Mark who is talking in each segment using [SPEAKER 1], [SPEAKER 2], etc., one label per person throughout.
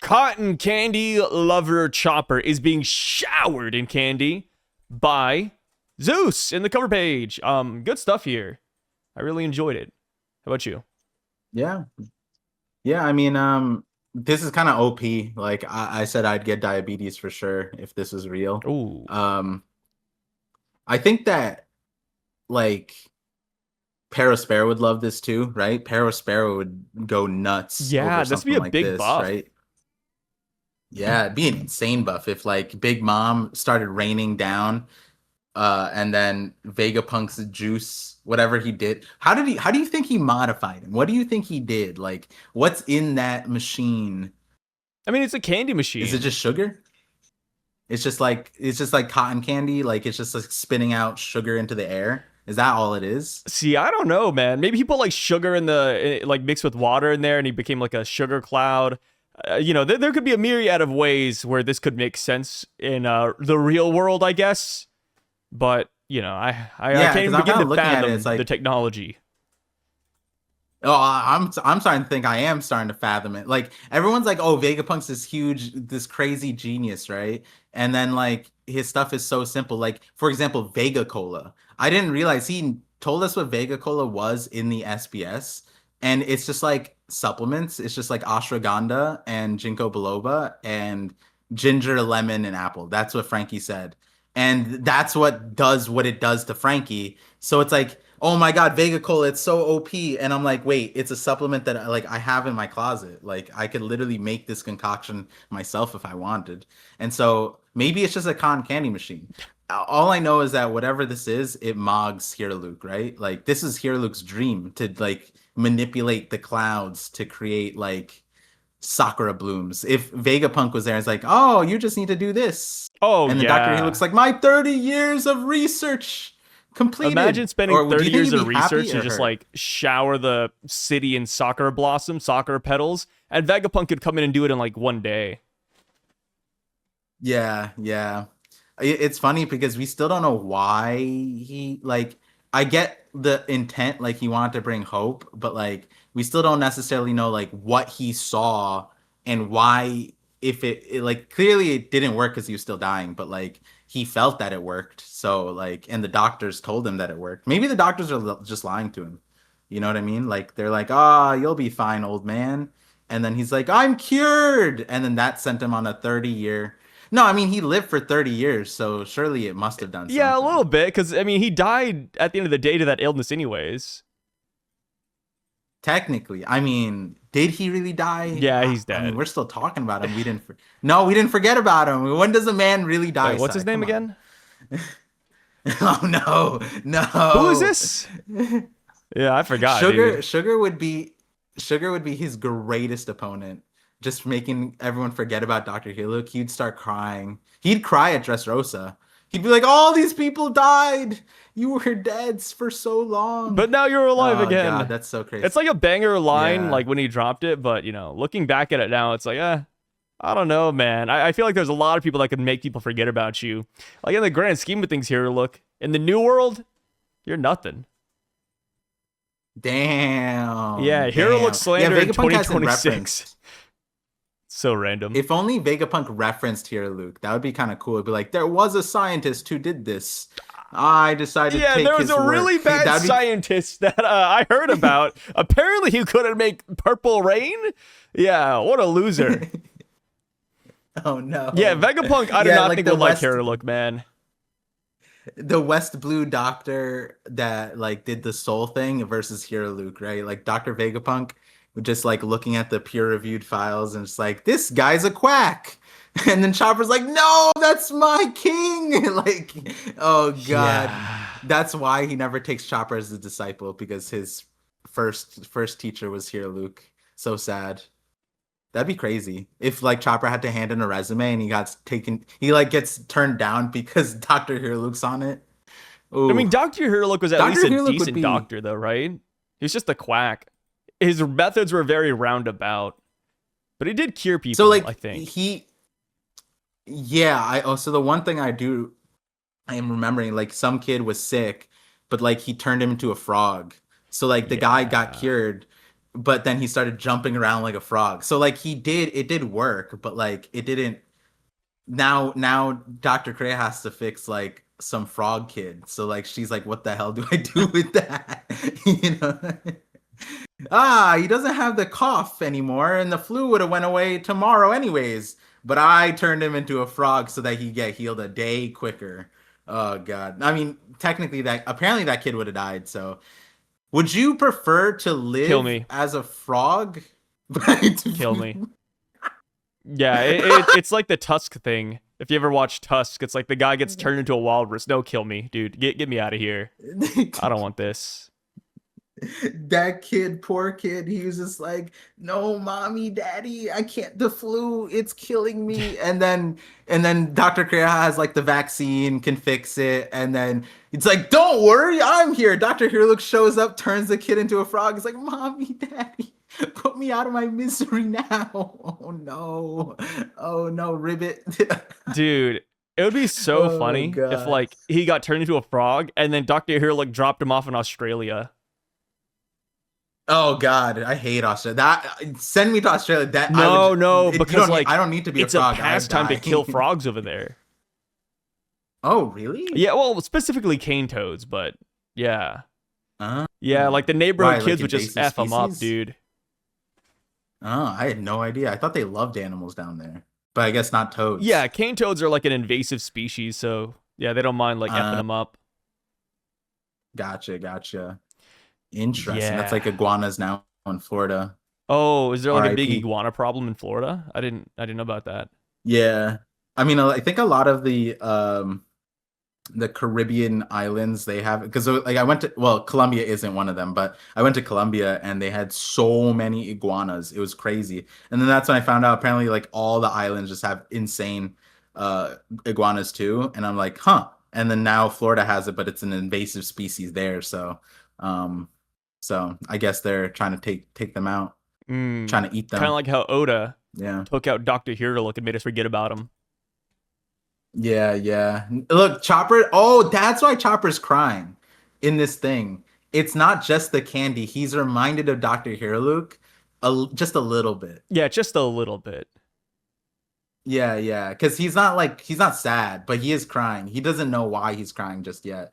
[SPEAKER 1] cotton candy lover Chopper is being showered in candy by Zeus in the cover page. Good stuff here. I really enjoyed it. How about you?
[SPEAKER 2] Yeah. Yeah, I mean, this is kind of OP. Like I said, I'd get diabetes for sure if this was real.
[SPEAKER 1] Ooh.
[SPEAKER 2] Um, I think that like Paraspero would love this too, right? Paraspero would go nuts over
[SPEAKER 1] Yeah, this would be
[SPEAKER 2] something
[SPEAKER 1] a
[SPEAKER 2] like
[SPEAKER 1] big
[SPEAKER 2] this,
[SPEAKER 1] buff.
[SPEAKER 2] right? Yeah, it'd be an insane buff if like Big Mom started raining down, and then Vegapunk's juice, whatever he did. How do you think he modified him? What do you think he did? Like, what's in that machine?
[SPEAKER 1] I mean, it's a candy
[SPEAKER 2] Is it
[SPEAKER 1] machine.
[SPEAKER 2] just sugar? It's just like cotton candy, like it's just like spitting out sugar into the air. Is that all it is?
[SPEAKER 1] See, I don't know, man. Maybe he put like sugar in like mixed with water in there and he became like a sugar cloud. There could be a myriad of ways where this could make sense in the real world, I guess. But, I
[SPEAKER 2] Yeah,
[SPEAKER 1] can't
[SPEAKER 2] because
[SPEAKER 1] even
[SPEAKER 2] I'm
[SPEAKER 1] begin
[SPEAKER 2] kind
[SPEAKER 1] to
[SPEAKER 2] of looking at it.
[SPEAKER 1] fathom
[SPEAKER 2] It's
[SPEAKER 1] the
[SPEAKER 2] like,
[SPEAKER 1] technology.
[SPEAKER 2] oh, I'm starting to think I am starting to fathom it. Like everyone's like, oh, Vegapunk's this huge, this crazy genius, right? And then like his stuff is so simple. Like for example, Vega Cola. I didn't realize he told us what Vega Cola was in the SBS, and it's just like supplements. It's just like ashwagandha and ginkgo biloba and ginger, lemon, and apple. That's what Frankie said, and that's what it does to Frankie. So it's like, oh my God, Vega Cola, it's so OP. And I'm like, wait, it's a supplement that I have in my closet. Like I could literally make this concoction myself if I wanted. And so maybe it's just a cotton candy machine. All I know is that whatever this is, it mogs Luke, right? Like this is Luke's dream to like manipulate the clouds to create like Sakura blooms. If Vegapunk was there, it's like, oh, you just need to do this.
[SPEAKER 1] Oh,
[SPEAKER 2] And then Dr.
[SPEAKER 1] yeah.
[SPEAKER 2] Helix like, my 30 years of research
[SPEAKER 1] Imagine
[SPEAKER 2] completed.
[SPEAKER 1] spending
[SPEAKER 2] Or do
[SPEAKER 1] 30
[SPEAKER 2] you think
[SPEAKER 1] years
[SPEAKER 2] he'd
[SPEAKER 1] of
[SPEAKER 2] be
[SPEAKER 1] research
[SPEAKER 2] happy
[SPEAKER 1] to
[SPEAKER 2] or
[SPEAKER 1] just
[SPEAKER 2] hurt?
[SPEAKER 1] like shower the city in sakura blossom, sakura petals, and Vegapunk could come in and do it in like one day.
[SPEAKER 2] Yeah, yeah. It's funny because we still don't know why he like I get the intent, like he wanted to bring hope, but like we still don't necessarily know like what he saw and why if like clearly it didn't work because he was still dying, but like he felt that it worked. So like and the doctors told him that it worked. Maybe the doctors are just lying to him. You know what I mean? Like they're like, "Ah, you'll be fine, old man." And then he's like, "I'm cured." And then that sent him on a 30-year. No, I mean he lived for 30 years, so surely it must have done
[SPEAKER 1] Yeah, a
[SPEAKER 2] something.
[SPEAKER 1] little bit, because, I mean, he died at the end of the day to that illness anyways.
[SPEAKER 2] Technically, I mean, did he really die?
[SPEAKER 1] Yeah, he's
[SPEAKER 2] I mean,
[SPEAKER 1] dead.
[SPEAKER 2] we're still talking about him. No, we didn't forget about him. When does a man really
[SPEAKER 1] Wait,
[SPEAKER 2] die,
[SPEAKER 1] what's his
[SPEAKER 2] Sai?
[SPEAKER 1] name
[SPEAKER 2] Come on.
[SPEAKER 1] again?
[SPEAKER 2] Oh no,
[SPEAKER 1] Who is
[SPEAKER 2] no.
[SPEAKER 1] this? Yeah, I forgot,
[SPEAKER 2] Sugar,
[SPEAKER 1] dude.
[SPEAKER 2] Sugar would be Sugar would be his greatest opponent. Just making everyone forget about Dr. Hillock. He'd start crying. He'd cry at Dressrosa. He'd be like, "All these people died. You were dead for so long."
[SPEAKER 1] But now you're alive
[SPEAKER 2] Oh God,
[SPEAKER 1] again.
[SPEAKER 2] that's so crazy.
[SPEAKER 1] It's like a banger line,
[SPEAKER 2] Yeah.
[SPEAKER 1] like when he dropped it, but, looking back at it now, it's like, I don't know, man. I feel like there's a lot of people that could make people forget about you. Like, in the grand scheme of things here, look, in the new world, you're nothing.
[SPEAKER 2] Damn.
[SPEAKER 1] Yeah, Hero
[SPEAKER 2] Damn.
[SPEAKER 1] looks
[SPEAKER 2] Yeah,
[SPEAKER 1] slander in
[SPEAKER 2] Vegapunk hasn't
[SPEAKER 1] 2026.
[SPEAKER 2] referenced.
[SPEAKER 1] So random.
[SPEAKER 2] If only Vegapunk referenced Hero Luke, that would be kind of cool. It'd be like, there was a scientist who did this. I decided to
[SPEAKER 1] Yeah,
[SPEAKER 2] take
[SPEAKER 1] there was
[SPEAKER 2] his
[SPEAKER 1] a really
[SPEAKER 2] work.
[SPEAKER 1] bad
[SPEAKER 2] That'd be
[SPEAKER 1] scientist that I heard about. Apparently, he couldn't make purple rain. Yeah, what a loser.
[SPEAKER 2] oh
[SPEAKER 1] Yeah,
[SPEAKER 2] no.
[SPEAKER 1] Vegapunk, I do
[SPEAKER 2] Yeah,
[SPEAKER 1] not
[SPEAKER 2] like
[SPEAKER 1] think would like Hero look, man.
[SPEAKER 2] the West Blue doctor that like did the soul thing versus Hero Luke, right? Like Dr. Vegapunk just like looking at the peer reviewed files and it's like, this guy's a quack. And then Chopper's like, no, that's my king. like, oh God.
[SPEAKER 1] Yeah.
[SPEAKER 2] That's why he never takes Chopper as a disciple because his first teacher was Hero Luke. So sad. That'd be crazy if like Chopper had to hand in a resume and he like gets turned down because Dr. Hero Luke's on it.
[SPEAKER 1] I
[SPEAKER 2] Ooh.
[SPEAKER 1] mean, Dr. Hirlook was at least
[SPEAKER 2] Dr.
[SPEAKER 1] a
[SPEAKER 2] Hirlook would
[SPEAKER 1] decent
[SPEAKER 2] be
[SPEAKER 1] doctor, though, right? He was just a quack. His methods were very roundabout, but he did cure
[SPEAKER 2] so
[SPEAKER 1] people, I
[SPEAKER 2] like
[SPEAKER 1] think.
[SPEAKER 2] he yeah, I also the one thing I am remembering like some kid was sick, but like he turned him into a frog. So like the guy got
[SPEAKER 1] Yeah.
[SPEAKER 2] cured but then he started jumping around like a frog. So like it did work, but like it didn't. Now Dr. Cray has to fix like some frog kid. So like she's like, what the hell do I do with that? You know? He doesn't have the cough anymore, and the flu would have went away tomorrow anyways. But I turned him into a frog so that he get healed a day quicker. Oh God. I mean, technically that apparently that kid would have died. So would you prefer to
[SPEAKER 1] Kill
[SPEAKER 2] live
[SPEAKER 1] me.
[SPEAKER 2] as a frog?
[SPEAKER 1] Kill me. Yeah, it's like the Tusk thing. If you ever watch Tusk, it's like the guy gets turned into a walrus. No, kill me, dude. Get me out of here. I don't want this.
[SPEAKER 2] That kid, poor kid, he was just like, no, mommy, daddy, I can't, the flu, it's killing me. And then Dr. Kreha has like the vaccine, can fix it, and then it's like, don't worry, I'm here. Dr. Hirluk shows up, turns the kid into a frog. He's like, mommy, daddy, put me out of my misery now. Oh no, Ribbit.
[SPEAKER 1] Dude, it would be so
[SPEAKER 2] Oh
[SPEAKER 1] funny if
[SPEAKER 2] God.
[SPEAKER 1] like he got turned into a frog and then Dr. Hirlik dropped him off in Australia.
[SPEAKER 2] Oh God, I hate Australia. That send me to Australia. That
[SPEAKER 1] No,
[SPEAKER 2] you
[SPEAKER 1] because like
[SPEAKER 2] I don't need to be a
[SPEAKER 1] it's a
[SPEAKER 2] frog.
[SPEAKER 1] pastime to
[SPEAKER 2] die.
[SPEAKER 1] kill frogs over there.
[SPEAKER 2] Oh really?
[SPEAKER 1] Yeah, well, specifically cane toads, but yeah.
[SPEAKER 2] Uh,
[SPEAKER 1] Yeah, like the neighborhood
[SPEAKER 2] why,
[SPEAKER 1] kids
[SPEAKER 2] like
[SPEAKER 1] would just
[SPEAKER 2] invasive
[SPEAKER 1] F them up,
[SPEAKER 2] species?
[SPEAKER 1] dude.
[SPEAKER 2] Oh, I had no idea. I thought they loved animals down there, but I guess not toads.
[SPEAKER 1] Yeah, cane toads are like an invasive species, so yeah, they don't mind like effing
[SPEAKER 2] Uh,
[SPEAKER 1] them up.
[SPEAKER 2] gotcha. Interesting. That's like
[SPEAKER 1] Yeah.
[SPEAKER 2] iguanas now in Florida.
[SPEAKER 1] Oh, is there like a big
[SPEAKER 2] R.I.P.
[SPEAKER 1] iguana problem in Florida? I didn't know about that.
[SPEAKER 2] Yeah. I mean, I think a lot of the Caribbean islands they have because like I went to Colombia isn't one of them, but I went to Colombia and they had so many iguanas. It was crazy. And then that's when I found out apparently like all the islands just have insane iguanas too. And I'm like, huh. And then now Florida has it, but it's an invasive species there. Um so I guess they're trying to take them out,
[SPEAKER 1] Mm,
[SPEAKER 2] trying to eat
[SPEAKER 1] kind of
[SPEAKER 2] them.
[SPEAKER 1] like how Oda
[SPEAKER 2] Yeah.
[SPEAKER 1] took out Dr. Hiruluk and made us forget about him.
[SPEAKER 2] Yeah. Look, Chopper. Oh, that's why Chopper's crying in this thing. It's not just the candy. He's reminded of Dr. Hiruluk just a little bit.
[SPEAKER 1] Yeah, just a little bit.
[SPEAKER 2] Yeah. Because he's not sad, but he is crying. He doesn't know why he's crying just yet.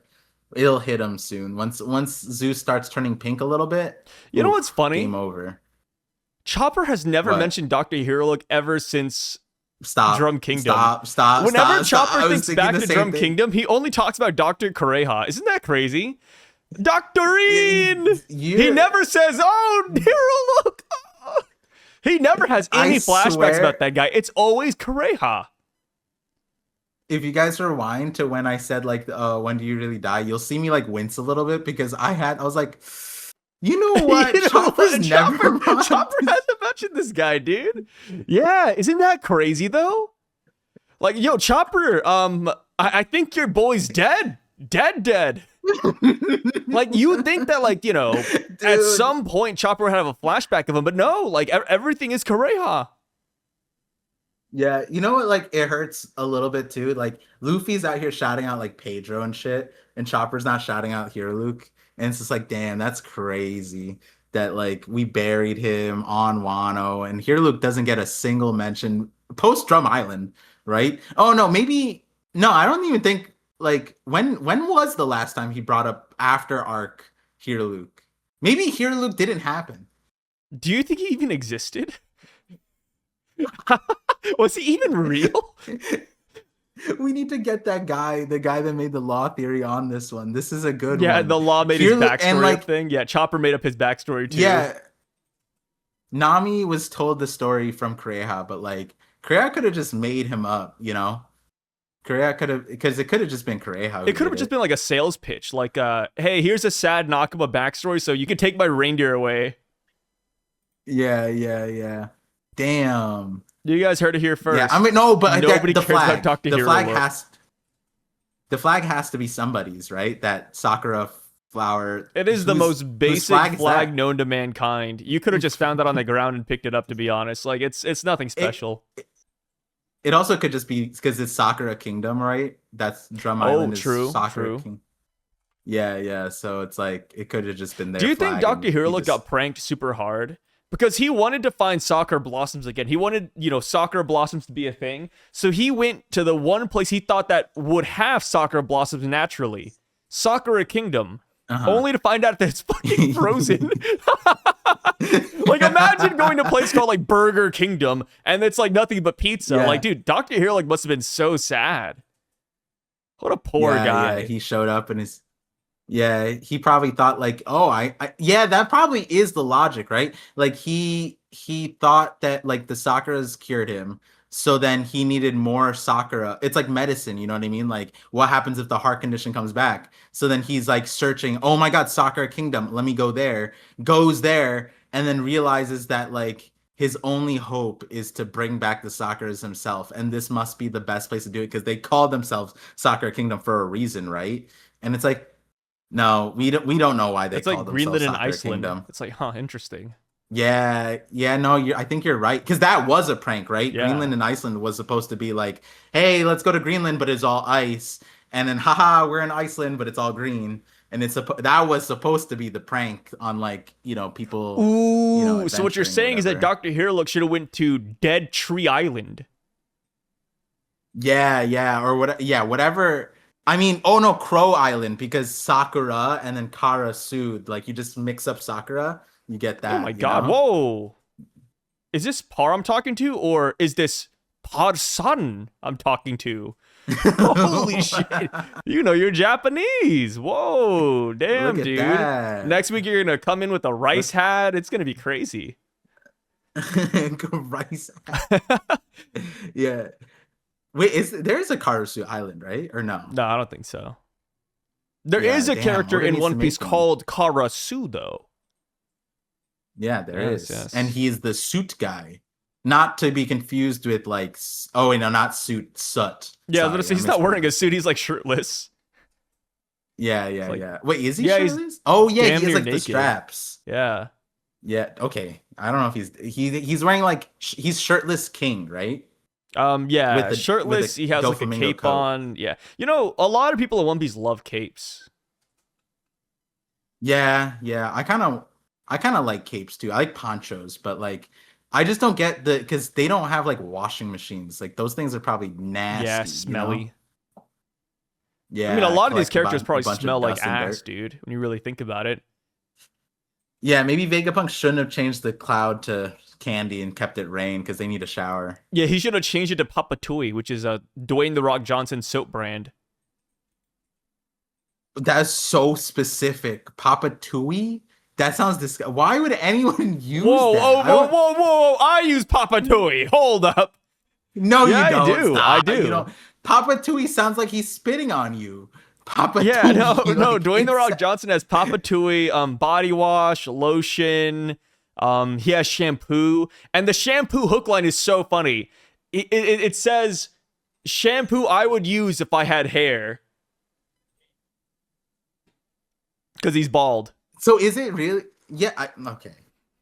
[SPEAKER 2] It'll hit him soon. Once Zeus starts turning pink a little bit,
[SPEAKER 1] You know what's
[SPEAKER 2] game
[SPEAKER 1] funny?
[SPEAKER 2] over.
[SPEAKER 1] Chopper has never
[SPEAKER 2] What?
[SPEAKER 1] mentioned Dr. Hiruluk ever since
[SPEAKER 2] Stop.
[SPEAKER 1] Drum Kingdom.
[SPEAKER 2] Stop.
[SPEAKER 1] Whenever Chopper
[SPEAKER 2] I was
[SPEAKER 1] thinks
[SPEAKER 2] thinking
[SPEAKER 1] back
[SPEAKER 2] the
[SPEAKER 1] to
[SPEAKER 2] same
[SPEAKER 1] Drum
[SPEAKER 2] thing.
[SPEAKER 1] Kingdom, he only talks about Dr. Kureha. Isn't that crazy? Doctorine! He never says, oh, Hiruluk! Oh. He never has any flashbacks
[SPEAKER 2] swear-
[SPEAKER 1] about that guy. It's always Kureha.
[SPEAKER 2] If you guys rewind to when I said like when do you really die, you'll see me like wince a little bit because I was like, you know what?
[SPEAKER 1] You know
[SPEAKER 2] Chopper's
[SPEAKER 1] what?
[SPEAKER 2] never
[SPEAKER 1] Chopper hasn't mentioned this guy, dude. Yeah, isn't that crazy though? Like, yo, Chopper, I think your boy's dead. Dead. Like, you would think that, like, you know, at
[SPEAKER 2] Dude.
[SPEAKER 1] some point Chopper would have a flashback of him, but no, like, everything is Kureha.
[SPEAKER 2] Yeah, you know what? Like it hurts a little bit too. Like Luffy's out here shouting out like Pedro and shit, and Chopper's not shouting out here, Luke. And it's just like, damn, that's crazy that like we buried him on Wano, and here Luke doesn't get a single mention post Drum Island, right? Oh no, maybe no, I don't even think like when was the last time he brought up after arc here Luke? Maybe here Luke didn't happen.
[SPEAKER 1] Do you think he even existed? Was he even real?
[SPEAKER 2] We need to get that guy, the guy that made the law theory on this one. This is a good
[SPEAKER 1] Yeah,
[SPEAKER 2] one.
[SPEAKER 1] the law made
[SPEAKER 2] Here-
[SPEAKER 1] his backstory
[SPEAKER 2] and, like-
[SPEAKER 1] thing. Yeah, Chopper made up his backstory too.
[SPEAKER 2] Yeah. Nami was told the story from Kureha, but like Kureha could have just made him up, you know? Kureha could have, because it could have just been Kureha.
[SPEAKER 1] It could have just been like a sales pitch, like, hey, here's a sad Nakama backstory, so you can take my reindeer away.
[SPEAKER 2] Yeah. Damn.
[SPEAKER 1] You guys heard it here first.
[SPEAKER 2] Yeah, I mean, no, but
[SPEAKER 1] Nobody
[SPEAKER 2] the
[SPEAKER 1] cares about
[SPEAKER 2] flag,
[SPEAKER 1] Dr.
[SPEAKER 2] the
[SPEAKER 1] Hero
[SPEAKER 2] flag
[SPEAKER 1] look.
[SPEAKER 2] the flag has to be somebody's, right? That Sakura flower.
[SPEAKER 1] It is the
[SPEAKER 2] whose-
[SPEAKER 1] most
[SPEAKER 2] whose
[SPEAKER 1] basic
[SPEAKER 2] is
[SPEAKER 1] flag
[SPEAKER 2] that?
[SPEAKER 1] known to mankind. You could have just found that on the ground and picked it up, to be honest. Like, it's nothing special.
[SPEAKER 2] It also could just be because it's Sakura Kingdom, right? That's Drum Island is
[SPEAKER 1] true,
[SPEAKER 2] Sakura
[SPEAKER 1] true.
[SPEAKER 2] King. Yeah. So it's like it could have just been
[SPEAKER 1] Do
[SPEAKER 2] their
[SPEAKER 1] you think
[SPEAKER 2] flag,
[SPEAKER 1] Dr.
[SPEAKER 2] and he
[SPEAKER 1] Hirlo
[SPEAKER 2] just
[SPEAKER 1] got pranked super hard? Because he wanted to find Sakura Blossoms again. He wanted, Sakura Blossoms to be a thing. So he went to the one place he thought that would have Sakura Blossoms naturally, Sakura Kingdom,
[SPEAKER 2] uh
[SPEAKER 1] only to find out that it's fucking frozen.
[SPEAKER 2] huh.
[SPEAKER 1] Like, imagine going to a place called like Burger Kingdom and it's like nothing but pizza.
[SPEAKER 2] Yeah.
[SPEAKER 1] Like, dude, Dr. Hirlo like must have been so sad. What a poor
[SPEAKER 2] Yeah.
[SPEAKER 1] guy.
[SPEAKER 2] He showed up and his yeah, he probably thought like, oh, yeah, that probably is the logic, right? Like he thought that like the Sakuras cured him, so then he needed more Sakura. It's like medicine, you know what I mean? Like what happens if the heart condition comes back? So then he's like searching, oh my God, Sakura Kingdom, let me go there. Goes there and then realizes that like his only hope is to bring back the Sakuras himself, and this must be the best place to do it because they call themselves Sakura Kingdom for a reason, right? And it's like no, we don't know why they
[SPEAKER 1] It's
[SPEAKER 2] call
[SPEAKER 1] like Greenland
[SPEAKER 2] themselves
[SPEAKER 1] and
[SPEAKER 2] Sakura
[SPEAKER 1] Iceland.
[SPEAKER 2] Kingdom.
[SPEAKER 1] It's like, huh, interesting.
[SPEAKER 2] Yeah, no, I think you're right because that was a prank, right?
[SPEAKER 1] Yeah.
[SPEAKER 2] Greenland and Iceland was supposed to be like, hey, let's go to Greenland, but it's all ice, and then haha, we're in Iceland, but it's all green, and that was supposed to be the prank on like people,
[SPEAKER 1] Ooh, so what you're
[SPEAKER 2] adventuring or
[SPEAKER 1] saying is that
[SPEAKER 2] whatever.
[SPEAKER 1] Dr. Hirlook should have went to Dead Tree Island.
[SPEAKER 2] Yeah, or what? Yeah, whatever. I mean, oh no, Crow Island because Sakura and then Kara sued. Like you just mix up Sakura, you get
[SPEAKER 1] Oh my
[SPEAKER 2] that, you
[SPEAKER 1] god,
[SPEAKER 2] know?
[SPEAKER 1] whoa. Is this Par I'm talking to, or is this Parsan I'm talking to? Holy shit. You know you're Japanese. Whoa,
[SPEAKER 2] Look
[SPEAKER 1] damn,
[SPEAKER 2] at
[SPEAKER 1] dude.
[SPEAKER 2] that.
[SPEAKER 1] Next week you're gonna come in with a rice
[SPEAKER 2] Look,
[SPEAKER 1] hat. It's gonna be crazy.
[SPEAKER 2] rice. Yeah. Wait, there's a Karasu Island, right? Or no?
[SPEAKER 1] No, I don't think so. There
[SPEAKER 2] Yeah,
[SPEAKER 1] is a
[SPEAKER 2] damn.
[SPEAKER 1] character
[SPEAKER 2] Oda
[SPEAKER 1] in
[SPEAKER 2] needs to
[SPEAKER 1] One Piece
[SPEAKER 2] make one.
[SPEAKER 1] called Karasu, though.
[SPEAKER 2] Yeah, there
[SPEAKER 1] Yes,
[SPEAKER 2] is. And
[SPEAKER 1] yes.
[SPEAKER 2] he is the suit guy. Not to be confused with like oh wait, no, not suit, Soot.
[SPEAKER 1] Yeah, I was gonna
[SPEAKER 2] Sorry,
[SPEAKER 1] say
[SPEAKER 2] I
[SPEAKER 1] he's not wearing a
[SPEAKER 2] mispronounced.
[SPEAKER 1] suit. He's like shirtless.
[SPEAKER 2] Yeah,
[SPEAKER 1] It's like,
[SPEAKER 2] Wait, is he
[SPEAKER 1] yeah, he's
[SPEAKER 2] shirtless? Oh yeah, he
[SPEAKER 1] damn
[SPEAKER 2] has
[SPEAKER 1] near
[SPEAKER 2] like the
[SPEAKER 1] naked.
[SPEAKER 2] straps.
[SPEAKER 1] Yeah.
[SPEAKER 2] Yeah, okay. I don't know if he's wearing like he's shirtless king, right?
[SPEAKER 1] Yeah,
[SPEAKER 2] With
[SPEAKER 1] shirtless.
[SPEAKER 2] a
[SPEAKER 1] He has like a
[SPEAKER 2] Doflamingo
[SPEAKER 1] cape
[SPEAKER 2] coat.
[SPEAKER 1] on. Yeah. A lot of people in One Piece love capes.
[SPEAKER 2] Yeah. I kind of like capes too. I like ponchos, but like I just don't get because they don't have like washing machines. Like those things are probably
[SPEAKER 1] Yeah,
[SPEAKER 2] nasty, you know?
[SPEAKER 1] smelly. I mean, a
[SPEAKER 2] Yeah,
[SPEAKER 1] lot of these
[SPEAKER 2] collect
[SPEAKER 1] characters
[SPEAKER 2] a
[SPEAKER 1] probably
[SPEAKER 2] bunch
[SPEAKER 1] smell
[SPEAKER 2] of
[SPEAKER 1] like
[SPEAKER 2] dust and
[SPEAKER 1] ass,
[SPEAKER 2] dirt.
[SPEAKER 1] dude, when you really think about it.
[SPEAKER 2] Yeah, maybe Vegapunk shouldn't have changed the cloud to candy and kept it rain because they need a shower.
[SPEAKER 1] Yeah, he should have changed it to Papatui, which is a Dwayne The Rock Johnson soap brand.
[SPEAKER 2] That's so specific. Papa Tui? That sounds disgusting. Why would anyone use
[SPEAKER 1] Whoa,
[SPEAKER 2] that?
[SPEAKER 1] oh, whoa, whoa, whoa, whoa. I use Papatui. Hold up.
[SPEAKER 2] No,
[SPEAKER 1] Yeah,
[SPEAKER 2] you
[SPEAKER 1] I
[SPEAKER 2] don't.
[SPEAKER 1] do. I
[SPEAKER 2] Stop. You
[SPEAKER 1] do.
[SPEAKER 2] don't. Papa Tui sounds like he's spitting on you. Papa
[SPEAKER 1] Yeah, no,
[SPEAKER 2] Tui,
[SPEAKER 1] no.
[SPEAKER 2] like
[SPEAKER 1] Dwayne the
[SPEAKER 2] it's
[SPEAKER 1] Rock Johnson has Papatui, body wash, lotion. He has shampoo, and the shampoo hook line is so funny. It says shampoo I would use if I had hair, because he's bald.
[SPEAKER 2] so is it really? Yeah, okay.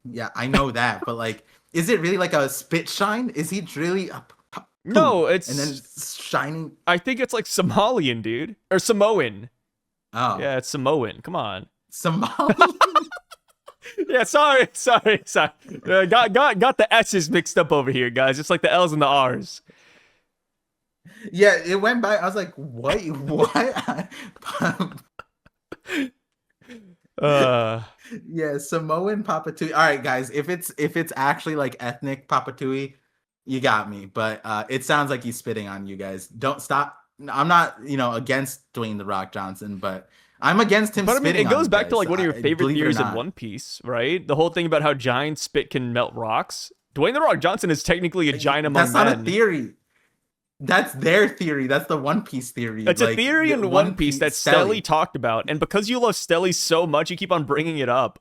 [SPEAKER 2] Yeah, I know that, but like, is it really like a spit shine? Is he really
[SPEAKER 1] No,
[SPEAKER 2] and then
[SPEAKER 1] it's.
[SPEAKER 2] it's shining?
[SPEAKER 1] I think it's like Somalian, dude, or Samoan.
[SPEAKER 2] Oh,
[SPEAKER 1] Yeah, it's Samoan. Come on.
[SPEAKER 2] Somali.
[SPEAKER 1] Yeah, sorry. Got the S's mixed up over here, guys. Just like the L's and the R's.
[SPEAKER 2] Yeah, it went by. I was like, what? What?
[SPEAKER 1] Uh,
[SPEAKER 2] Yeah, Samoan Papatui. All right, guys, if it's actually like ethnic Papatui, you got me. But it sounds like he's spitting on you guys. Don't stop. I'm not, against Dwayne the Rock Johnson, but I'm against him
[SPEAKER 1] but I mean,
[SPEAKER 2] spitting
[SPEAKER 1] it
[SPEAKER 2] on
[SPEAKER 1] goes
[SPEAKER 2] you
[SPEAKER 1] back to
[SPEAKER 2] guys.
[SPEAKER 1] like one of your favorite
[SPEAKER 2] Believe it or
[SPEAKER 1] theories in
[SPEAKER 2] not.
[SPEAKER 1] One Piece, right? The whole thing about how giant spit can melt rocks. Dwayne the Rock Johnson is technically a giant among
[SPEAKER 2] That's not a
[SPEAKER 1] men.
[SPEAKER 2] theory. That's their theory. That's the One Piece theory.
[SPEAKER 1] It's a
[SPEAKER 2] Like
[SPEAKER 1] theory
[SPEAKER 2] the
[SPEAKER 1] in One
[SPEAKER 2] One
[SPEAKER 1] Piece
[SPEAKER 2] Piece
[SPEAKER 1] that Stelly talked about, and because you love Stelly so much, you keep on bringing it up.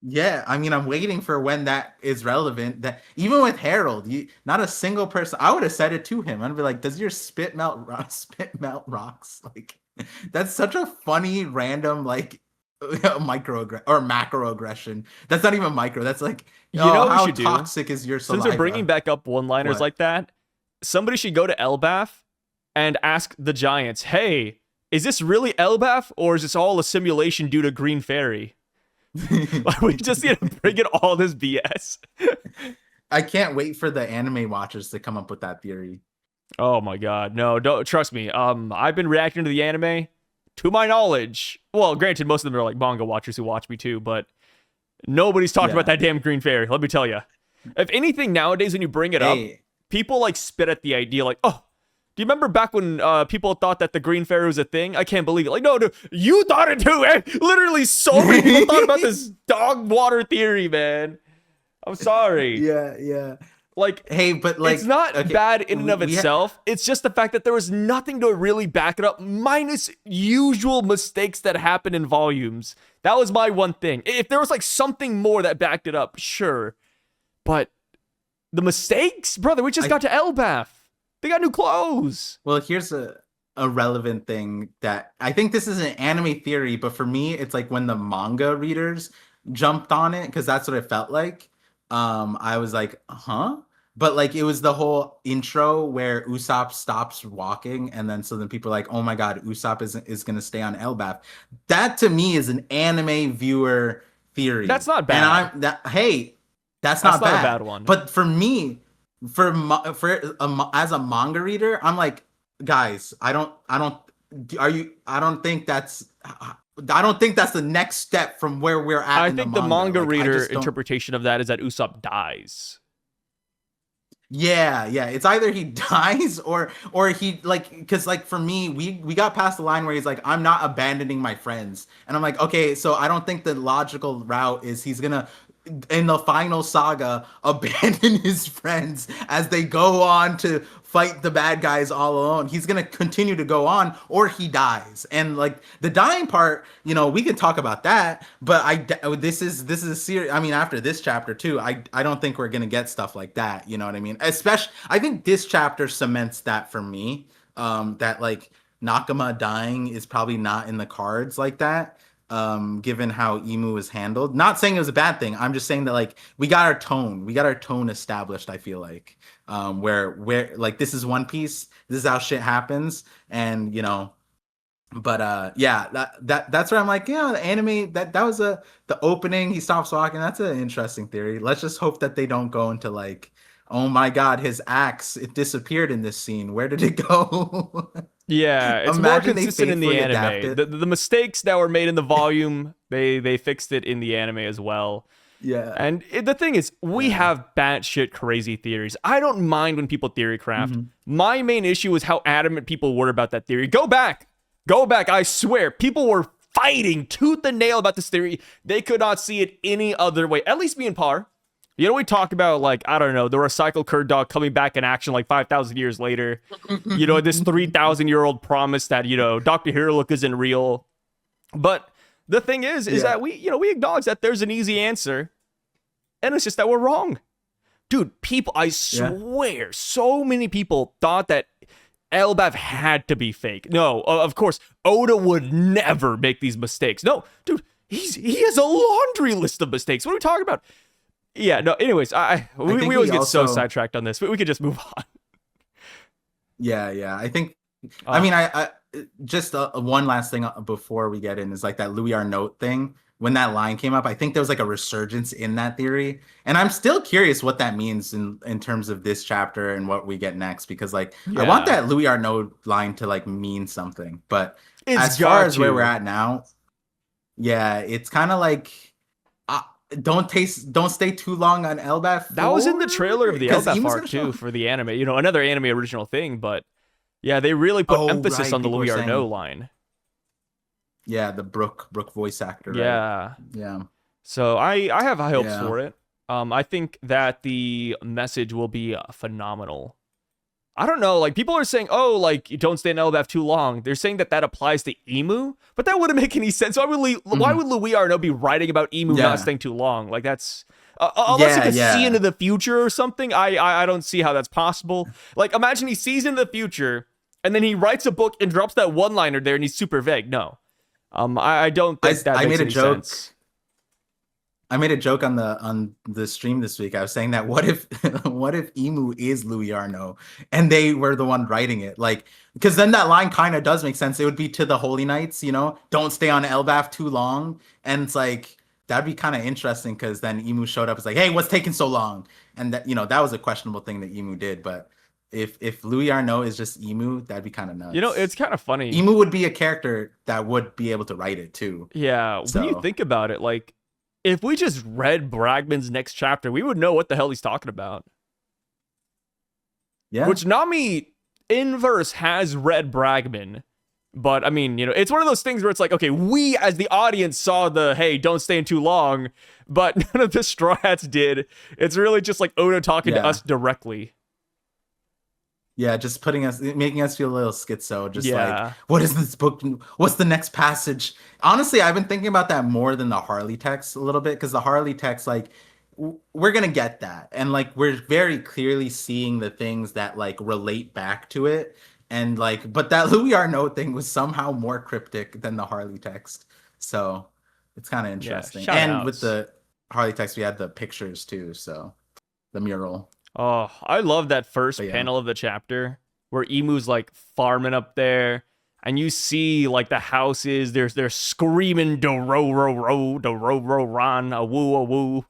[SPEAKER 2] Yeah, I mean, I'm waiting for when that is relevant. That even with Harold, not a single person. I would have said it to him. I'd be like, "Does your spit melt rocks?" Like, that's such a funny, random, like macroaggression. That's not even micro. That's like,
[SPEAKER 1] You know
[SPEAKER 2] oh,
[SPEAKER 1] what we
[SPEAKER 2] how
[SPEAKER 1] should do?
[SPEAKER 2] toxic is your
[SPEAKER 1] Since we're bringing
[SPEAKER 2] saliva?
[SPEAKER 1] back up one-liners
[SPEAKER 2] What?
[SPEAKER 1] like that, somebody should go to Elbaf and ask the Giants, "Hey, is this really Elbaf, or is this all a simulation due to Green Fairy? Like, we just need to bring in all this BS.
[SPEAKER 2] I can't wait for the anime watchers to come up with that theory.
[SPEAKER 1] Oh my god, no, don't trust me. I've been reacting to the anime, to my knowledge. Well, granted, most of them are like manga watchers who watch me too, but nobody's talked about that damn Green Fairy. Let me tell you. If anything, nowadays when you bring it up, people like spit at the idea, like, oh, do you remember back when people thought that the Green Fairy was a thing? I can't believe it. Like, no, you thought it too, man. Literally, so many people thought about this dog water theory, man. I'm sorry.
[SPEAKER 2] Yeah.
[SPEAKER 1] Like,
[SPEAKER 2] hey, but like,
[SPEAKER 1] it's not bad in and of itself. It's just the fact that there was nothing to really back it up, minus usual mistakes that happen in volumes. That was my one thing. If there was like something more that backed it up, sure. But the mistakes, brother, we just got to Elbaf. They got new clothes.
[SPEAKER 2] Well, here's a relevant thing that I think this is an anime theory, but for me, it's like when the manga readers jumped on it, because that's what it felt like. I was like, huh? But like it was the whole intro where Usopp stops walking, and then people are like, oh my god, Usopp is gonna stay on Elbaf. That to me is an anime viewer theory.
[SPEAKER 1] That's not bad.
[SPEAKER 2] And that's not bad.
[SPEAKER 1] A bad one.
[SPEAKER 2] But for me, as a manga reader, I'm like, guys, I don't think that's the next step from where we're at.
[SPEAKER 1] I think the manga reader interpretation of that is that Usopp dies.
[SPEAKER 2] Yeah. It's either he dies or he, like, because like for me, we got past the line where he's like, I'm not abandoning my friends, and I'm like, okay, so I don't think the logical route is he's gonna, in the final saga, abandon his friends as they go on to fight the bad guys all alone. He's gonna continue to go on, or he dies. And like the dying part, we could talk about that. But this is a series. I mean, after this chapter too, I don't think we're gonna get stuff like that. You know what I mean? Especially, I think this chapter cements that for me. That like Nakama dying is probably not in the cards like that. Given how Imu was handled. Not saying it was a bad thing. I'm just saying that like we got our tone established, I feel like. Where like this is One Piece, this is how shit happens, and but yeah, that's where I'm like, the anime that was the opening, he stops walking, that's an interesting theory. Let's just hope that they don't go into like, oh my god, his axe, it disappeared in this scene, where did it go?
[SPEAKER 1] Yeah, it's more consistent in the anime. The mistakes that were made in the volume, they fixed it in the anime as well.
[SPEAKER 2] Yeah.
[SPEAKER 1] And the thing is, we have batshit crazy theories. I don't mind when people theory craft. My main issue is how adamant people were about that theory. Go back. I swear. People were fighting tooth and nail about this theory. They could not see it any other way. At least me and Par. We talk about, like, I don't know, the recycled Kurd dog coming back in action like 5,000 years later. This 3,000-year-old promise that, Dr. Hiruluk isn't real. But the thing is that we acknowledge that there's an easy answer. And it's just that we're wrong. Dude, people, I swear, so many people thought that Elbaf had to be fake. No, of course, Oda would never make these mistakes. No, dude, he has a laundry list of mistakes. What are we talking about? Yeah, no, anyways, we always get so sidetracked on this, but we could just move on.
[SPEAKER 2] Yeah, I think, I mean, I just one last thing before we get in is like that Louis Arnault thing. When that line came up, I think there was like a resurgence in that theory. And I'm still curious what that means in terms of this chapter and what we get next, because like, I want that Louis Arnault line to like mean something. But as far as where we're at now, yeah, it's kind of like, don't stay too long on Elbaf.
[SPEAKER 1] That was in the trailer of the Elbaf arc too for the anime. Another anime original thing, but yeah, they really put emphasis on the Louis Arnault line.
[SPEAKER 2] Yeah, the Brooke voice actor. Right? Yeah.
[SPEAKER 1] So I have high hopes for it. I think that the message will be phenomenal. I don't know, like, people are saying, oh, like, you don't stay in Elbaf too long. They're saying that applies to Imu, but that wouldn't make any sense. Why would Louis Arnault be writing about Imu not staying too long? Like, that's unless he could see into the future or something. I don't see how that's possible. Like, imagine he sees into the future and then he writes a book and drops that one-liner there and he's super vague. No, I don't think that makes any sense.
[SPEAKER 2] I made a joke on the stream this week. I was saying that what if what if Emu is Louis Arno and they were the one writing it? Like, because then that line kind of does make sense. It would be to the Holy Knights, you know, don't stay on Elbaf too long. And it's like that'd be kind of interesting because then Emu showed up. It's like, hey, what's taking so long? And that that was a questionable thing that Emu did. But if Louis Arno is just Emu, that'd be kind of
[SPEAKER 1] You know,
[SPEAKER 2] nuts.
[SPEAKER 1] it's kind of funny.
[SPEAKER 2] Emu would be a character that would be able to write it too.
[SPEAKER 1] Yeah, when you
[SPEAKER 2] So
[SPEAKER 1] think about it, like if we just read Bragman's next chapter, we would know what the hell he's talking about.
[SPEAKER 2] yeah.
[SPEAKER 1] Which Nami Inverse has read Bragman, but I mean, you know, it's one of those things where it's like, okay, we as the audience saw the hey, don't stay in too long, but none of the Straw Hats did. It's really just like Oda talking to
[SPEAKER 2] Yeah.
[SPEAKER 1] us directly.
[SPEAKER 2] Yeah, just making us feel a little schizo. Just like,
[SPEAKER 1] Yeah.
[SPEAKER 2] what is this book? What's the next passage? Honestly, I've been thinking about that more than the Harley text a little bit because the Harley text, like, we're gonna get that, and like, we're very clearly seeing the things that like relate back to it, and like, but that Louis Arnaud thing was somehow more cryptic than the Harley text, so it's kind of
[SPEAKER 1] Yeah.
[SPEAKER 2] interesting.
[SPEAKER 1] Shout
[SPEAKER 2] And with
[SPEAKER 1] outs.
[SPEAKER 2] the Harley text, we had the pictures too, so the mural.
[SPEAKER 1] Oh, I love that first
[SPEAKER 2] But yeah,
[SPEAKER 1] panel of the chapter where Emu's like farming up there, and you see like the houses. They're screaming do ro ro ro do ro ro ron a woo a woo.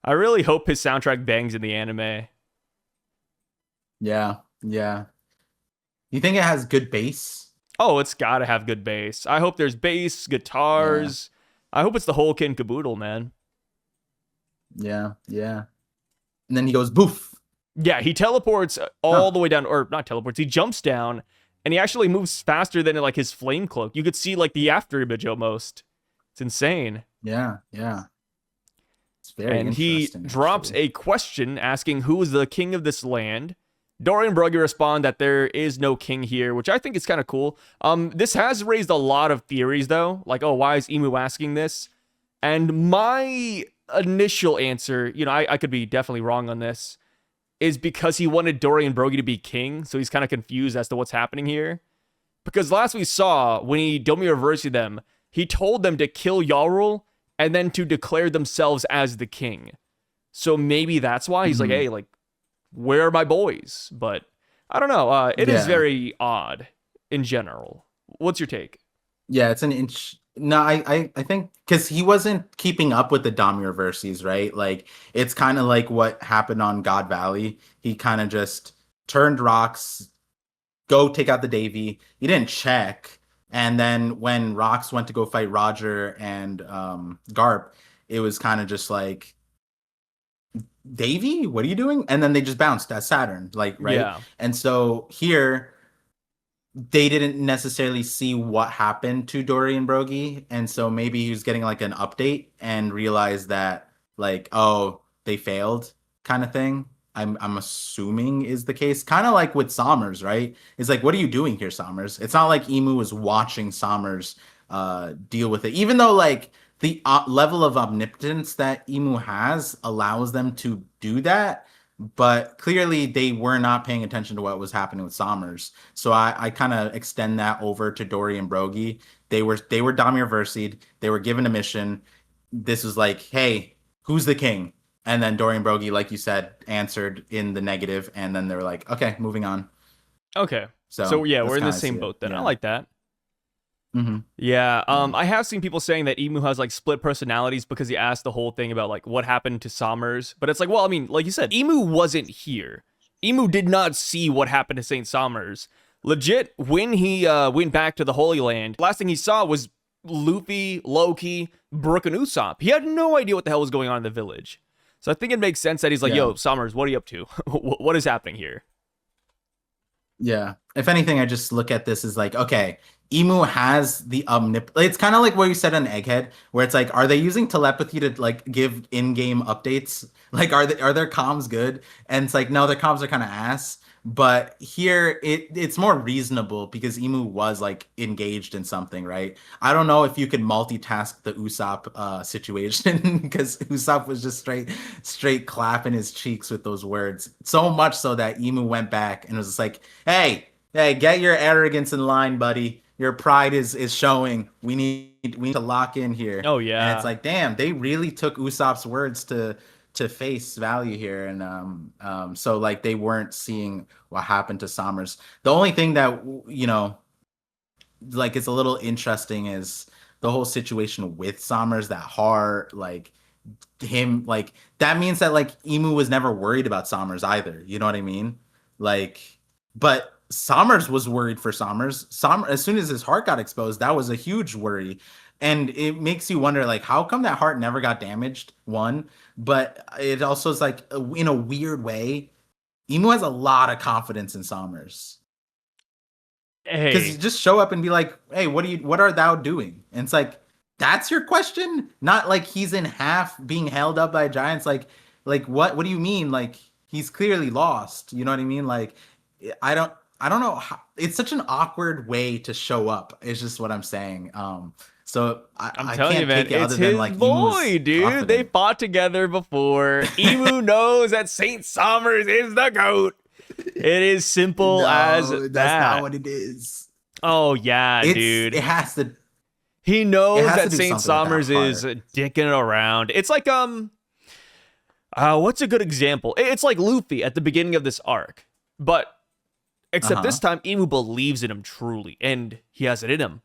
[SPEAKER 1] I really hope his soundtrack bangs in the anime.
[SPEAKER 2] yeah, yeah. You think it has good bass?
[SPEAKER 1] Oh, it's gotta have good bass. I hope there's bass,
[SPEAKER 2] Yeah,
[SPEAKER 1] guitars. I hope it's the whole kin caboodle, man.
[SPEAKER 2] yeah, yeah. And then he goes boof.
[SPEAKER 1] Yeah, he teleports all
[SPEAKER 2] Huh.
[SPEAKER 1] the way down, or not teleports. He jumps down, and he actually moves faster than like his flame cloak. You could see like the after image almost. It's insane.
[SPEAKER 2] Yeah, yeah. It's very
[SPEAKER 1] And he
[SPEAKER 2] interesting,
[SPEAKER 1] drops
[SPEAKER 2] actually.
[SPEAKER 1] a question asking who is the king of this land. Dory and Brugge respond that there is no king here, which I think is kind of cool. This has raised a lot of theories though, like, oh, why is Imu asking this? And my initial answer, you know, I could be definitely wrong on this, is because he wanted Dory and Broggy to be king, so he's kind of confused as to what's happening here. Because last we saw, when he Domi reversed them, he told them to kill Yarul and then to declare themselves as the king. So maybe that's why he's like,
[SPEAKER 2] Hmm.
[SPEAKER 1] hey, like, where are my boys? But I don't know. It is
[SPEAKER 2] Yeah.
[SPEAKER 1] very odd in general. What's your take?
[SPEAKER 2] Yeah, it's an inch. No, I think because he wasn't keeping up with the Dami reverses, right? Like it's kind of like what happened on God Valley. He kind of just turned rocks, go take out the Davy. He didn't check. And then when Rocks went to go fight Roger and Garp, it was kind of just like, Davy, what are you doing? And then they just bounced at Saturn, like, right?
[SPEAKER 1] Yeah.
[SPEAKER 2] And so here they didn't necessarily see what happened to Dory and Brogy. And so maybe he was getting like an update and realized that, like, oh, they failed kind of thing. I'm assuming is the case. Kind of like with Sommers, right? It's like, what are you doing here, Sommers? It's not like Emu was watching Sommers deal with it. Even though like the level of omnipotence that Emu has allows them to do that, but clearly they were not paying attention to what was happening with Sommers. So I kind of extend that over to Dory and Brogy. They were Damir Versied. They were given a mission. This was like, hey, who's the king? And then Dory and Brogy, like you said, answered in the negative, and then they were like, okay, moving on.
[SPEAKER 1] Okay. So
[SPEAKER 2] So
[SPEAKER 1] yeah, we're
[SPEAKER 2] that's
[SPEAKER 1] in the
[SPEAKER 2] kind of see
[SPEAKER 1] same
[SPEAKER 2] it.
[SPEAKER 1] boat then. I
[SPEAKER 2] Yeah.
[SPEAKER 1] like that.
[SPEAKER 2] Hmm.
[SPEAKER 1] Yeah,
[SPEAKER 2] Yeah.
[SPEAKER 1] I have seen people saying that Emu has like split personalities because he asked the whole thing about like what happened to Sommers. But it's like, well, I mean, like you said, Emu wasn't here. Emu did not see what happened to Saint Sommers. Legit, when he went back to the Holy Land, last thing he saw was Luffy, Loki, Brook, and Usopp. He had no idea what the hell was going on in the village. So I think it makes sense that he's like,
[SPEAKER 2] Yeah.
[SPEAKER 1] yo, Sommers, what are you up to? What is happening here?
[SPEAKER 2] Yeah. If anything, I just look at this as like, okay, Emu has the It's kind of like what you said on Egghead, where it's like, are they using telepathy to like give in-game updates? Like, are their comms good? And it's like, no, their comms are kind of ass. But here, it's more reasonable because Emu was like engaged in something, right? I don't know if you could multitask the Usopp situation because Usopp was just straight clapping his cheeks with those words. So much so that Emu went back and was just like, hey, get your arrogance in line, buddy. your pride is showing. We need to lock in here.
[SPEAKER 1] Oh
[SPEAKER 2] And it's
[SPEAKER 1] yeah.
[SPEAKER 2] like, damn, they really took Usopp's words to face value here, and so like they weren't seeing what happened to Sommers. The only thing that like it's a little interesting is the whole situation with Sommers, that heart, like him, like that means that like Imu was never worried about Sommers either. You know what I mean? Like, but Sommers was worried for Sommers. As soon as his heart got exposed, that was a huge worry. And it makes you wonder, like, how come that heart never got damaged? One, but it also is like, in a weird way, Imu has a lot of confidence in Sommers. Because you
[SPEAKER 1] Hey,
[SPEAKER 2] just show up and be like, "Hey, what are thou doing?" And it's like, that's your question, not like he's in half being held up by giants. Like what do you mean? Like he's clearly lost. You know what I mean? Like I don't I don't know how, it's such an awkward way to show up. It's just what I'm saying. So
[SPEAKER 1] I'm
[SPEAKER 2] I
[SPEAKER 1] telling you,
[SPEAKER 2] can't
[SPEAKER 1] man,
[SPEAKER 2] take it
[SPEAKER 1] it's
[SPEAKER 2] other than
[SPEAKER 1] his
[SPEAKER 2] like Imu's
[SPEAKER 1] boy, dude. They
[SPEAKER 2] confident.
[SPEAKER 1] fought together before. Imu knows that Saint Sommers is the goat. It is simple as
[SPEAKER 2] No, that's not
[SPEAKER 1] that.
[SPEAKER 2] what it is.
[SPEAKER 1] Oh yeah,
[SPEAKER 2] It's it
[SPEAKER 1] dude.
[SPEAKER 2] has to
[SPEAKER 1] He
[SPEAKER 2] it
[SPEAKER 1] knows
[SPEAKER 2] has to
[SPEAKER 1] that
[SPEAKER 2] do
[SPEAKER 1] Saint
[SPEAKER 2] something with that
[SPEAKER 1] Sommers is
[SPEAKER 2] heart.
[SPEAKER 1] dicking around. It's like what's a good example? It's like Luffy at the beginning of this arc, but except this
[SPEAKER 2] Uh-huh.
[SPEAKER 1] time Imu believes in him truly, and he has it in him.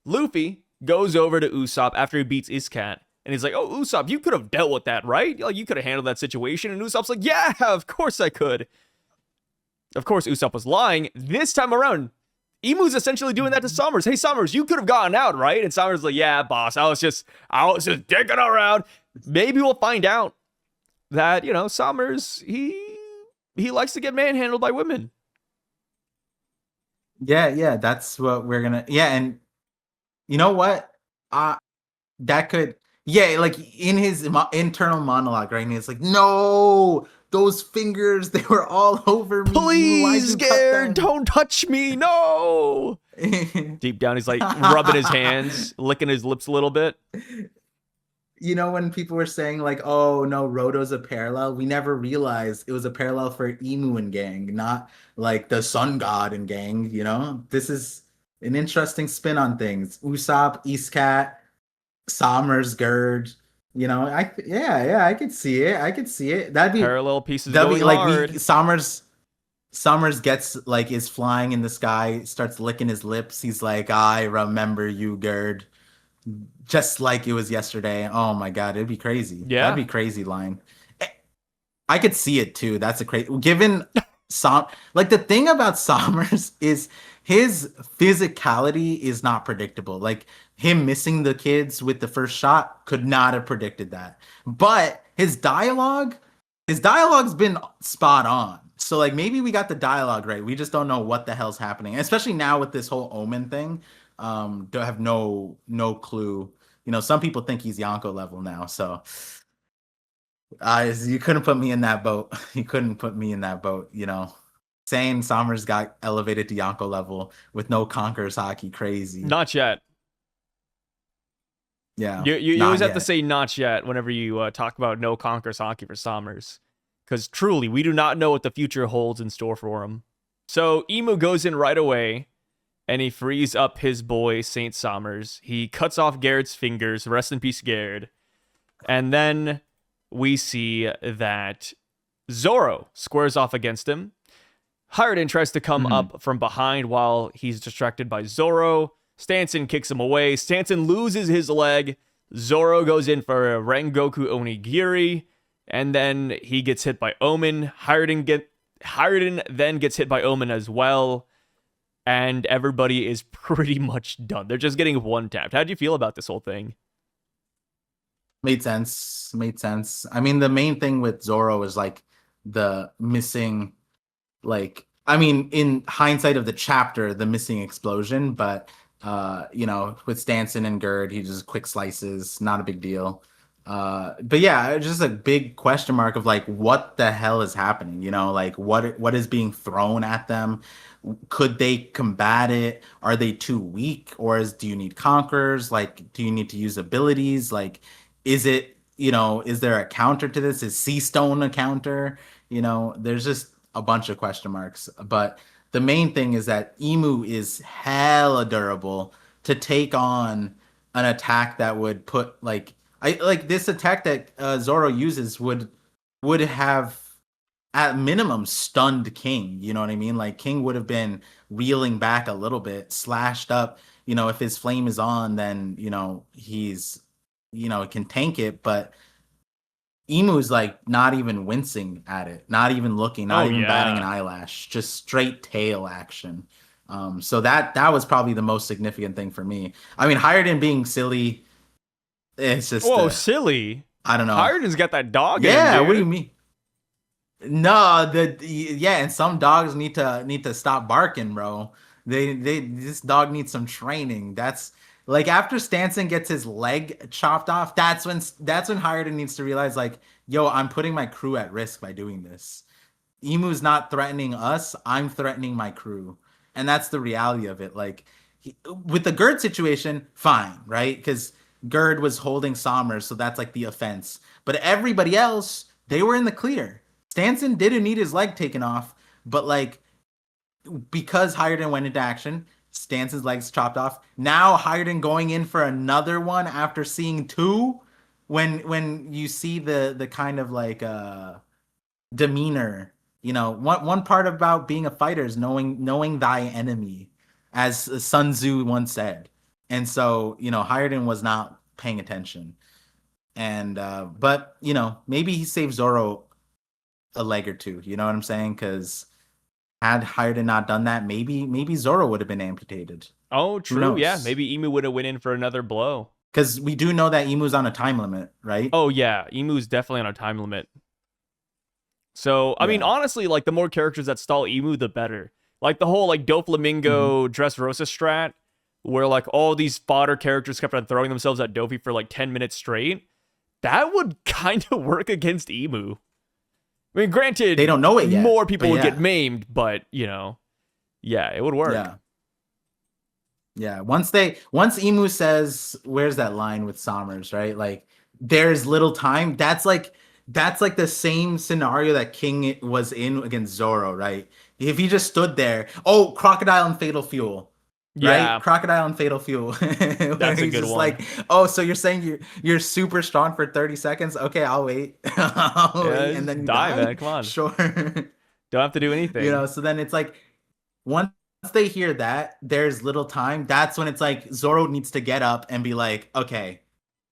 [SPEAKER 1] Luffy goes over to Usopp after he beats Iskat, and he's like, "Oh, Usopp, you could have dealt with that, right? Like, you could have handled that situation." And Usopp's like, "Yeah, of course I could." Of course, Usopp was lying. This time around, Emu's essentially doing that to Summers. Hey, Summers, you could have gotten out, right? And Summers like, "Yeah, boss, I was just dicking around." Maybe we'll find out that Summers he likes to get manhandled by women.
[SPEAKER 2] Yeah, yeah, that's what we're gonna. Yeah, and you know what? That could. Yeah, like in his internal monologue, right? And it's like, no, those fingers, they were all over me. Emu, why'd
[SPEAKER 1] Please,
[SPEAKER 2] you cut
[SPEAKER 1] Gare,
[SPEAKER 2] them?
[SPEAKER 1] don't touch me. No. Deep down, he's like rubbing his hands, licking his lips a little bit.
[SPEAKER 2] You know, when people were saying like, "Oh no, Roto's a parallel," we never realized it was a parallel for Emu and Gang, not like the Sun God and Gang. You know, this is an interesting spin on things. Usopp, Eastcat, Sommers, Gerd. You know, I could see it. I could see it.
[SPEAKER 1] Parallel pieces
[SPEAKER 2] That'd be
[SPEAKER 1] going
[SPEAKER 2] like
[SPEAKER 1] hard.
[SPEAKER 2] Sommers gets like is flying in the sky, starts licking his lips. He's like, "I remember you, Gerd." Just like it was yesterday. Oh my God, it'd be crazy. That'd
[SPEAKER 1] Yeah,
[SPEAKER 2] be crazy line. I could see it too. That's a crazy given like the thing about Sommers is his physicality is not predictable. Like him missing the kids with the first shot could not have predicted that. But his dialogue's been spot on. So like maybe we got the dialogue right. We just don't know what the hell's happening. And especially now with this whole Omen thing. Don't have no clue. You know, some people think he's Yonko level now, so you couldn't put me in that boat. You couldn't put me in that boat. You know, saying Sommers got elevated to Yonko level with no Conquerors hockey, crazy.
[SPEAKER 1] not yet.
[SPEAKER 2] Yeah,
[SPEAKER 1] You always
[SPEAKER 2] not
[SPEAKER 1] have to
[SPEAKER 2] yet.
[SPEAKER 1] say not yet whenever you talk about no conquers hockey for Sommers, because truly we do not know what the future holds in store for him. So Emu goes in right away, and he frees up his boy Saint Sommers. He cuts off Garrett's fingers. Rest in peace, Garrett. And then we see that Zoro squares off against him. Harden tries to come
[SPEAKER 2] Mhm.
[SPEAKER 1] up from behind while he's distracted by Zoro. Stanson kicks him away. Stanson loses his leg. Zoro goes in for a Rengoku Onigiri, and then he gets hit by Omen. Harden then gets hit by Omen as well, and everybody is pretty much done. They're just getting one tapped. How do you feel about this whole thing?
[SPEAKER 2] Made sense. Made sense. I mean, the main thing with Zoro is like the missing, like, I mean, in hindsight of the chapter, the missing explosion, but you know, with Stanson and Gerd, he just quick slices, not a big deal. But yeah, just a big question mark of like what the hell is happening, you know, like what is being thrown at them? Could they combat it? Are they too weak? Or do you need conquerors? Like, do you need to use abilities? Like, is it, you know, is there a counter to this? Is Sea Stone a counter? You know, there's just a bunch of question marks. But the main thing is that Imu is hella durable to take on an attack that would put like I like this attack that Zoro uses would have at minimum stunned King. You know what I mean? Like King would have been reeling back a little bit, slashed up. You know, if his flame is on, then he's can tank it, but Emu's like not even wincing at it, not even looking, not
[SPEAKER 1] Oh
[SPEAKER 2] even batting an
[SPEAKER 1] yeah.
[SPEAKER 2] eyelash, just straight tail action. So that was probably the most significant thing for me. I mean, Hired being silly, it's just
[SPEAKER 1] Whoa, silly.
[SPEAKER 2] I don't know.
[SPEAKER 1] Hiredin's got that dog in him,
[SPEAKER 2] Yeah, what do you
[SPEAKER 1] dude.
[SPEAKER 2] mean? No, yeah, and some dogs need to stop barking, bro. They this dog needs some training. That's like after Stanson gets his leg chopped off, that's when Hired needs to realize like, yo, I'm putting my crew at risk by doing this. Emu's not threatening us, I'm threatening my crew. And that's the reality of it. Like with the Gerd situation, fine, right? Because Gerd was holding Somers, so that's like the offense. But everybody else, they were in the clear. Stanson didn't need his leg taken off, but like because Hiredin went into action, Stanson's legs chopped off. Now Hiredin going in for another one after seeing two. When you see the kind of like demeanor. One part about being a fighter is knowing thy enemy, as Sun Tzu once said. And so, Hiredin was not paying attention. And but maybe he saved Zoro a leg or two. You know what I'm saying? Because had Hiredin not done that, maybe Zoro would have been amputated.
[SPEAKER 1] Oh,
[SPEAKER 2] Who
[SPEAKER 1] true. Yeah,
[SPEAKER 2] knows?
[SPEAKER 1] maybe Emu would have went in for another blow.
[SPEAKER 2] Because we do know that Emu's on a time limit, right?
[SPEAKER 1] Oh yeah, Emu's definitely on a time limit. So, I mean,
[SPEAKER 2] Yeah.
[SPEAKER 1] honestly, like the more characters that stall Emu, the better. Like the whole like
[SPEAKER 2] Hmm.
[SPEAKER 1] Doflamingo Dressrosa strat, where like all these fodder characters kept on throwing themselves at Dofi for like 10 minutes straight. That would kind of work against Emu. I mean,
[SPEAKER 2] They
[SPEAKER 1] granted,
[SPEAKER 2] don't know it yet,
[SPEAKER 1] more
[SPEAKER 2] but
[SPEAKER 1] people would get
[SPEAKER 2] yeah,
[SPEAKER 1] maimed, but yeah, it would work.
[SPEAKER 2] yeah. Yeah, once Emu says, "Where's that line with Somers?" Right, like there's little time. That's like the same scenario that King was in against Zoro, right? If he just stood there, oh, Crocodile and Fatal Fuel, right?
[SPEAKER 1] Yeah,
[SPEAKER 2] Crocodile and Fatal Fuel, where
[SPEAKER 1] that's a
[SPEAKER 2] he's
[SPEAKER 1] good
[SPEAKER 2] just
[SPEAKER 1] one.
[SPEAKER 2] like, oh, so you're saying you're super strong for 30 seconds? Okay, I'll wait, I'll
[SPEAKER 1] Yeah,
[SPEAKER 2] wait, and
[SPEAKER 1] just
[SPEAKER 2] then you
[SPEAKER 1] die,
[SPEAKER 2] die.
[SPEAKER 1] man. Come on.
[SPEAKER 2] Sure.
[SPEAKER 1] Don't have to do anything.
[SPEAKER 2] So then it's like once they hear that there's little time, that's when it's like Zoro needs to get up and be like, okay,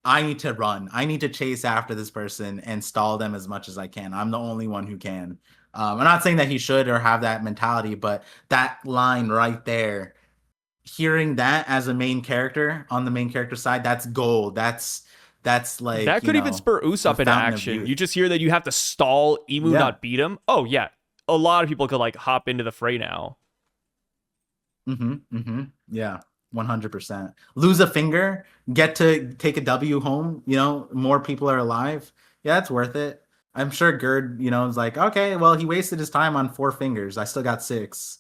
[SPEAKER 2] I need to run. I need to chase after this person and stall them as much as I can. I'm the only one who can. I'm not saying that he should or have that mentality, but that line right there, hearing that as a main character on the main character side, that's gold. That's like,
[SPEAKER 1] That could even spur
[SPEAKER 2] the
[SPEAKER 1] Usopp into
[SPEAKER 2] fountain of
[SPEAKER 1] action. You
[SPEAKER 2] youth.
[SPEAKER 1] just hear that you have to stall Emu,
[SPEAKER 2] Yeah.
[SPEAKER 1] not beat him. Oh yeah, a lot of people could like hop into the fray now.
[SPEAKER 2] Mm-hmm. Mm-hmm. Yeah. 100%. Lose a finger, get to take a W home, more people are alive. Yeah, it's worth it. I'm sure Gerd, is like, okay, well, he wasted his time on four fingers. I still got six.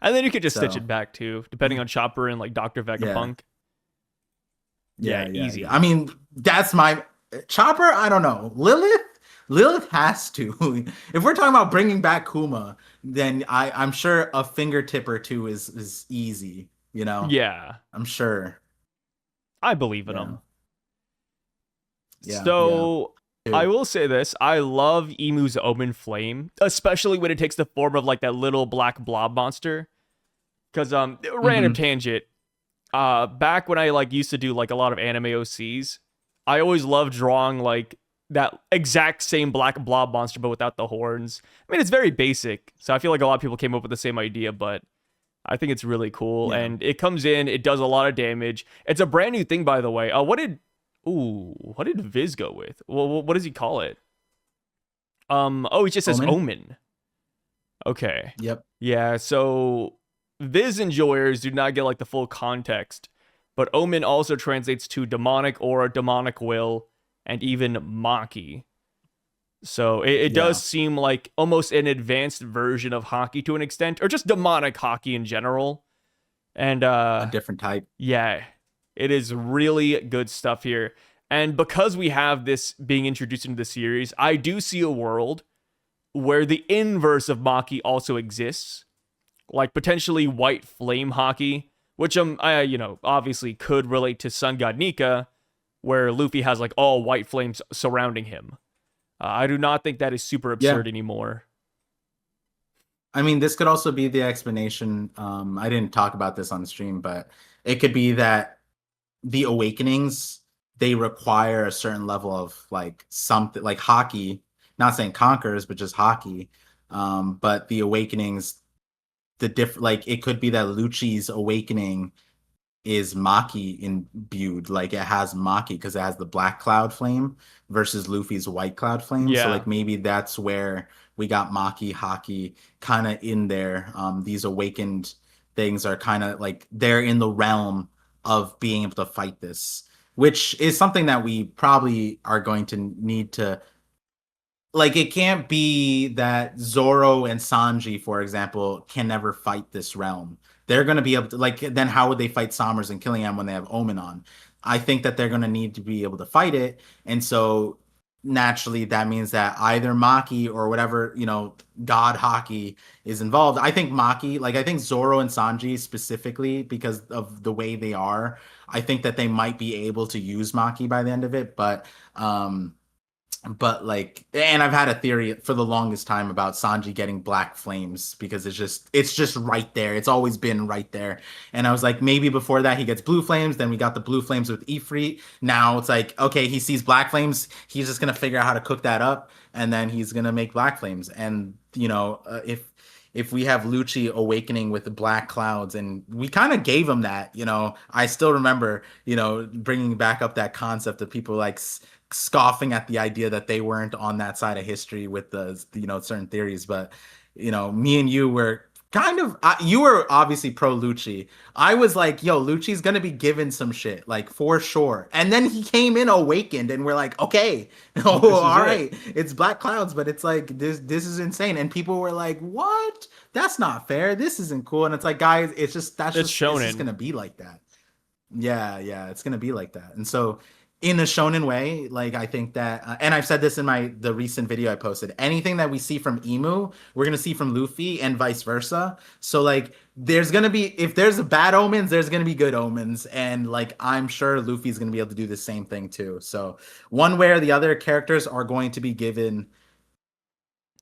[SPEAKER 1] And then you could just stitch
[SPEAKER 2] So,
[SPEAKER 1] it back too, depending on Chopper and like Dr.
[SPEAKER 2] yeah.
[SPEAKER 1] Vegapunk. Yeah,
[SPEAKER 2] Yeah, yeah, yeah. I
[SPEAKER 1] easy.
[SPEAKER 2] mean, that's my Chopper, I don't know. Lilith has to. If we're talking about bringing back Kuma, then I'm sure a fingertip or two is easy,
[SPEAKER 1] Yeah,
[SPEAKER 2] I'm sure.
[SPEAKER 1] I believe in
[SPEAKER 2] Yeah.
[SPEAKER 1] him.
[SPEAKER 2] Yeah, yeah.
[SPEAKER 1] So I will say this: I love Emu's Omen Flame, especially when it takes the form of like that little black blob monster. Because random
[SPEAKER 2] Hmm.
[SPEAKER 1] tangent. Back when I like used to do like a lot of anime OCs, I always loved drawing like that exact same black blob monster but without the horns. I mean, it's very basic, so I feel like a lot of people came up with the same idea, but I think it's really cool.
[SPEAKER 2] Yeah.
[SPEAKER 1] And it comes in, it does a lot of damage. It's a brand new thing, by the way. What did Viz go with? Well, what does he call it? Oh, he just says
[SPEAKER 2] Omen?
[SPEAKER 1] Omen. Okay.
[SPEAKER 2] Yep.
[SPEAKER 1] Yeah, so Viz enjoyers do not get like the full context, but Omen also translates to demonic aura, demonic will, and even Maki. So it does
[SPEAKER 2] Yeah.
[SPEAKER 1] seem like almost an advanced version of hockey to an extent, or just demonic hockey in general. And
[SPEAKER 2] A different type.
[SPEAKER 1] yeah, it is really good stuff here. And because we have this being introduced into the series, I do see a world where the inverse of Maki also exists, like potentially white flame hockey, which obviously could relate to Sun God Nika, where Luffy has like all white flames surrounding him. I do not think that is super
[SPEAKER 2] Yeah.
[SPEAKER 1] absurd anymore.
[SPEAKER 2] I mean, this could also be the explanation. I didn't talk about this on stream, but it could be that the awakenings, they require a certain level of like something like hockey, not saying conquerors, but just hockey. But the awakenings, like it could be that Lucci's awakening is Maki imbued. Like it has Maki because it has the black cloud flame versus Luffy's white cloud flame. So
[SPEAKER 1] Yeah.
[SPEAKER 2] like maybe that's where we got Maki Haki kind of in there. These awakened things are kind of like they're in the realm of being able to fight this, which is something that we probably are going to need to like it can't be that Zoro and Sanji, for example, can never fight this realm. They're going to be able to like then how would they fight Sommers and Killian when they have Omen on? I think that they're going to need to be able to fight it, and so naturally that means that either Maki or whatever God Hockey is involved. I think Maki, like I think Zoro and Sanji specifically because of the way they are, I think that they might be able to use Maki by the end of it, but like and I've had a theory for the longest time about Sanji getting black flames because it's just right there. It's always been right there. And I was like maybe before that he gets blue flames, then we got the blue flames with Ifrit. Now it's like okay, he sees black flames, he's just going to figure out how to cook that up and then he's going to make black flames. And if we have Lucci awakening with the black clouds, and we kind of gave him that, I still remember, bringing back up that concept of people like scoffing at the idea that they weren't on that side of history with the certain theories, but me and you were kind of you were obviously pro Lucci. I was like, yo, Lucci's gonna be given some shit, like for sure. And then he came in awakened, and we're like, okay, oh, all right, it's Black Clouds, but it's like this is insane. And people were like, what? That's not fair. This isn't cool. And it's like, guys, it's just it's just gonna be like that. Yeah, it's gonna be like that. And so in a shonen way, like I think that and I've said this in the recent video I posted, anything that we see from Imu we're gonna see from Luffy and vice versa. So like there's gonna be, if there's bad omens, there's gonna be good omens, and like I'm sure Luffy's gonna be able to do the same thing too. So one way or the other, characters are going to be given.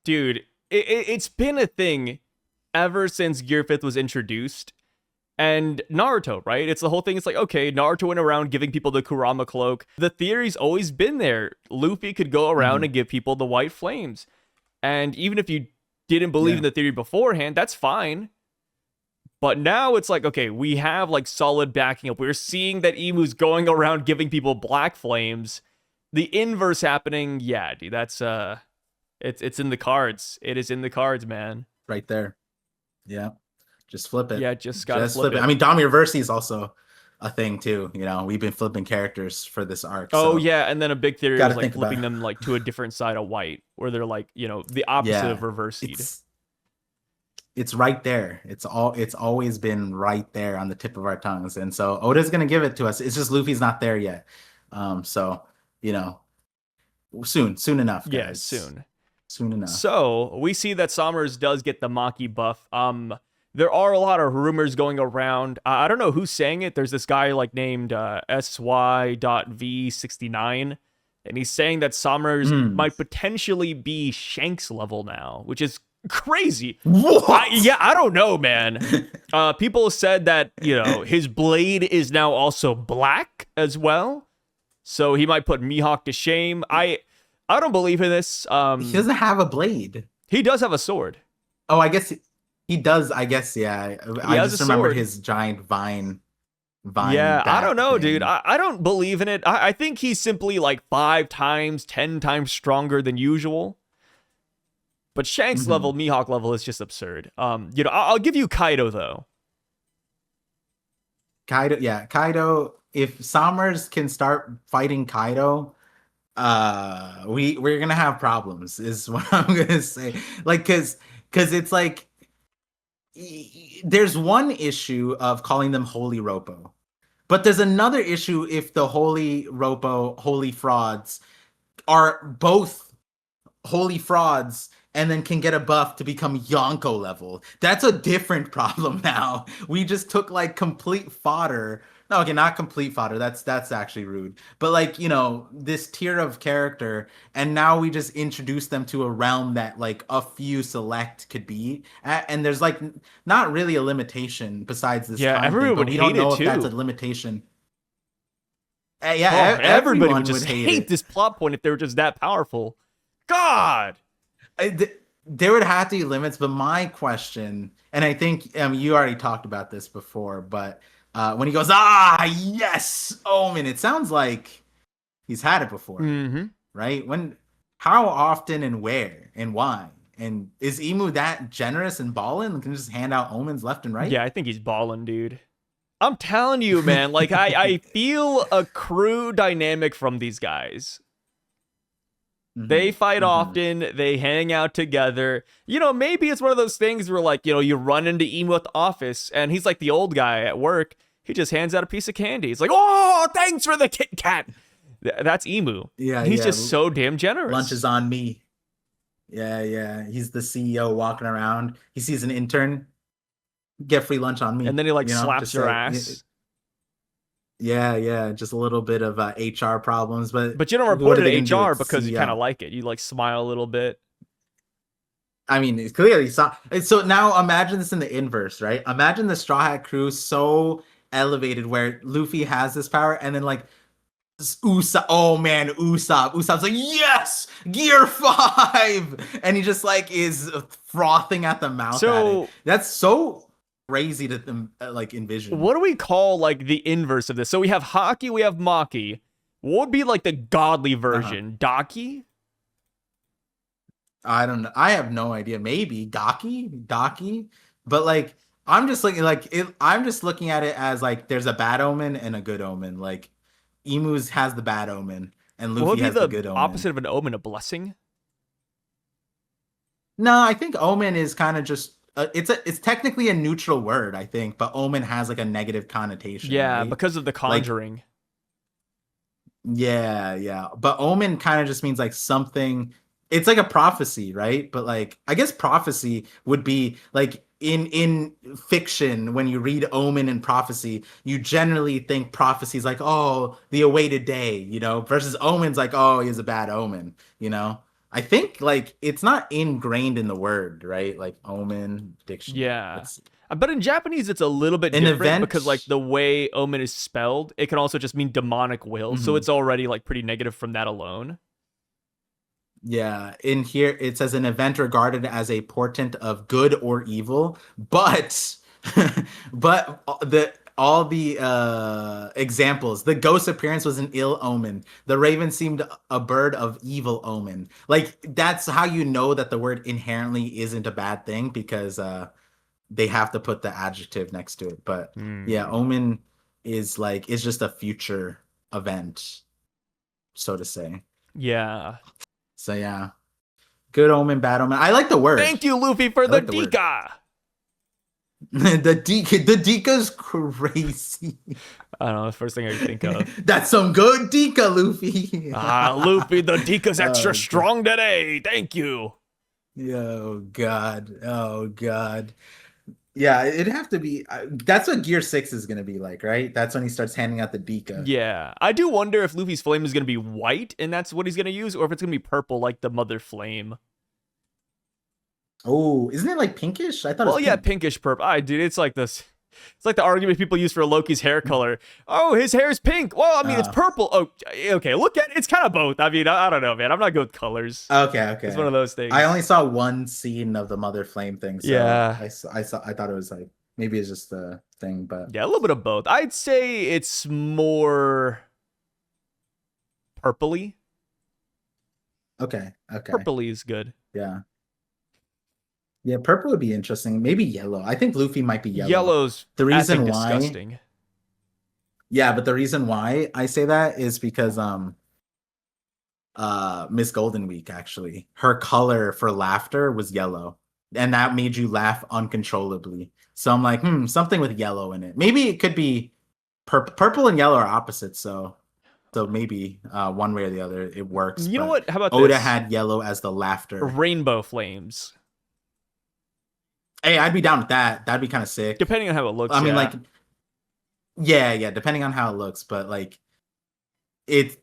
[SPEAKER 1] Dude, it's been a thing ever since Gear 5th was introduced. And Naruto, right? It's the whole thing. It's like, okay, Naruto went around giving people the Kurama cloak. The theory's always been there. Luffy could go around and give people the white flames. And even if you didn't believe in the theory beforehand, that's fine. But now it's like, okay, we have like solid backing up. We're seeing that Imu's going around giving people black flames. The inverse happening, yeah, dude, that's it's in the cards. It is in the cards, man.
[SPEAKER 2] Right there. Yeah. Just flip it.
[SPEAKER 1] Yeah, just gotta flip it.
[SPEAKER 2] I mean, Dami Reversi is also a thing too. We've been flipping characters for this arc.
[SPEAKER 1] Oh
[SPEAKER 2] so
[SPEAKER 1] yeah, and then a big theory was like flipping them like to a different side of white, where they're like, the opposite of Reversied.
[SPEAKER 2] It's right there. It's always been right there on the tip of our tongues. And so Oda's gonna give it to us. It's just Luffy's not there yet. So soon enough, guys.
[SPEAKER 1] Yeah,
[SPEAKER 2] soon enough.
[SPEAKER 1] So we see that Sommers does get the Maki buff. There are a lot of rumors going around. I don't know who's saying it. There's this guy like named sy.v69, and he's saying that Sommers might potentially be Shanks level now, which is crazy.
[SPEAKER 2] What?
[SPEAKER 1] I don't know, man. People said that his blade is now also black as well, so he might put Mihawk to shame. I don't believe in this.
[SPEAKER 2] He doesn't have a blade.
[SPEAKER 1] He does have a sword.
[SPEAKER 2] Oh, I guess he does. I guess, yeah. I just remembered his giant vine.
[SPEAKER 1] Yeah, I don't know, dude. I don't believe in it. I think he's simply like 5 times, 10 times stronger than usual. But Shanks level, Mihawk level is just absurd. I'll give you Kaido though.
[SPEAKER 2] Kaido. If Sommers can start fighting Kaido, we're gonna have problems. Is what I'm gonna say. Like, cause it's like there's one issue of calling them Holy Ropo, but there's another issue if the Holy Ropo, Holy Frauds are both Holy Frauds and then can get a buff to become Yonko level. That's a different problem now. We just took like complete fodder. No, okay, not complete fodder. That's actually rude. But like, this tier of character, and now we just introduce them to a realm that like a few select could be. And there's like not really a limitation besides this
[SPEAKER 1] Yeah,
[SPEAKER 2] time thing,
[SPEAKER 1] everyone
[SPEAKER 2] but
[SPEAKER 1] would
[SPEAKER 2] we don't
[SPEAKER 1] hate it
[SPEAKER 2] know if that's a
[SPEAKER 1] too.
[SPEAKER 2] limitation.
[SPEAKER 1] Oh, everybody
[SPEAKER 2] Everyone
[SPEAKER 1] would just
[SPEAKER 2] hate
[SPEAKER 1] hate
[SPEAKER 2] it.
[SPEAKER 1] this plot point if they were just that powerful. God.
[SPEAKER 2] There would have to be limits, but my question, and I think you already talked about this before, but when he goes, yes, Omen, it sounds like he's had it before,
[SPEAKER 1] Mm-hmm.
[SPEAKER 2] right? How often and where and why? And is Imu that generous and ballin' and can just hand out omens left and right?
[SPEAKER 1] Yeah, I think he's balling, dude. I'm telling you, man. Like, I feel a crew dynamic from these guys. They fight often. They hang out together. Maybe it's one of those things where, like, you run into Imu at the office, and he's like the old guy at work. He just hands out a piece of candy. He's like, "Oh, thanks for the Kit Kat." That's Imu.
[SPEAKER 2] Yeah,
[SPEAKER 1] He's just so damn generous.
[SPEAKER 2] Lunch is on me. Yeah. He's the CEO walking around. He sees an intern, get free lunch on me.
[SPEAKER 1] And then he like slaps your ass.
[SPEAKER 2] Yeah, just a little bit of HR problems, but
[SPEAKER 1] you don't report it to HR because you kind of like it. You like smile a little bit.
[SPEAKER 2] I mean, it's clearly so now imagine this in the inverse, right? Imagine the Straw Hat crew so elevated where Luffy has this power, and then like Usopp's like, yes, Gear 5, and he just like is frothing at the mouth.
[SPEAKER 1] So
[SPEAKER 2] at it. That's so crazy to like envision.
[SPEAKER 1] What do we call like the inverse of this? So we have Haki, we have Maki. What would be like the godly version? Daki?
[SPEAKER 2] I don't know. I have no idea. Maybe Daki, but like I'm just looking I'm just looking at it as like there's a bad omen and a good omen. Like Imu's has the bad omen and Luffy has the good omen.
[SPEAKER 1] Opposite of an omen, a blessing?
[SPEAKER 2] No, I think omen is kind of just it's technically a neutral word, I think, but omen has like a negative connotation.
[SPEAKER 1] Yeah,
[SPEAKER 2] right?
[SPEAKER 1] because of the Conjuring.
[SPEAKER 2] Yeah. But omen kind of just means like something. It's like a prophecy, right? But like I guess prophecy would be like in fiction, when you read omen and prophecy, you generally think prophecy is like, oh, the awaited day, versus omen's like, oh, he has a bad omen, I think like it's not ingrained in the word, right? Like omen dictionary.
[SPEAKER 1] Yeah. But in Japanese, it's a little bit different because like the way omen is spelled, it can also just mean demonic will. So it's already like pretty negative from that alone.
[SPEAKER 2] Yeah, in here it says an event regarded as a portent of good or evil, but all the examples, the ghost appearance was an ill omen. The raven seemed a bird of evil omen. Like that's how you know that the word inherently isn't a bad thing, because they have to put the adjective next to it. But yeah, omen is just a future event, so to say.
[SPEAKER 1] Yeah.
[SPEAKER 2] So yeah, good omen, bad omen. I like the word.
[SPEAKER 1] Thank you, Luffy, for the Dika.
[SPEAKER 2] The Dika's crazy.
[SPEAKER 1] I don't know, the first thing I think of.
[SPEAKER 2] That's some good Dika, Luffy.
[SPEAKER 1] Luffy, the Dika's extra strong today. Thank you.
[SPEAKER 2] Oh God. Yeah, it'd have to be. That's what Gear 6 is going to be like, right? That's when he starts handing out the Dika.
[SPEAKER 1] Yeah. I do wonder if Luffy's flame is going to be white and that's what he's going to use, or if it's going to be purple like the Mother Flame.
[SPEAKER 2] Oh, isn't it like pinkish? I thought it was
[SPEAKER 1] pink. Pinkish purple. Dude, it's like this. It's like the argument people use for Loki's hair color. Oh, his hair's pink. Well, I mean, it's purple. Oh, okay. Look at it. It's kind of both. I mean, I don't know, man. I'm not good with colors.
[SPEAKER 2] Okay.
[SPEAKER 1] It's one of those things.
[SPEAKER 2] I only saw one scene of the Mother Flame thing. So
[SPEAKER 1] yeah.
[SPEAKER 2] I thought it was like, maybe it's just a thing, but
[SPEAKER 1] yeah, a little bit of both. I'd say it's more purpley.
[SPEAKER 2] Okay.
[SPEAKER 1] Purpley is good.
[SPEAKER 2] Yeah. Yeah, purple would be interesting. Maybe yellow. I think Luffy might be yellow.
[SPEAKER 1] Yellow's
[SPEAKER 2] the reason why.
[SPEAKER 1] Disgusting.
[SPEAKER 2] Yeah, but the reason why I say that is because Miss Golden Week, actually, her color for laughter was yellow, and that made you laugh uncontrollably. So I'm like, something with yellow in it. Maybe it could be purple and yellow are opposites, so so maybe one way or the other it works.
[SPEAKER 1] You know
[SPEAKER 2] But
[SPEAKER 1] what? How about
[SPEAKER 2] Oda
[SPEAKER 1] this?
[SPEAKER 2] had yellow as the laughter.
[SPEAKER 1] Rainbow flames.
[SPEAKER 2] Hey, I'd be down with that. That'd be kind of sick.
[SPEAKER 1] Depending on how it looks,
[SPEAKER 2] I mean,
[SPEAKER 1] yeah.
[SPEAKER 2] like, yeah, depending on how it looks, but like, it's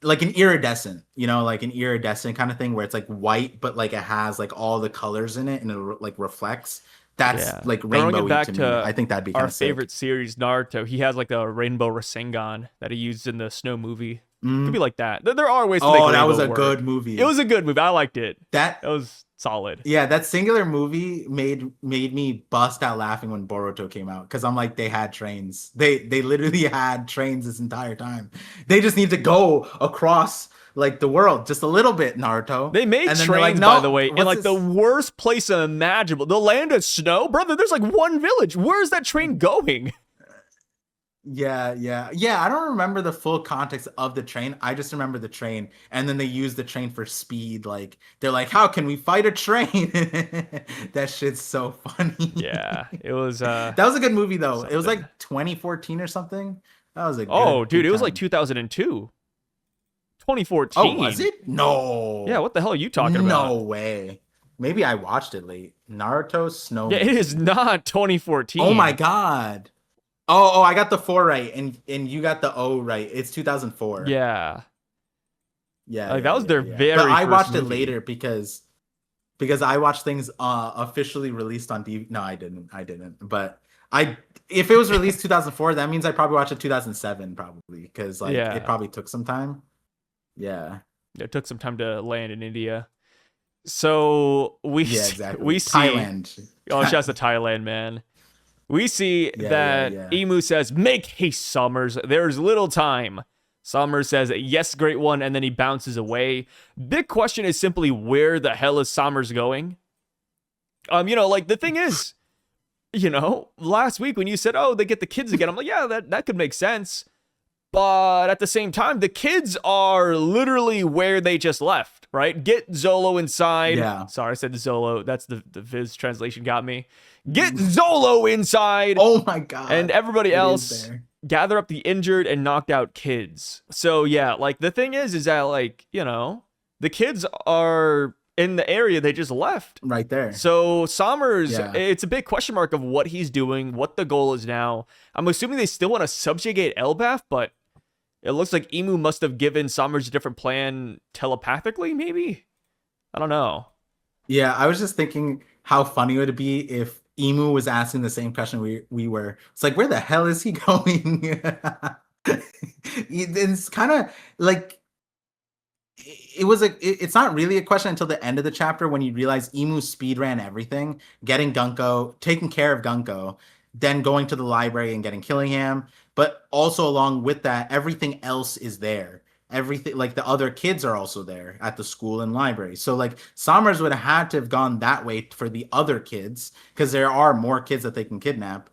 [SPEAKER 2] like an iridescent, like an iridescent kind of thing where it's like white, but like it has like all the colors in it and it like reflects. That's
[SPEAKER 1] Yeah.
[SPEAKER 2] like
[SPEAKER 1] Throwing it
[SPEAKER 2] rainbowy
[SPEAKER 1] back
[SPEAKER 2] to me.
[SPEAKER 1] to
[SPEAKER 2] I think that'd be kind
[SPEAKER 1] our
[SPEAKER 2] of sick.
[SPEAKER 1] favorite series, Naruto, he has like a rainbow Rasengan that he used in the Snow movie. It could be like that. There are ways to make
[SPEAKER 2] Oh, that was
[SPEAKER 1] rainbow
[SPEAKER 2] a
[SPEAKER 1] work.
[SPEAKER 2] good movie.
[SPEAKER 1] It was a good movie. I liked it.
[SPEAKER 2] That
[SPEAKER 1] It was solid.
[SPEAKER 2] Yeah, that singular movie made me bust out laughing when Boruto came out because I'm like, they had trains. They literally had trains this entire time. They just need to go across like the world just a little bit, Naruto.
[SPEAKER 1] They made
[SPEAKER 2] and then
[SPEAKER 1] trains,
[SPEAKER 2] like, no,
[SPEAKER 1] by the way, in like
[SPEAKER 2] this?
[SPEAKER 1] the worst place imaginable. The land of snow, brother. There's like one village. Where's that train going?
[SPEAKER 2] Yeah. I don't remember the full context of the train. I just remember the train, and then they use the train for speed. Like they're like, "How can we fight a train?" That shit's so funny.
[SPEAKER 1] Yeah, it was.
[SPEAKER 2] That was a good movie though.
[SPEAKER 1] Something.
[SPEAKER 2] It was like 2014 or something. That was a good.
[SPEAKER 1] Oh, dude,
[SPEAKER 2] good
[SPEAKER 1] it was
[SPEAKER 2] time.
[SPEAKER 1] like 2002, 2014.
[SPEAKER 2] Oh, was it? No.
[SPEAKER 1] Yeah, what the hell are you talking about?
[SPEAKER 2] No way. Maybe I watched it late. Naruto Snow.
[SPEAKER 1] Yeah, it is not 2014.
[SPEAKER 2] Oh my god. Oh, I got the 4 right, and you got the O right. It's 2004.
[SPEAKER 1] Yeah.
[SPEAKER 2] Yeah.
[SPEAKER 1] Like that was their very.
[SPEAKER 2] But I
[SPEAKER 1] first
[SPEAKER 2] watched
[SPEAKER 1] movie.
[SPEAKER 2] it later because I watched things officially released on DVD. No, I didn't. But if it was released 2004, that means I probably watched it 2007 probably because like it probably took some time. Yeah.
[SPEAKER 1] It took some time to land in India. So we see
[SPEAKER 2] Thailand.
[SPEAKER 1] Oh, shouts to Thailand, man. We see that Imu says, "Make haste, Summers. There's little time." Summers says, "Yes, great one," and then he bounces away. Big question is simply, where the hell is Summers going? Like the thing is, last week when you said, "Oh, they get the kids again," I'm like, yeah, that could make sense. But at the same time, the kids are literally where they just left, right? Get Zolo inside.
[SPEAKER 2] Yeah.
[SPEAKER 1] Sorry, I said Zolo. That's the Viz translation got me. Get Zolo inside.
[SPEAKER 2] Oh my god.
[SPEAKER 1] And everybody else gather up the injured and knocked out kids. So yeah, like the thing is that like, the kids are in the area they just left.
[SPEAKER 2] Right there.
[SPEAKER 1] So Summers, it's a big question mark of what he's doing, what the goal is now. I'm assuming they still want to subjugate ELBAPH, but it looks like Imu must have given Summers a different plan telepathically, maybe? I don't know.
[SPEAKER 2] Yeah, I was just thinking how funny would it be if Imu was asking the same question we were. It's like, where the hell is he going? It's kind of like it's not really a question until the end of the chapter when you realize Imu speedran everything, getting Gunko, taking care of Gunko, then going to the library and getting Killingham. But also along with that, everything else is there. Everything, like the other kids are also there at the school and library. So like Summers would have had to have gone that way for the other kids because there are more kids that they can kidnap.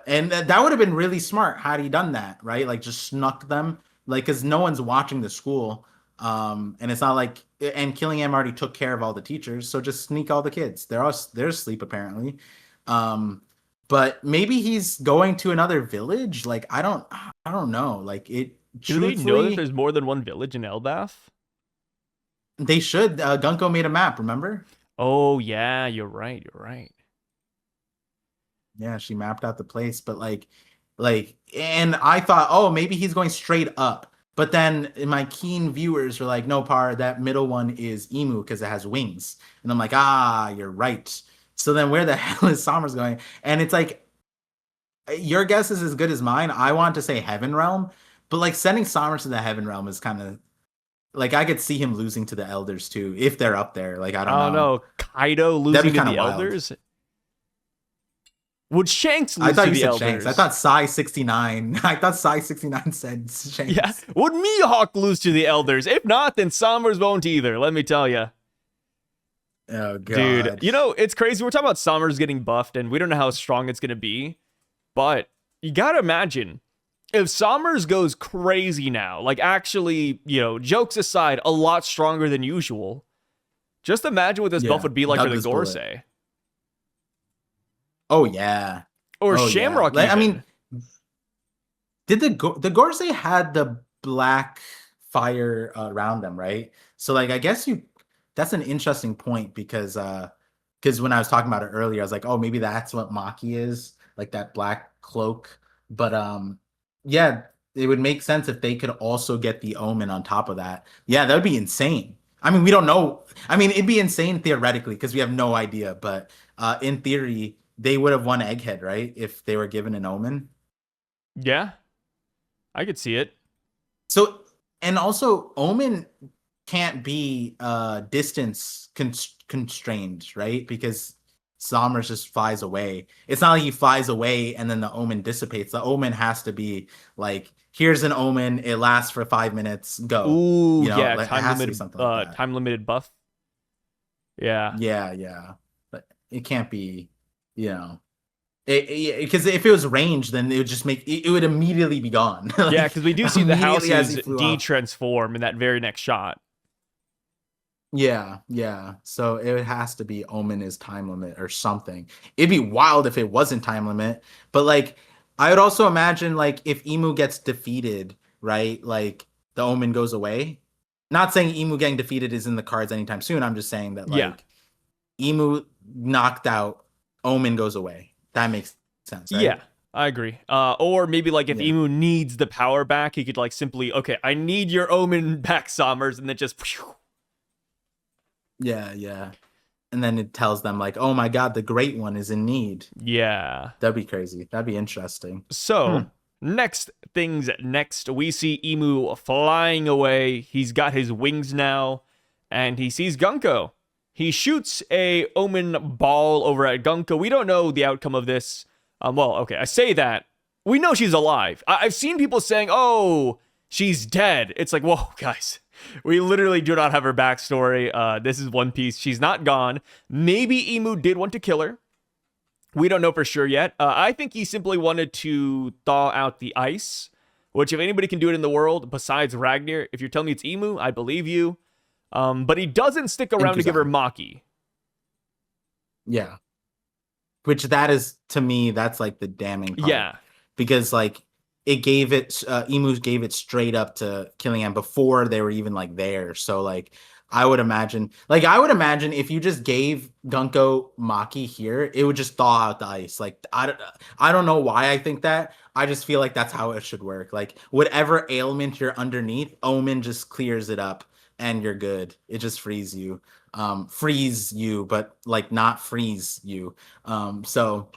[SPEAKER 2] And that would have been really smart had he done that, right? Like just snuck them, like because no one's watching the school. And it's not like, and Killingham already took care of all the teachers, so just sneak all the kids. They're asleep apparently. But maybe he's going to another village. Like I don't know. Like it.
[SPEAKER 1] Do they know that there's more than one village in ELBAPH?
[SPEAKER 2] They should. Gunko made a map. Remember?
[SPEAKER 1] Oh yeah, you're right.
[SPEAKER 2] Yeah, she mapped out the place, but like, and I thought, oh, maybe he's going straight up. But then my keen viewers were like, no, that middle one is Imu because it has wings. And I'm like, you're right. So then where the hell is Summers going? And it's like, your guess is as good as mine. I want to say Heaven Realm, but like sending Summers to the Heaven Realm is kind of like, I could see him losing to the Elders too, if they're up there. Like, I don't know.
[SPEAKER 1] Kaido losing to the Elders? Would Shanks lose to the Elders?
[SPEAKER 2] Shanks. I thought Psy 69. I thought Psy 69 said Shanks.
[SPEAKER 1] Yeah. Would Mihawk lose to the Elders? If not, then Summers won't either. Let me tell you.
[SPEAKER 2] Oh, God.
[SPEAKER 1] Dude, it's crazy. We're talking about Summers getting buffed, and we don't know how strong it's going to be. But you got to imagine, if Summers goes crazy now, like actually, jokes aside, a lot stronger than usual, just imagine what this buff would be like for the Gorsei.
[SPEAKER 2] Oh, yeah.
[SPEAKER 1] Or Shamrock,
[SPEAKER 2] I mean, did the Gorsei had the black fire around them, right? So like I guess you that's an interesting point because when I was talking about it earlier, I was like, oh, maybe that's what Maki is, like that black cloak. But yeah, it would make sense if they could also get the Omen on top of that. Yeah, that would be insane. I mean, we don't know. I mean, it'd be insane theoretically because we have no idea, but in theory, they would have won Egghead, right? If they were given an Omen.
[SPEAKER 1] Yeah, I could see it.
[SPEAKER 2] So, and also Omen can't be distance constrained, right? Because Sommers just flies away. It's not like he flies away and then the Omen dissipates. The Omen has to be like, here's an Omen. It lasts for 5 minutes. Go.
[SPEAKER 1] Ooh,
[SPEAKER 2] You know,
[SPEAKER 1] yeah,
[SPEAKER 2] like it has to be something like that.
[SPEAKER 1] time limited buff. Yeah.
[SPEAKER 2] Yeah, yeah. But it can't be, you know, because if it was range, then it would just make it would immediately be gone.
[SPEAKER 1] Yeah,
[SPEAKER 2] Like
[SPEAKER 1] because we do see the
[SPEAKER 2] immediately as
[SPEAKER 1] houses
[SPEAKER 2] he flew off.
[SPEAKER 1] de-transform in that very next shot.
[SPEAKER 2] Yeah, yeah. So it has to be Omen is time limit or something. It'd be wild if it wasn't time limit, but like I would also imagine like if Emu gets defeated, right? Like the Omen goes away. Not saying Emu getting defeated is in the cards anytime soon. I'm just saying that
[SPEAKER 1] Yeah.
[SPEAKER 2] like Emu knocked out, Omen goes away. That makes sense,
[SPEAKER 1] Yeah,
[SPEAKER 2] right?
[SPEAKER 1] I agree. Or maybe like if
[SPEAKER 2] Yeah.
[SPEAKER 1] Imu needs the power back, he could like simply, okay, I need your Omen back, Sommers, and then just.
[SPEAKER 2] Yeah, yeah. And then it tells them like, "Oh my God, the Great One is in need."
[SPEAKER 1] Yeah.
[SPEAKER 2] That'd be crazy. That'd be interesting. Hmm.
[SPEAKER 1] So, next, we see Imu flying away. He's got his wings now, and he sees Gunko. He shoots a Omen ball over at Gunko. We don't know the outcome of this. Well, okay, I say that. We know she's alive. I've seen people saying, oh, she's dead. It's like, whoa, guys. We literally do not have her backstory. This is One Piece. She's not gone. Maybe Imu did want to kill her. We don't know for sure yet. I think he simply wanted to thaw out the ice, which if anybody can do it in the world besides Ragnar, if you're telling me it's Imu, I believe you. But he doesn't stick
[SPEAKER 2] And
[SPEAKER 1] around to give her
[SPEAKER 2] Kuzan.
[SPEAKER 1] Maki.
[SPEAKER 2] Yeah. Which that is to me, that's like the damning part.
[SPEAKER 1] Yeah.
[SPEAKER 2] Because like it gave it Emu gave it straight up to Killingham before they were even like there. So like I would imagine if you just gave Gunko Maki here, it would just thaw out the ice. Like I don't know why I think that. I just feel like that's how it should work. Like whatever ailment you're underneath, Omen just clears it up and you're good. It just frees you, but like not freeze you. So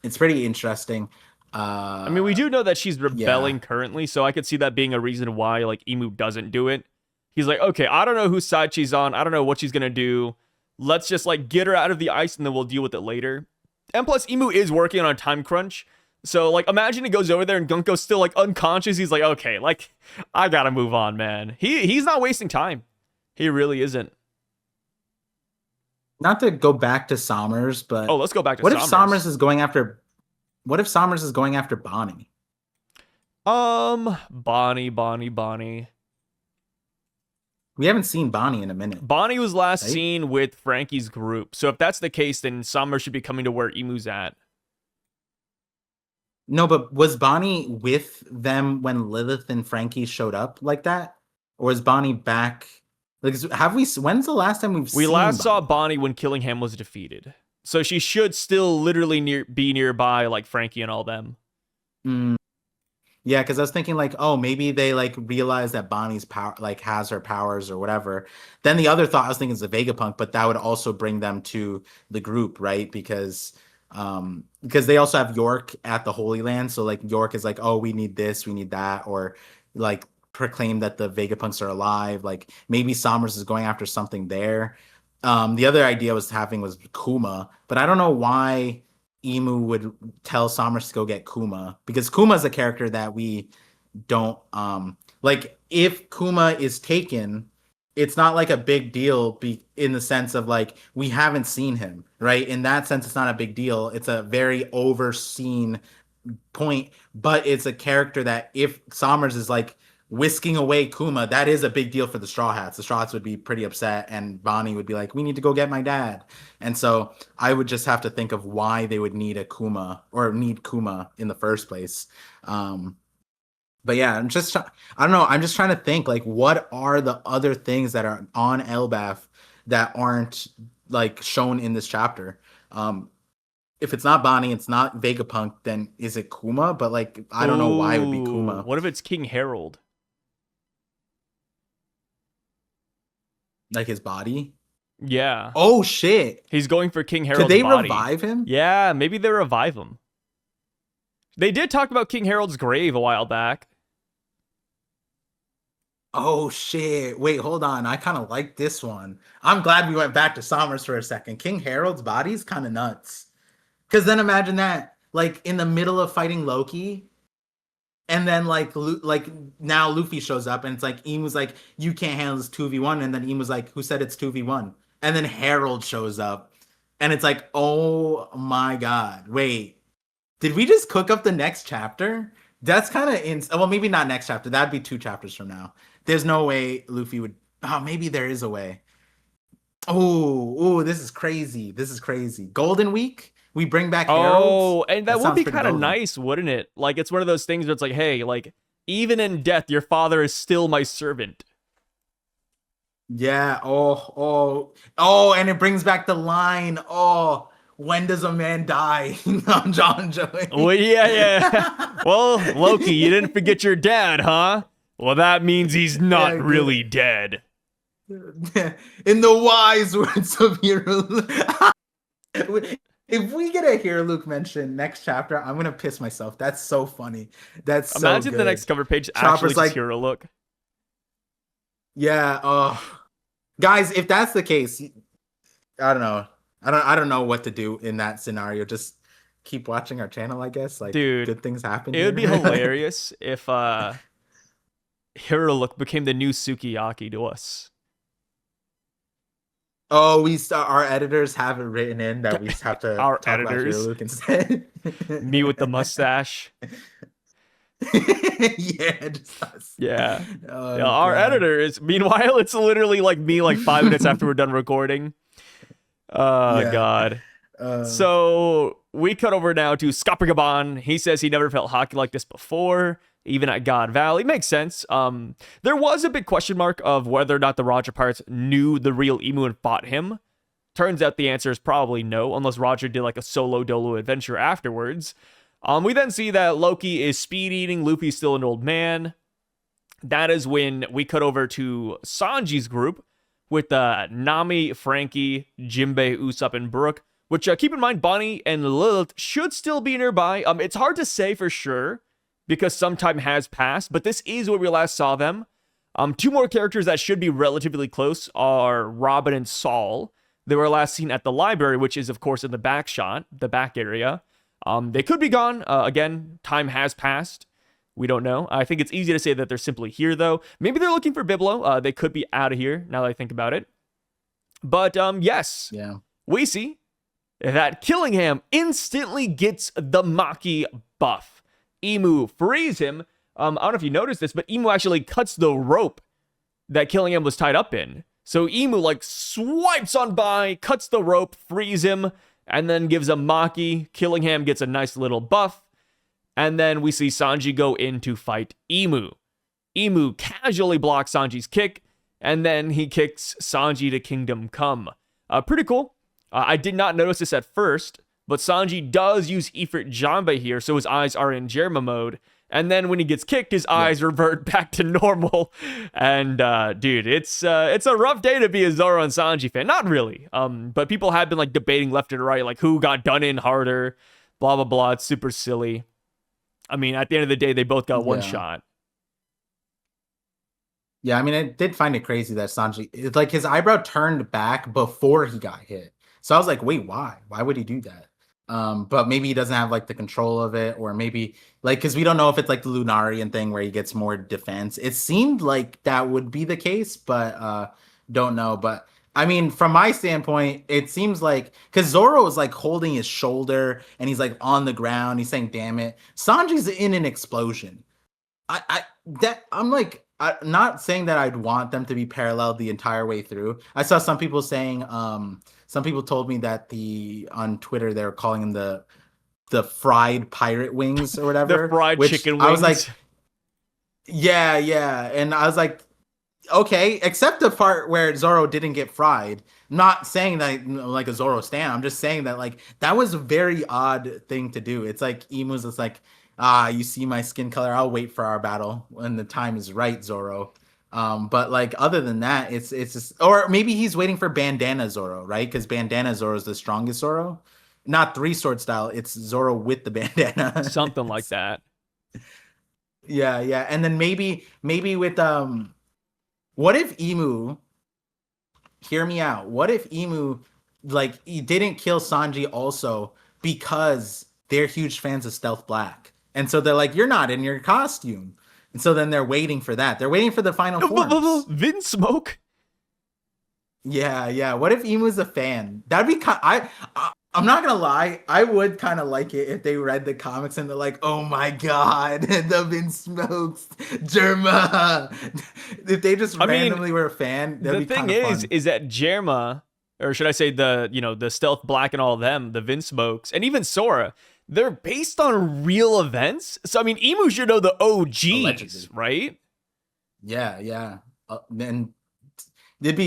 [SPEAKER 2] it's pretty interesting.
[SPEAKER 1] I mean, we do know that she's
[SPEAKER 2] Yeah.
[SPEAKER 1] rebelling currently, so I could see that being a reason why like Imu doesn't do it. He's like, okay, I don't know whose side she's on. I don't know what she's gonna do. Let's just like get her out of the ice and then we'll deal with it later. And plus, Imu is working on a time crunch. So like imagine he goes over there and Gunko's still like unconscious. He's like, okay, like I gotta move on, man. He's not wasting time. He really isn't.
[SPEAKER 2] Not to go back to Sommers,
[SPEAKER 1] Oh,
[SPEAKER 2] but
[SPEAKER 1] let's go back to
[SPEAKER 2] what if Sommers
[SPEAKER 1] Sommers.
[SPEAKER 2] is going after what if Sommers is going after Bonnie?
[SPEAKER 1] Bonnie.
[SPEAKER 2] We haven't seen Bonnie in a minute,
[SPEAKER 1] Bonnie was last
[SPEAKER 2] right?
[SPEAKER 1] seen with Frankie's group. So if that's the case, then Summer should be coming to where Emu's at.
[SPEAKER 2] No, but was Bonnie with them when Lilith and Frankie showed up like that? Or is Bonnie back? Like, when's the last time we've
[SPEAKER 1] We
[SPEAKER 2] seen
[SPEAKER 1] last saw
[SPEAKER 2] Bonnie?
[SPEAKER 1] Bonnie when Killingham was defeated. So she should still literally be nearby, like Frankie and all them.
[SPEAKER 2] Mm, yeah, because I was thinking like, oh, maybe they like realize that Bonnie's power like has her powers or whatever. Then the other thought I was thinking is the Vegapunk, but that would also bring them to the group, right? Because they also have York at the Holy Land, so like York is like, oh, we need this, we need that, or like proclaim that the Vegapunks are alive. Like maybe Sommers is going after something there. The other idea was having was Kuma, but I don't know why Emu would tell Sommers to go get Kuma because Kuma is a character that we don't like. If Kuma is taken, it's not like a big deal in the sense of like we haven't seen him, right? In that sense, it's not a big deal. It's a very overseen point, but it's a character that if Sommers is like whisking away Kuma, that is a big deal for the Straw Hats. The Straw Hats would be pretty upset, and Bonnie would be like, "We need to go get my dad." And so I would just have to think of why they would need a Kuma or need Kuma in the first place. Um, But yeah, I don't know. I'm just trying to think like what are the other things that are on Elbaf that aren't like shown in this chapter. Um, if it's not Bonnie, it's not Vegapunk, then is it Kuma? But like I don't know why it would be
[SPEAKER 1] Ooh,
[SPEAKER 2] Kuma.
[SPEAKER 1] what if it's King Harold?
[SPEAKER 2] Like his body.
[SPEAKER 1] Yeah.
[SPEAKER 2] Oh shit.
[SPEAKER 1] He's going for King
[SPEAKER 2] Could
[SPEAKER 1] Harold's
[SPEAKER 2] they
[SPEAKER 1] body.
[SPEAKER 2] revive him?
[SPEAKER 1] Yeah, maybe they revive him. They did talk about King Harold's grave a while back.
[SPEAKER 2] Oh shit. Wait, hold on. I kind of like this one. I'm glad we went back to Somers for a second. King Harold's body's kind of nuts. Cause then imagine that, like in the middle of fighting Loki, and then like now Luffy shows up and it's like Imu's like, you can't handle this 2v1, and then Imu's like, who said it's 2v1? And then Harold shows up, and it's like, oh my god, wait. Did we just cook up the next chapter? That's kind of well, maybe not next chapter. That'd be 2 chapters from now. There's no way Luffy would. Oh, maybe there is a way. Oh, this is crazy. This is crazy. Golden Week. We bring back Heralds.
[SPEAKER 1] Oh, and that
[SPEAKER 2] That
[SPEAKER 1] would
[SPEAKER 2] sounds
[SPEAKER 1] be
[SPEAKER 2] pretty
[SPEAKER 1] kind of
[SPEAKER 2] golden.
[SPEAKER 1] nice, wouldn't it? Like, it's one of those things where it's like, hey, like, even in death, your father is still my servant.
[SPEAKER 2] Yeah. Oh, and it brings back the line. Oh, when does a man die? No, John
[SPEAKER 1] Well,
[SPEAKER 2] Joey.
[SPEAKER 1] yeah, yeah. Well, Loki, you didn't forget your dad, huh? Well, that means he's not
[SPEAKER 2] Yeah,
[SPEAKER 1] really dead.
[SPEAKER 2] in the wise words of Hero. If we get a Hero Luke mention next chapter, I'm gonna piss myself. That's so funny. That's so
[SPEAKER 1] Imagine the next
[SPEAKER 2] good.
[SPEAKER 1] cover page actually
[SPEAKER 2] Chopper's
[SPEAKER 1] just
[SPEAKER 2] like,
[SPEAKER 1] hero look.
[SPEAKER 2] yeah. Oh, guys, if that's the case, I don't know. I don't know what to do in that scenario. Just keep watching our channel, I guess. Like
[SPEAKER 1] Dude,
[SPEAKER 2] good things happen
[SPEAKER 1] it would be
[SPEAKER 2] here.
[SPEAKER 1] hilarious if hero look became the new Sukiyaki to us.
[SPEAKER 2] Oh, our editors have it written in that we just have to
[SPEAKER 1] Our
[SPEAKER 2] talk about Hero
[SPEAKER 1] editors,
[SPEAKER 2] Luke instead.
[SPEAKER 1] me with the mustache.
[SPEAKER 2] Yeah, just us.
[SPEAKER 1] Yeah. Yeah,
[SPEAKER 2] Oh
[SPEAKER 1] our
[SPEAKER 2] god.
[SPEAKER 1] editor is meanwhile it's literally like me like 5 minutes after we're done recording. Oh
[SPEAKER 2] Yeah.
[SPEAKER 1] god.
[SPEAKER 2] Uh,
[SPEAKER 1] So we cut over now to Skaprgaban. He says he never felt hockey like this before, even at God Valley. Makes sense. There was a big question mark of whether or not the Roger Pirates knew the real Emu and fought him. Turns out the answer is probably no, unless Roger did like a solo dolo adventure afterwards. We then see that Loki is speed eating. Luffy's still an old man. That is when we cut over to Sanji's group with Nami, Frankie, Jinbei, Usopp, and Brook. Which keep in mind, Bonnie and Lilith should still be nearby. It's hard to say for sure because some time has passed, but this is where we last saw them. Two more characters that should be relatively close are Robin and Saul. They were last seen at the library, which is of course in the back shot, the back area. They could be gone. Again, time has passed. We don't know. I think it's easy to say that they're simply here, though. Maybe they're looking for Biblo. They could be out of here now that I think about it. But yes,
[SPEAKER 2] yeah.
[SPEAKER 1] we see that Killingham instantly gets the Maki buff. Imu frees him. I don't know if you noticed this, but Imu actually cuts the rope that Killingham was tied up in. So Imu like swipes on by, cuts the rope, frees him, and then gives a Maki. Killingham gets a nice little buff. And then we see Sanji go in to fight Imu. Imu casually blocks Sanji's kick, and then he kicks Sanji to Kingdom Come. Pretty cool. I did not notice this at first, but Sanji does use Ifrit Janbei here, so his eyes are in Jerma mode. And then when he gets kicked, his eyes revert back to normal. And dude, it's a rough day to be a Zoro and Sanji fan. Not really. But people have been like debating left and right, like who got done in harder, blah blah blah. It's super silly. I mean, at the end of the day, they both got one
[SPEAKER 2] Yeah.
[SPEAKER 1] shot.
[SPEAKER 2] Yeah, I mean, I did find it crazy that Sanji, it's like his eyebrow turned back before he got hit. So I was like, wait, why? Why would he do that? But maybe he doesn't have like the control of it, or maybe like because we don't know if it's like the Lunarian thing where he gets more defense. It seemed like that would be the case, but don't know. But I mean, from my standpoint, it seems like because Zoro is like holding his shoulder and he's like on the ground, he's saying, damn it. Sanji's in an explosion. I'm like not saying that I'd want them to be parallel the entire way through. I saw some people saying some people told me that on Twitter they were calling them the fried pirate wings or
[SPEAKER 1] The
[SPEAKER 2] whatever,
[SPEAKER 1] fried
[SPEAKER 2] which
[SPEAKER 1] chicken
[SPEAKER 2] I was like,
[SPEAKER 1] wings.
[SPEAKER 2] Yeah. And I was like, okay, except the part where Zoro didn't get fried. I'm not saying that like a Zoro stan. I'm just saying that like that was a very odd thing to do. It's like Emu's just like, you see my skin color. I'll wait for our battle when the time is right, Zoro. But like other than that, it's just or maybe he's waiting for Bandana Zoro, right? Because Bandana Zoro is the strongest Zoro. Not three sword style, it's Zoro with the bandana.
[SPEAKER 1] Something like that.
[SPEAKER 2] Yeah. And then maybe with what if Emu, hear me out. What if Emu, like, he didn't kill Sanji also because they're huge fans of Stealth Black. And so they're like, you're not in your costume. And so then they're waiting for that. They're waiting for the final forms.
[SPEAKER 1] Vin Smoke.
[SPEAKER 2] Yeah. What if Emu's a fan? That'd be I'm not gonna lie, I would kind of like it if they read the comics and they're like, "Oh my God, the Vince Smokes, Germa." If they just
[SPEAKER 1] I mean,
[SPEAKER 2] randomly were a fan, that'd
[SPEAKER 1] the
[SPEAKER 2] be
[SPEAKER 1] thing
[SPEAKER 2] kind of fun.
[SPEAKER 1] is that Jerma, or should I say the Stealth Black and all of them, the Vin Smokes, and even Sora, they're based on real events. So I mean, Emu should know the OGs,
[SPEAKER 2] Allegedly.
[SPEAKER 1] right?
[SPEAKER 2] Yeah. And and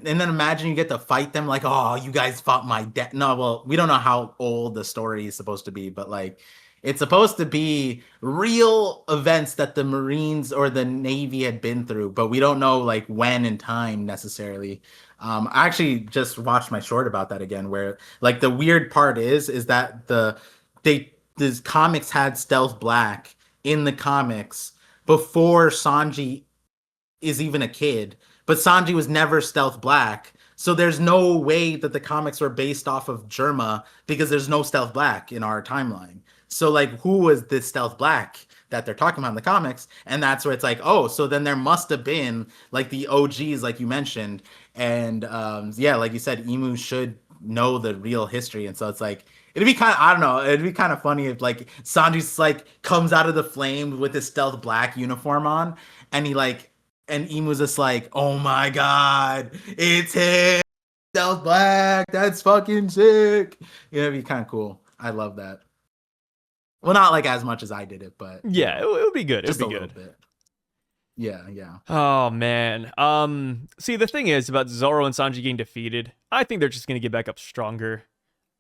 [SPEAKER 2] then imagine you get to fight them like, oh, you guys fought my dad. No, well, we don't know how old the story is supposed to be, but like, it's supposed to be real events that the Marines or the Navy had been through, but we don't know like when in time necessarily. I actually just watched my short about that again, where like the weird part is that these comics had Stealth Black in the comics before Sanji is even a kid, but Sanji was never Stealth Black. So there's no way that the comics were based off of Germa because there's no Stealth Black in our timeline. So like who was this Stealth Black that they're talking about in the comics? And that's where it's like, oh, so then there must have been like the OGs like you mentioned. And yeah, like you said, Emu should know the real history. And so it's like it'd be kind of I don't know, it'd be kind of funny if like Sanji's like comes out of the flames with his Stealth Black uniform on and he like and Emu's just like, oh my God, it's him, Stealth Black. That's fucking sick. Yeah, it'd be kind of cool. I love that. Well, not like as much as I did it, but
[SPEAKER 1] Yeah, it would be good. It would
[SPEAKER 2] just
[SPEAKER 1] be
[SPEAKER 2] a little
[SPEAKER 1] good.
[SPEAKER 2] bit. Yeah.
[SPEAKER 1] Oh man. See, the thing is about Zoro and Sanji getting defeated. I think they're just gonna get back up stronger.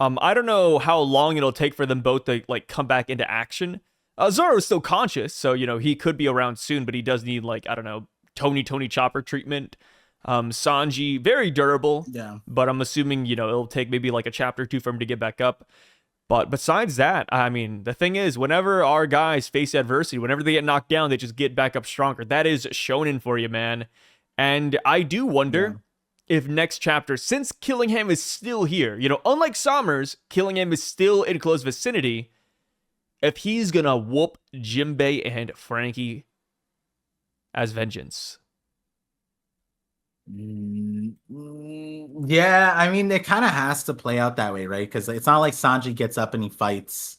[SPEAKER 1] I don't know how long it'll take for them both to like come back into action. Zoro is still conscious, so he could be around soon, but he does need like I don't know Tony Chopper treatment. Sanji very durable,
[SPEAKER 2] Yeah.
[SPEAKER 1] but I'm assuming it'll take maybe like a chapter or two for him to get back up. But besides that, I mean, the thing is, whenever our guys face adversity, whenever they get knocked down, they just get back up stronger. That is shonen for you, man. And I do
[SPEAKER 2] Yeah.
[SPEAKER 1] wonder if next chapter, since Killingham is still here, unlike Sommers, Killingham is still in close vicinity, if he's gonna whoop Jimbei and Frankie as vengeance.
[SPEAKER 2] Yeah, I mean, it kind of has to play out that way, right? Because it's not like Sanji gets up and he fights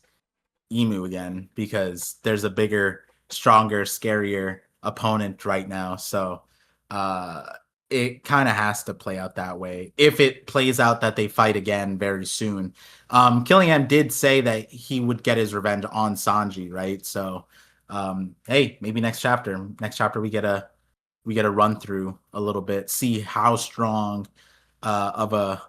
[SPEAKER 2] Emu again because there's a bigger, stronger, scarier opponent right now. So uh it kind of has to play out that way. If it plays out that they fight again very soon. Killingham did say that he would get his revenge on Sanji, right? So hey, maybe next chapter. Next chapter we get a run through a little bit, see how strong of a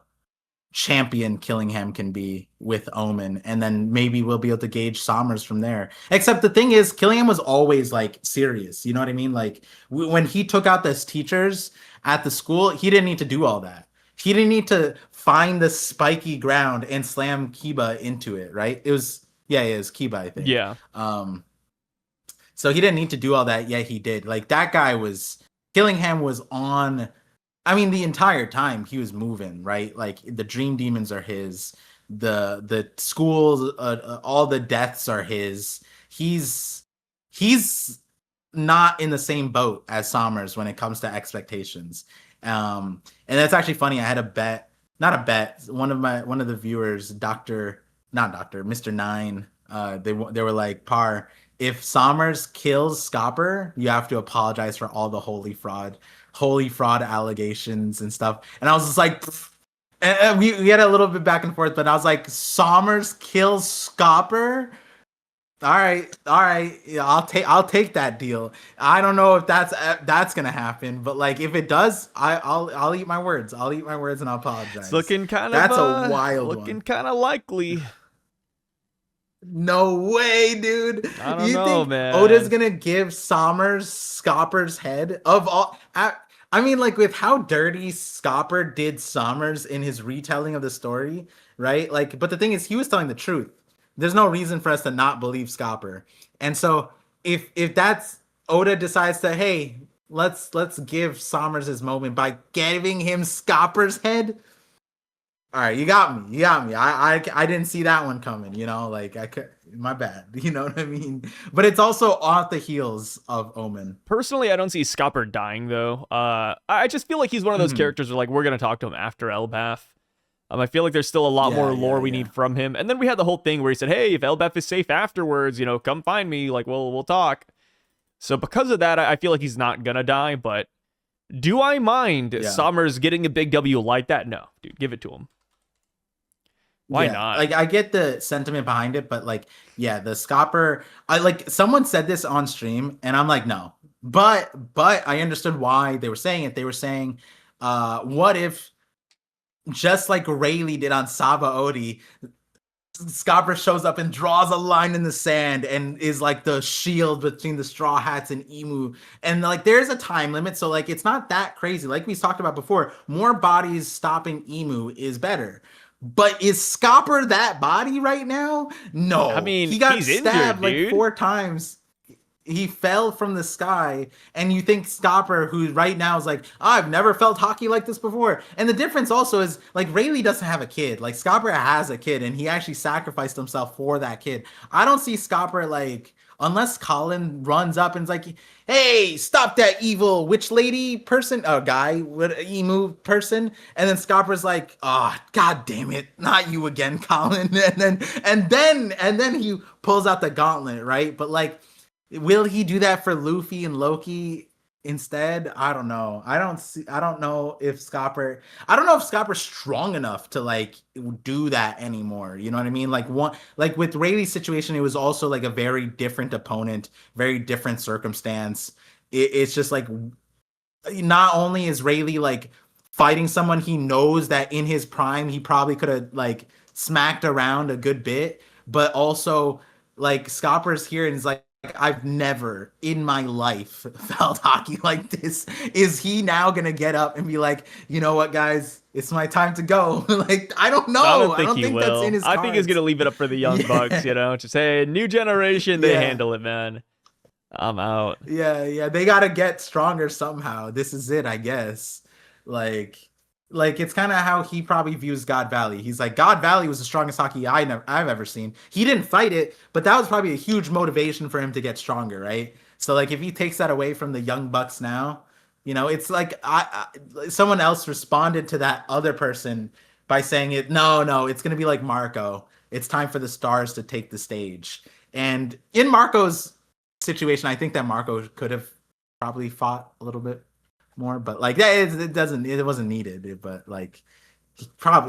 [SPEAKER 2] champion Killingham can be with Omen, and then maybe we'll be able to gauge Sommers from there. Except the thing is, Killingham was always like serious. You know what I mean? Like when he took out those teachers at the school, he didn't need to do all that. He didn't need to find the spiky ground and slam Kiba into it, right? It was Kiba, I think.
[SPEAKER 1] Yeah.
[SPEAKER 2] So he didn't need to do all that, yet he did. Like that guy was Killingham was on I mean, the entire time he was moving, right? Like the dream demons are his, the schools, all the deaths are his. He's not in the same boat as Sommers when it comes to expectations. And that's actually funny. I had a bet, not a bet. One of the viewers, not Doctor, Mister Nine. They were like, Par, if Sommers kills Scopper, you have to apologize for all the holy fraud allegations and stuff. And I was just like, and we had a little bit back and forth, but I was like, Sommers kills Scopper? all right. Yeah, I'll take that deal. I don't know if that's gonna happen, but like if it does, I'll eat my words. I'll eat my words and I'll
[SPEAKER 1] It's
[SPEAKER 2] apologize. That's a wild
[SPEAKER 1] looking
[SPEAKER 2] one.
[SPEAKER 1] kind of likely.
[SPEAKER 2] No way, dude.
[SPEAKER 1] I don't
[SPEAKER 2] You
[SPEAKER 1] know,
[SPEAKER 2] think Oda's
[SPEAKER 1] man.
[SPEAKER 2] gonna give Sommers Scopper's head of all? I mean, like with how dirty Scopper did Sommers in his retelling of the story, right? Like, but the thing is, he was telling the truth. There's no reason for us to not believe Scopper. And so, if that's Oda decides to, hey, let's give Sommers his moment by giving him Scopper's head. All right, you got me. You got me. I didn't see that one coming. You know, like I could. My bad. You know what I mean? But it's also off the heels of Omen.
[SPEAKER 1] Personally, I don't see Scopper dying though. I just feel like he's one of those
[SPEAKER 2] Hmm.
[SPEAKER 1] characters where like we're gonna talk to him after Elbaf. I feel like there's still a lot
[SPEAKER 2] Yeah,
[SPEAKER 1] more lore
[SPEAKER 2] yeah,
[SPEAKER 1] we
[SPEAKER 2] yeah,
[SPEAKER 1] need from him. And then we had the whole thing where he said, "Hey, if Elbaf is safe afterwards, come find me. Like we'll talk." So because of that, I feel like he's not gonna die. But do I mind
[SPEAKER 2] yeah,
[SPEAKER 1] Summers getting a big W like that? No, dude, give it to him. Why
[SPEAKER 2] yeah.
[SPEAKER 1] not?
[SPEAKER 2] Like I get the sentiment behind it, but like, yeah, the Scopper. I like someone said this on stream, and I'm like, no. But I understood why they were saying it. They were saying, what if just like Rayleigh did on Saba Odi, Scopper shows up and draws a line in the sand and is like the shield between the Straw Hats and Emu. And like there's a time limit, so like it's not that crazy. Like we talked about before, more bodies stopping Emu is better. But is Scopper that body right now?
[SPEAKER 1] I
[SPEAKER 2] No.
[SPEAKER 1] mean,
[SPEAKER 2] He got
[SPEAKER 1] he's injured,
[SPEAKER 2] stabbed like
[SPEAKER 1] dude.
[SPEAKER 2] 4 times. He fell from the sky, and you think Scopper, who right now is like, I've never felt hockey like this before. And the difference also is like Rayleigh doesn't have a kid. Like Scopper has a kid, and he actually sacrificed himself for that kid. I don't see Scopper like unless Colin runs up and's like, "Hey, stop that evil witch lady person, guy, what emu person," and then Scopper's like, "Oh, god damn it, not you again, Colin," and then he pulls out the gauntlet, right? But like will he do that for Luffy and Loki instead? I don't know. I don't know if Scopper. I don't know if Scopper's strong enough to like do that anymore. You know what I mean? Like one, like with Rayleigh's situation, it was also like a very different opponent, very different circumstance. It's just like not only is Rayleigh like fighting someone he knows that in his prime he probably could have like smacked around a good bit, but also like Scopper's here and is like I've never in my life felt hockey like this. Is he now gonna get up and be like, you know what, guys, it's my time to go? Like, I don't
[SPEAKER 1] I
[SPEAKER 2] know.
[SPEAKER 1] don't
[SPEAKER 2] I
[SPEAKER 1] think
[SPEAKER 2] don't
[SPEAKER 1] he
[SPEAKER 2] think that's in
[SPEAKER 1] will.
[SPEAKER 2] his
[SPEAKER 1] I think he's gonna
[SPEAKER 2] cards.
[SPEAKER 1] leave it up for the young bucks.
[SPEAKER 2] Yeah,
[SPEAKER 1] Just hey, new generation, they
[SPEAKER 2] yeah.
[SPEAKER 1] handle it, man. I'm out.
[SPEAKER 2] Yeah, yeah, they gotta get stronger somehow. This is it, I guess. Like, like it's kind of how he probably views God Valley. He's like, God Valley was the strongest hockey I've ever seen. He didn't fight it, but that was probably a huge motivation for him to get stronger, right? So like, if he takes that away from the young bucks now, it's like someone else responded to that other person by saying it. No, no, it's gonna be like Marco. It's time for the stars to take the stage. And in Marco's situation, I think that Marco could have probably fought a little bit more, but like yeah, it wasn't needed. But like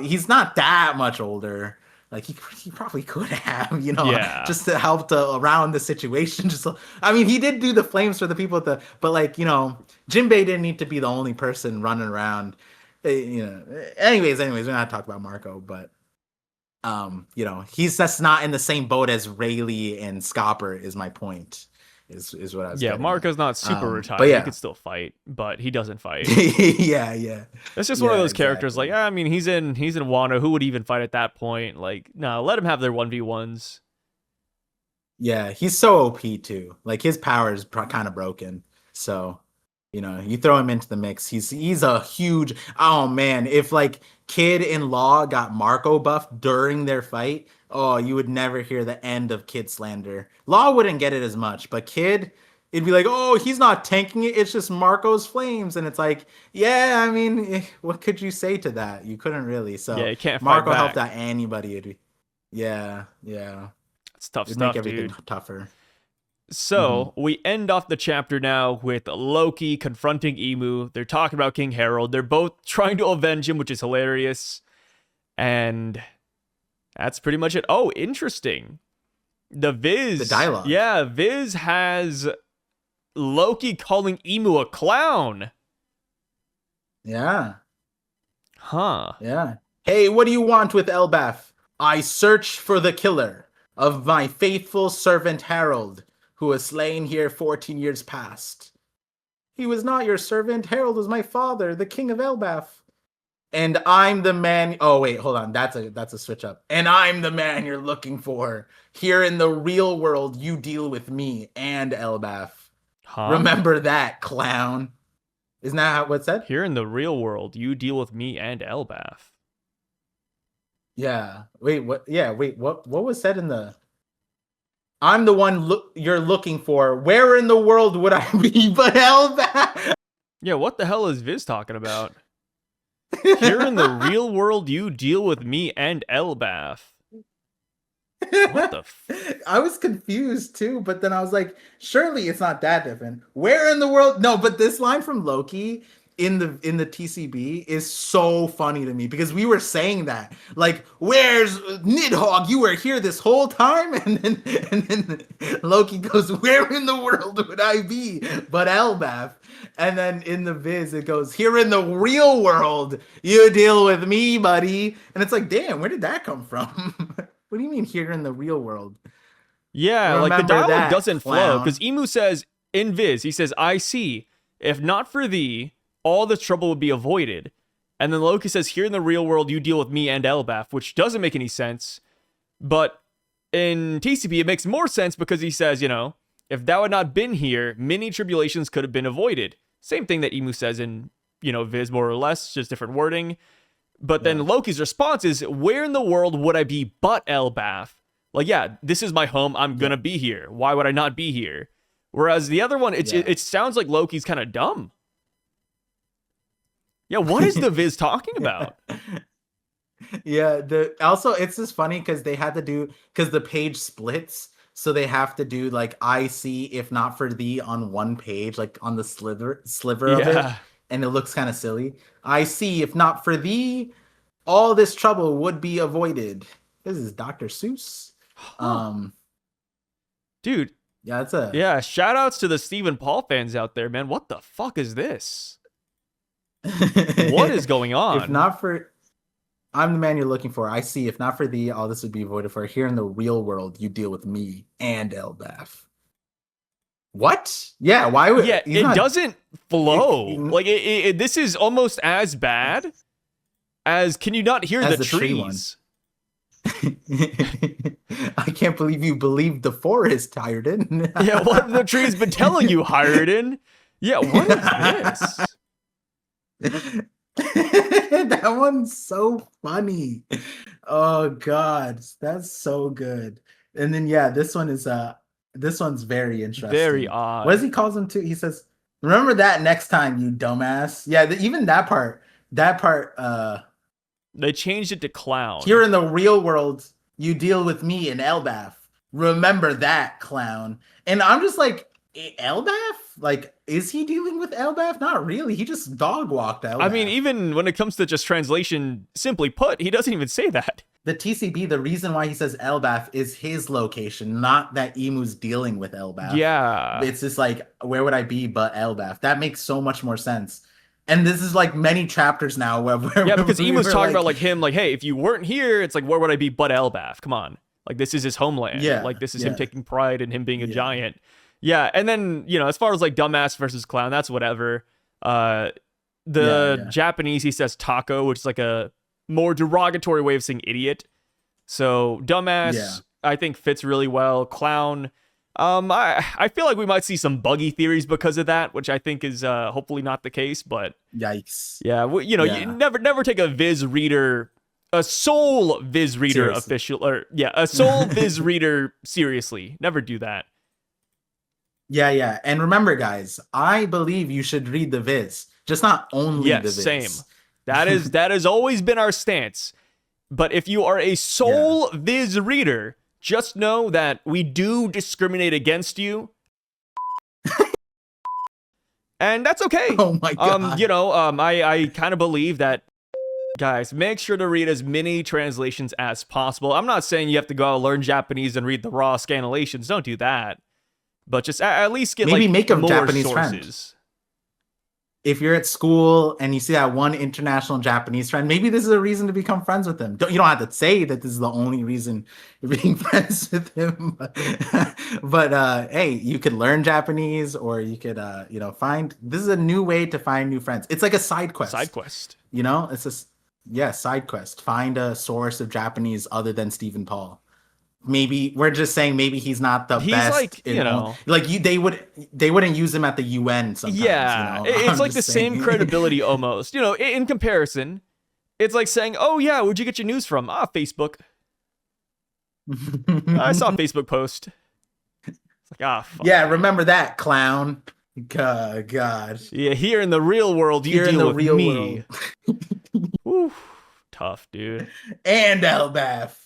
[SPEAKER 2] he's not that much older. Like he probably could have,
[SPEAKER 1] Yeah.
[SPEAKER 2] just to help to around the situation. I mean, he did do the flames for the people at but like Jinbei didn't need to be the only person running around. Anyways, we're not talking about Marco, but he's just not in the same boat as Rayleigh and Scopper is my point. Is what I was
[SPEAKER 1] Yeah,
[SPEAKER 2] getting at.
[SPEAKER 1] Marco's not super
[SPEAKER 2] But
[SPEAKER 1] retired. He could
[SPEAKER 2] yeah.
[SPEAKER 1] still fight, but he doesn't fight.
[SPEAKER 2] Yeah, yeah.
[SPEAKER 1] That's just one of
[SPEAKER 2] Yeah,
[SPEAKER 1] those characters. Like,
[SPEAKER 2] exactly.
[SPEAKER 1] I mean, he's in Wano. Who would even fight at that point? Like, no, let him have their 1v1s.
[SPEAKER 2] Yeah, he's so OP too. Like his power is kind of broken. So, you throw him into the mix. He's a huge. Oh man, if like Kid and Law got Marco buffed during their fight, oh, you would never hear the end of Kid slander. Law wouldn't get it as much, but Kid, it'd be like, oh, he's not tanking it. It's just Marco's flames, and it's like, yeah, I mean, what could you say to that? You couldn't really.
[SPEAKER 1] Yeah,
[SPEAKER 2] So
[SPEAKER 1] he can't fight
[SPEAKER 2] Marco helped
[SPEAKER 1] back.
[SPEAKER 2] out anybody. Yeah, yeah.
[SPEAKER 1] It's tough
[SPEAKER 2] It'd make
[SPEAKER 1] stuff,
[SPEAKER 2] everything
[SPEAKER 1] dude.
[SPEAKER 2] tougher. Hmm.
[SPEAKER 1] So we end off the chapter now with Loki confronting Imu. They're talking about King Harold. They're both trying to avenge him, which is hilarious. And that's pretty much it. Oh, interesting. The Viz.
[SPEAKER 2] The dialogue.
[SPEAKER 1] Yeah, Viz has Loki calling Imu a clown.
[SPEAKER 2] Yeah.
[SPEAKER 1] Huh.
[SPEAKER 2] Yeah. Hey, what do you want with Elbaf? I search for the killer of my faithful servant Harald, who was slain here 14 years past. He was not your servant. Harald was my father, the king of Elbaf. And I'm the man. Oh wait, hold on. That's a switch up. And I'm the man you're looking for. Here in the real world, you deal with me and Elbaf.
[SPEAKER 1] Huh?
[SPEAKER 2] Remember that, clown. Isn't that what it said?
[SPEAKER 1] Here in the real world, you deal with me and Elbaf.
[SPEAKER 2] Yeah. Wait, what? Yeah, wait, what was said in the I'm the one you're looking for. Where in the world would I be but Elbaf?
[SPEAKER 1] Yeah, what the hell is Viz talking about? Here in the real world, you deal with me and Elbaf. What the
[SPEAKER 2] I was confused too, but then I was like, surely it's not that different. Where in the world? No, but this line from Loki in the TCB is so funny to me because we were saying that. Like, where's Nidhogg? You were here this whole time? And then Loki goes, where in the world would I be but Elbaf? And then in the Viz, it goes, here in the real world, you deal with me, buddy. And it's like, damn, where did that come from? What do you mean here in the real world?
[SPEAKER 1] Yeah,
[SPEAKER 2] Remember
[SPEAKER 1] like the dialogue
[SPEAKER 2] that,
[SPEAKER 1] doesn't flow
[SPEAKER 2] clown.
[SPEAKER 1] because Imu says in Viz, he says, I see. If not for thee, all this trouble would be avoided. And then Loki says, here in the real world, you deal with me and Elbaf, which doesn't make any sense. But in TCP, it makes more sense because he says, you know, if thou had not been here, many tribulations could have been avoided. Same thing that Imu says in, you know, Viz, more or less, just different wording. But then Loki's response is, where in the world would I be but Elbaf? Like, yeah, this is my home. I'm going to be here. Why would I not be here? Whereas the other one, it sounds like Loki's kind of dumb. Yeah, what is the Viz talking about?
[SPEAKER 2] Yeah, also it's just funny because they had to do because the page splits, so they have to do like I see if not for thee on one page, like on the sliver of it, and it looks kind of silly. I see if not for thee, all this trouble would be avoided. This is Dr. Seuss.
[SPEAKER 1] Dude.
[SPEAKER 2] Yeah,
[SPEAKER 1] shout outs to the Stephen Paul fans out there, man. What the fuck is this? What is going on?
[SPEAKER 2] If not for I'm the man you're looking for. I see. If not for thee, all this would be avoided. For here in the real world, you deal with me and Elbaf. What? Yeah, why would...
[SPEAKER 1] Yeah, it doesn't flow. Like, this is almost as bad as... Can you not hear the trees?
[SPEAKER 2] I can't believe you believed the forest, Hiredin.
[SPEAKER 1] Yeah, what have the trees been telling you, Hiredin? Yeah, what is this?
[SPEAKER 2] That one's so funny. Oh god, that's so good. And then yeah, this one's very interesting.
[SPEAKER 1] Very odd.
[SPEAKER 2] What does he calls him to? He says, remember that next time, you dumbass. Yeah, even that part
[SPEAKER 1] they changed it to clown.
[SPEAKER 2] Here in the real world, you deal with me and Elbaf. Remember that, clown. And I'm just like, Elbaf? Like, is he dealing with Elbaf? Not really. He just dog walked Elbaf.
[SPEAKER 1] I mean, even when it comes to just translation, simply put, he doesn't even say that.
[SPEAKER 2] The TCB, the reason why he says Elbaf is his location, not that Imu's dealing with Elbaf.
[SPEAKER 1] Yeah.
[SPEAKER 2] It's just like, where would I be but Elbaf? That makes so much more sense. And this is like many chapters now where
[SPEAKER 1] because Imu's talking about like him, like, hey, if you weren't here, it's like, where would I be but Elbaf? Come on. Like, this is his homeland.
[SPEAKER 2] Yeah.
[SPEAKER 1] Like, this is him taking pride in him being a giant. Yeah, and then, you know, as far as like dumbass versus clown, that's whatever. Japanese, he says taco, which is like a more derogatory way of saying idiot. So dumbass, I think fits really well. Clown, I feel like we might see some buggy theories because of that, which I think is hopefully not the case. But
[SPEAKER 2] yikes.
[SPEAKER 1] Yeah, you know, you never take a Viz reader, a sole Viz reader a sole Viz reader seriously. Never do that.
[SPEAKER 2] Yeah. And remember, guys, I believe you should read the Viz, just not only the Viz.
[SPEAKER 1] Same. That has always been our stance. But if you are a sole Viz reader, just know that we do discriminate against you. And that's okay.
[SPEAKER 2] Oh my god.
[SPEAKER 1] You know, I kind of believe that Guys, make sure to read as many translations as possible. I'm not saying you have to go out and learn Japanese and read the raw scanlations. Don't do that. But just at least get
[SPEAKER 2] Maybe
[SPEAKER 1] like
[SPEAKER 2] make a
[SPEAKER 1] more
[SPEAKER 2] Japanese
[SPEAKER 1] sources.
[SPEAKER 2] friend. If you're at school and you see that one international Japanese friend, maybe this is a reason to become friends with them. You don't have to say that this is the only reason you're being friends with him, but hey, you could learn Japanese, or you could find. This is a new way to find new friends. It's like a side quest.
[SPEAKER 1] Side quest.
[SPEAKER 2] It's a side quest. Find a source of Japanese other than Stephen Paul. Maybe we're just saying maybe he's not the best. They wouldn't use him at the UN sometimes.
[SPEAKER 1] Yeah, it's like the same credibility almost. In comparison, it's like saying, "Oh yeah, where'd you get your news from?" Facebook. I saw a Facebook post. It's like, fuck.
[SPEAKER 2] Yeah, remember that, clown. God.
[SPEAKER 1] Yeah, here in the real world, you deal with me. Ooh, tough, dude.
[SPEAKER 2] And Elbaf.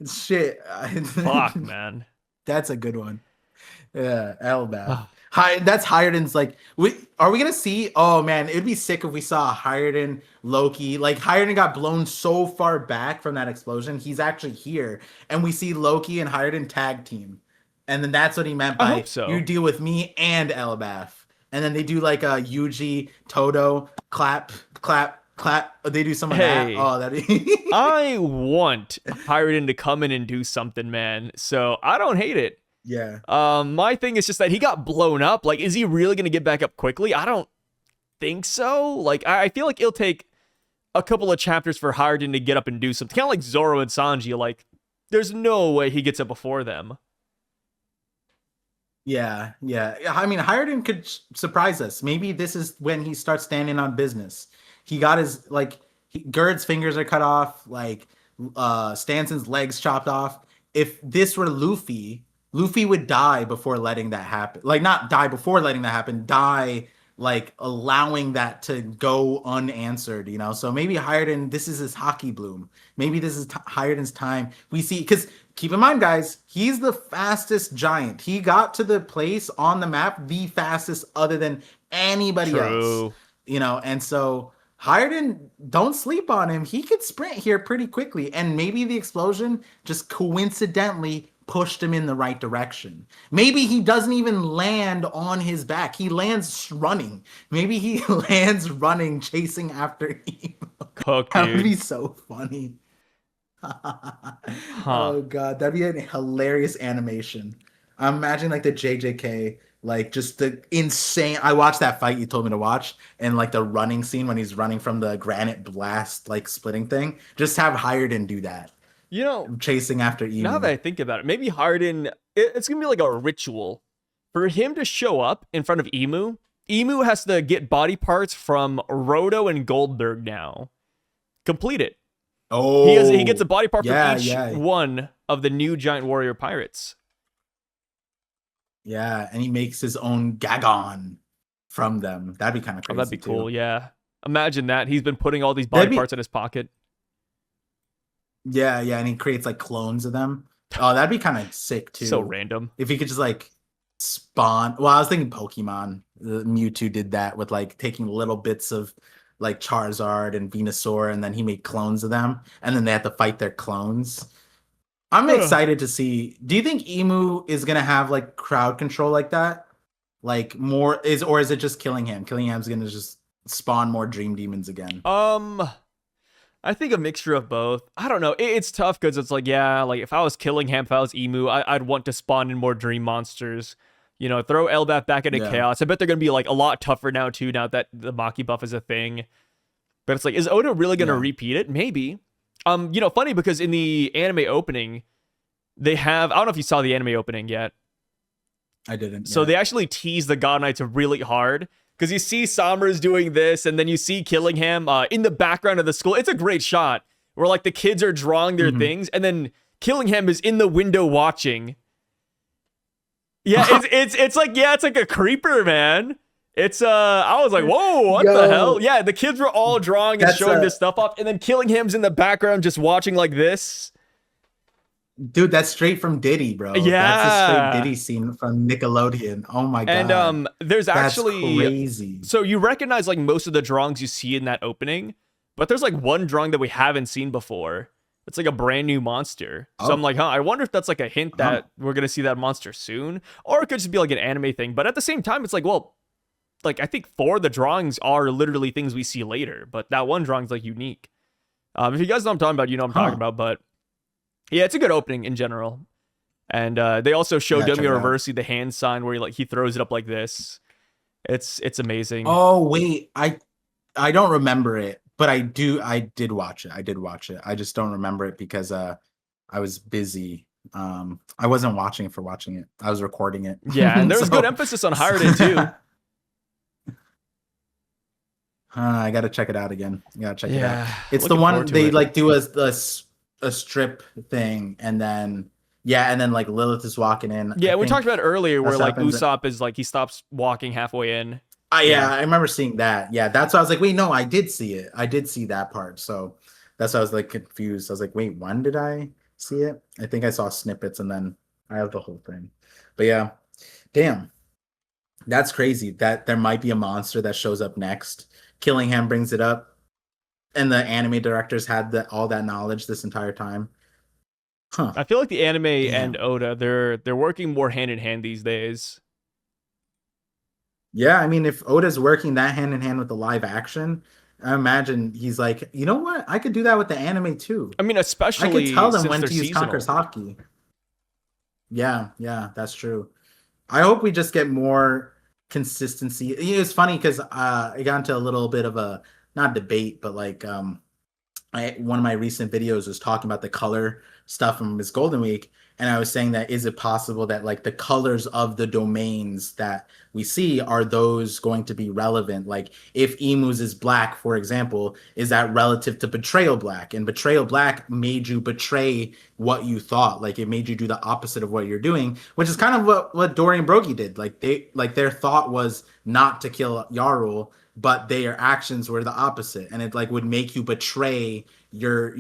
[SPEAKER 2] Shit.
[SPEAKER 1] Fuck, man.
[SPEAKER 2] That's a good one. Yeah, Elbaf. That's Hiredin's like, are we gonna see? Oh man, it'd be sick if we saw Hiredin, Loki. Like Hiredin got blown so far back from that explosion, he's actually here, and we see Loki and Hiredin tag team, and then that's what he meant by
[SPEAKER 1] I hope so.
[SPEAKER 2] You deal with me and Elbaf, and then they do like a Yuji Todo clap. They do some of that. Oh,
[SPEAKER 1] I want Hiredin to come in and do something, man. So I don't hate it.
[SPEAKER 2] Yeah.
[SPEAKER 1] My thing is just that he got blown up. Like, is he really gonna get back up quickly? I don't think so. Like, I feel like it'll take a couple of chapters for Hiredin to get up and do something. Kind of like Zoro and Sanji. Like, there's no way he gets up before them.
[SPEAKER 2] Yeah. I mean, Hiredin could surprise us. Maybe this is when he starts standing on business. He got his Gerd's fingers are cut off, Stanson's legs chopped off. If this were Luffy would die before letting that happen. Like, not die before letting that happen, die allowing that to go unanswered, So maybe Hiredin, this is his hockey bloom. Maybe this is Hiredin's time. We see, because keep in mind, guys, he's the fastest giant. He got to the place on the map the fastest other than anybody else. And so Hiredin, don't sleep on him. He could sprint here pretty quickly, and maybe the explosion just coincidentally pushed him in the right direction. Maybe he doesn't even land on his back. He lands running. Maybe he lands running, chasing after him. That would be so funny. Oh god, that'd be a hilarious animation. I'm imagining the JJK, just the insane. I watched that fight you told me to watch, and the running scene when he's running from the granite blast splitting thing. Just have Hiredin do that. Chasing after Imu.
[SPEAKER 1] Now that I think about it, maybe Hiredin, it's gonna be like a ritual for him to show up in front of Imu. Imu has to get body parts from Roto and Goldberg now. Complete it.
[SPEAKER 2] Oh,
[SPEAKER 1] he gets a body part from each one of the new giant warrior pirates.
[SPEAKER 2] Yeah, and he makes his own Gagon from them. That'd be kind of crazy.
[SPEAKER 1] That'd be cool. Yeah, imagine that. He's been putting all these body parts in his pocket.
[SPEAKER 2] Yeah, and he creates clones of them. Oh, that'd be kind of sick too.
[SPEAKER 1] So random.
[SPEAKER 2] If he could just spawn. Well, I was thinking Pokemon. Mewtwo did that with taking little bits of Charizard and Venusaur, and then he made clones of them, and then they had to fight their clones. I'm excited to see. Do you think Imu is gonna have crowd control like that? Or is it just Killingham? Killingham's gonna just spawn more Dream Demons again.
[SPEAKER 1] I think a mixture of both. I don't know. It's tough because it's if I was Killingham, if I was Imu, I'd want to spawn in more Dream Monsters. Throw Elbaf back into Chaos. I bet they're gonna be a lot tougher now too. Now that the Maki buff is a thing, but it's is Oda really gonna repeat it? Maybe. Funny because in the anime opening, they have. I don't know if you saw the anime opening yet.
[SPEAKER 2] I didn't.
[SPEAKER 1] So they actually tease the God Knights really hard. Because you see Somers doing this, and then you see Killingham in the background of the school. It's a great shot where the kids are drawing their things, and then Killingham is in the window watching. Yeah, it's like a creeper, man. It's I was like, whoa, what the hell? Yeah, the kids were all drawing and showing this stuff off, and then Killingham's in the background just watching like this.
[SPEAKER 2] Dude, that's straight from Diddy, bro.
[SPEAKER 1] Yeah,
[SPEAKER 2] that's a straight Diddy scene from Nickelodeon. Oh my god.
[SPEAKER 1] And there's actually
[SPEAKER 2] crazy.
[SPEAKER 1] So you recognize most of the drawings you see in that opening. But there's like one drawing that we haven't seen before. It's like a brand new monster. So I'm
[SPEAKER 2] Oh,
[SPEAKER 1] like, huh, I wonder if that's like a hint
[SPEAKER 2] oh,
[SPEAKER 1] that we're gonna see that monster soon. Or it could just be like an anime thing. But at the same time, it's like, well, like I think 4 of the drawings are literally things we see later, but that one drawing's like unique. If you guys know what I'm talking about, you know what I'm talking
[SPEAKER 2] huh.
[SPEAKER 1] about. But yeah, it's a good opening in general. And they also
[SPEAKER 2] I
[SPEAKER 1] show
[SPEAKER 2] gotta check
[SPEAKER 1] Domi
[SPEAKER 2] it out.
[SPEAKER 1] Reversi the hand sign where he throws it up like this. It's amazing.
[SPEAKER 2] Oh wait, I don't remember it, but I did watch it. I did watch it. I just don't remember it because I was busy. I wasn't watching it for watching it. I was recording
[SPEAKER 1] Yeah, and
[SPEAKER 2] it.
[SPEAKER 1] there was good
[SPEAKER 2] So,
[SPEAKER 1] emphasis on Harden too.
[SPEAKER 2] I gotta check it out again. I gotta check it out.
[SPEAKER 1] Yeah,
[SPEAKER 2] It's the
[SPEAKER 1] looking forward
[SPEAKER 2] one
[SPEAKER 1] to
[SPEAKER 2] they
[SPEAKER 1] it.
[SPEAKER 2] like do a strip thing, and then yeah, and then like Lilith is walking in. I
[SPEAKER 1] Yeah, we talked about
[SPEAKER 2] think
[SPEAKER 1] it earlier where
[SPEAKER 2] that's what
[SPEAKER 1] like
[SPEAKER 2] happens.
[SPEAKER 1] Usopp is like he stops walking halfway in.
[SPEAKER 2] Yeah,
[SPEAKER 1] Yeah.
[SPEAKER 2] I remember seeing that. Yeah, that's why I was like, wait, no, I did see it. I did see that part. So that's why I was like confused. I was like, wait, when did I see it? I think I saw snippets and then I have the whole thing. But yeah, damn, that's crazy that there might be a monster that shows up next. Killingham brings it up, and the anime directors had all that knowledge this entire time. Huh.
[SPEAKER 1] I feel like the anime and
[SPEAKER 2] Damn.
[SPEAKER 1] Oda, they're working more hand in hand these days.
[SPEAKER 2] Yeah, I mean, if Oda's working that hand in hand with the live action, I imagine he's like, you know what? I could do that with the anime too.
[SPEAKER 1] I mean,
[SPEAKER 2] I could tell
[SPEAKER 1] especially
[SPEAKER 2] them
[SPEAKER 1] since
[SPEAKER 2] when
[SPEAKER 1] they're
[SPEAKER 2] to use Conqueror's
[SPEAKER 1] seasonal.
[SPEAKER 2] Hockey. Yeah, yeah, that's true. I hope we just get more consistency. It's funny because I got into a little bit of a not debate, but like one of my recent videos was talking about the color stuff from Miss Golden Week, and I was saying that is it possible that like the colors of the domains that we see are those going to be relevant? Like if Emus is black, for example, is that relative to Betrayal Black? And Betrayal Black made you betray what you thought, like it made you do the opposite of what you're doing, which is kind of what Dorian Broggie did. Like their thought was not to kill Yarul, but their actions were the opposite, and it like would make you betray your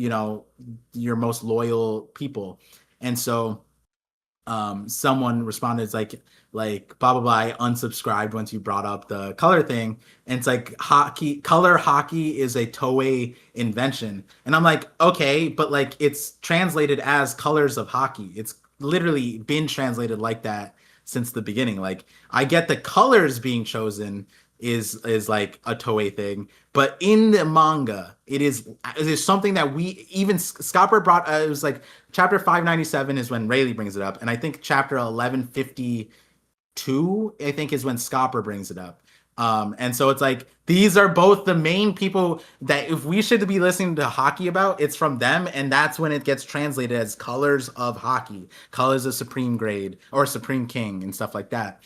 [SPEAKER 2] your most loyal people. And so someone responded, it's like blah blah blah, I unsubscribed once you brought up the color thing. And it's like color hockey is a Toei invention, and I'm like, okay, but like it's translated as colors of hockey. It's literally been translated like that since the beginning. Like I get the colors being chosen is like a Toei thing, but in the manga it is something that we even Scopper brought. It was like chapter 597 is when Rayleigh brings it up, and I think chapter 1152 I think is when Scopper brings it up. And so it's like these are both the main people that if we should be listening to hockey about, it's from them, and that's when it gets translated as colors of hockey, colors of supreme grade or supreme king and stuff like that.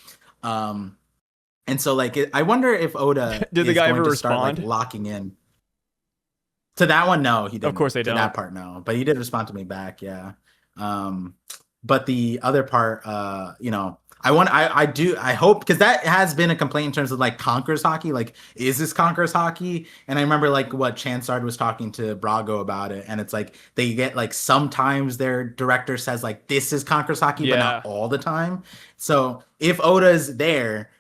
[SPEAKER 2] And so like I wonder if Oda
[SPEAKER 1] Did the
[SPEAKER 2] is
[SPEAKER 1] guy ever
[SPEAKER 2] going to start like
[SPEAKER 1] respond?
[SPEAKER 2] locking in to that one. No, he
[SPEAKER 1] Of course
[SPEAKER 2] didn't.
[SPEAKER 1] they
[SPEAKER 2] To
[SPEAKER 1] don't.
[SPEAKER 2] that part, no. But he did respond to me back, yeah. Um, but the other part, I hope, because that has been a complaint in terms of like Conquerors hockey. Like, is this Conquerors hockey? And I remember like what Chansard was talking to Brago about it, and it's like they get like sometimes their director says like this is Conquerors hockey, but not
[SPEAKER 1] Yeah.
[SPEAKER 2] all the time. So if Oda's there,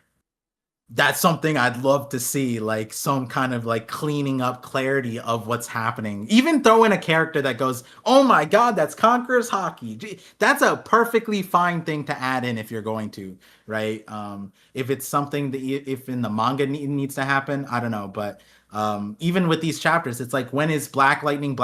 [SPEAKER 2] that's something I'd love to see, like some kind of like cleaning up clarity of what's happening. Even throw in a character that goes, "Oh my God, that's Conquerors hockey." That's a perfectly fine thing to add in if you're going to, right? If it's something that if in the manga needs to happen, I don't know, but even with these chapters, it's like when is Black Lightning,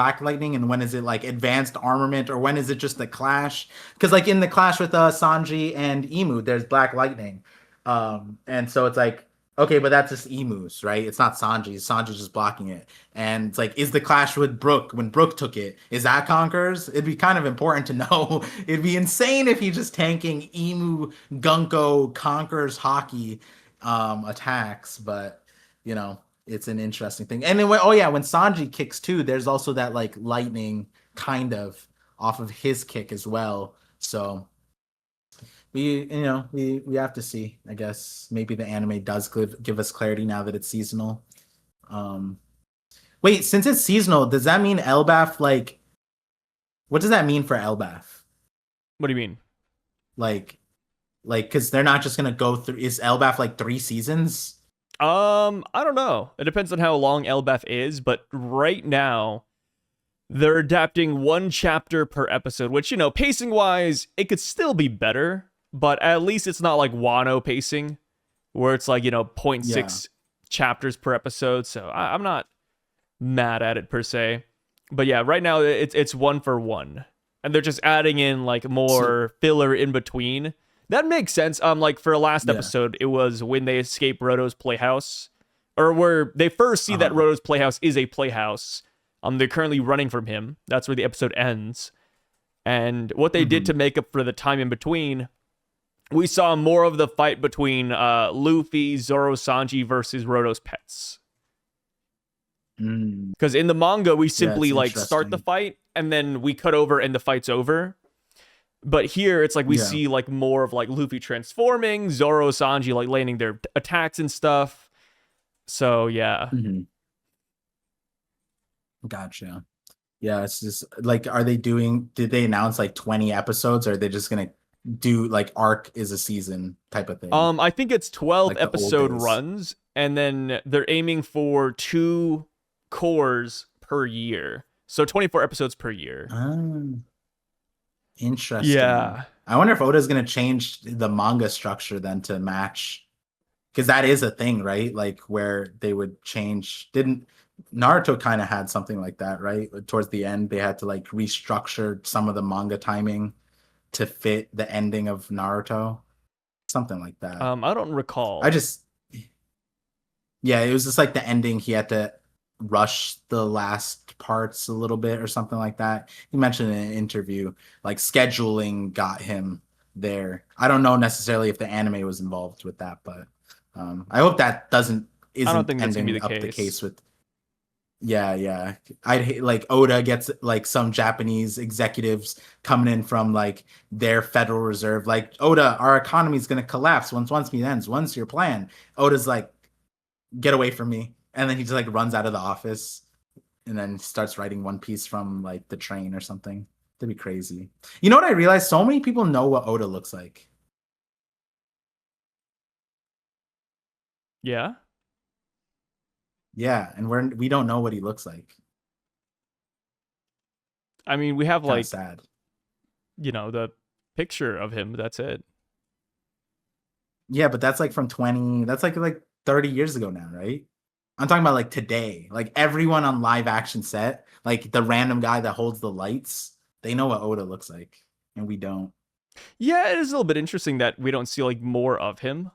[SPEAKER 2] and when is it like advanced armament, or when is it just the clash? Because like in the clash with Sanji and Imu, there's Black Lightning. And so it's like, okay, but that's just Emus, right? It's not Sanji. Sanji's just blocking it. And it's like, is the clash with Brook when Brook took it? Is that Conquers? It'd be kind of important to know. It'd be insane if he's just tanking Emu, Gunko, Conquers, hockey attacks, but it's an interesting thing. And then oh yeah, when Sanji kicks too, there's also that like lightning kind of off of his kick as well. So we have to see. I guess maybe the anime does give us clarity now that it's seasonal. Um, Wait, since it's seasonal, does that mean Elbaf like what does that mean for Elbaf?
[SPEAKER 1] What do you mean?
[SPEAKER 2] Like because they're not just gonna go through. Is Elbaf like 3 seasons?
[SPEAKER 1] I don't know. It depends on how long Elbaf is, but right now they're adapting one chapter per episode, which, you know, pacing wise, it could still be better, but at least it's not like Wano pacing, where it's like, you know, point
[SPEAKER 2] Yeah.
[SPEAKER 1] 0.6 chapters per episode. So I'm not mad at it per se. But yeah, right now it's one for one. And they're just adding in like more filler in between. That makes sense. Like for last
[SPEAKER 2] Yeah.
[SPEAKER 1] episode, it was when they escape Roto's playhouse, or where they first see that Roto's playhouse is a playhouse. They're currently running from him. That's where the episode ends. And what they did to make up for the time in between, we saw more of the fight between Luffy, Zoro, Sanji versus Roto's pets. Because in the manga, we simply like start the fight and then we cut over and the fight's over. But here, it's like we see like more of like Luffy transforming, Zoro, Sanji like landing their attacks and stuff. So yeah.
[SPEAKER 2] Gotcha. Yeah, it's just like, did they announce like 20 episodes, or are they just gonna do like arc is a season type of thing?
[SPEAKER 1] I think it's 12
[SPEAKER 2] like
[SPEAKER 1] episode runs, and then they're aiming for 2 cores per year. So 24 episodes per year.
[SPEAKER 2] Interesting.
[SPEAKER 1] Yeah.
[SPEAKER 2] I wonder if Oda's gonna change the manga structure then to match, because that is a thing, right? Like where they would change. Didn't Naruto kind of had something like that, right? Towards the end, they had to like restructure some of the manga timing to fit the ending of Naruto, something like that.
[SPEAKER 1] I don't recall.
[SPEAKER 2] Yeah, it was just like the ending. He had to rush the last parts a little bit or something like that. He mentioned in an interview, like scheduling got him there. I don't know necessarily if the anime was involved with that, but I hope that isn't
[SPEAKER 1] I don't think that's
[SPEAKER 2] ending
[SPEAKER 1] gonna be
[SPEAKER 2] the case with. Yeah. I'd hate like Oda gets like some Japanese executives coming in from like their Federal Reserve, like, Oda, our economy is gonna collapse once me ends. What's your plan? Oda's like, get away from me. And then he just like runs out of the office and then starts writing One Piece from like the train or something. That'd be crazy. You know what I realized? So many people know what Oda looks like.
[SPEAKER 1] Yeah.
[SPEAKER 2] Yeah, and we don't know what he looks like.
[SPEAKER 1] I mean, we have
[SPEAKER 2] Kinda
[SPEAKER 1] like
[SPEAKER 2] sad.
[SPEAKER 1] You know, the picture of him, that's it.
[SPEAKER 2] Yeah, but that's like from 20, that's like 30 years ago now, right? I'm talking about like today. Like everyone on live action set, like the random guy that holds the lights, they know what Oda looks like, and we don't.
[SPEAKER 1] Yeah, it is a little bit interesting that we don't see like more of him.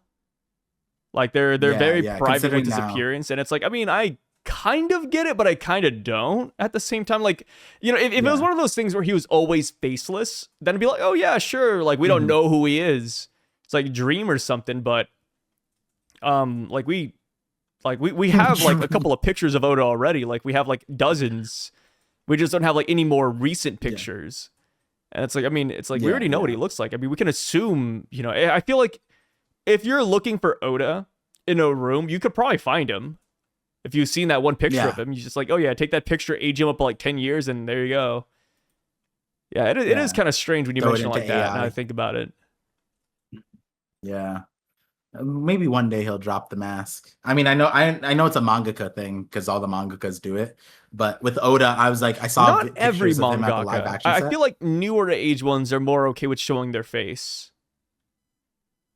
[SPEAKER 1] Like they're very private with his appearance, and it's like, I mean, I kind of get it, but I kind of don't at the same time. Like, you know, if it was one of those things where he was always faceless, then it'd be like, oh yeah, sure, like we don't know who he is. It's like Dream or something, but like we have like a couple of pictures of Oda already. Like we have like dozens. We just don't have like any more recent pictures. And it's like, I mean, it's like we already know what he looks like. I mean, we can assume, you know, I feel like if you're looking for Oda in a room, you could probably find him. If you've seen that one picture of him, you're just like, oh yeah, take that picture, age him up like 10 years, and there you go. Yeah, it is kind of strange when you mention it like that, now I think about it.
[SPEAKER 2] Yeah. Maybe one day he'll drop the mask. I mean, I know it's a mangaka thing because all the mangakas do it. But with Oda, I was like, I saw
[SPEAKER 1] not every mangaka.
[SPEAKER 2] Live action set.
[SPEAKER 1] I feel like newer age ones are more okay with showing their face.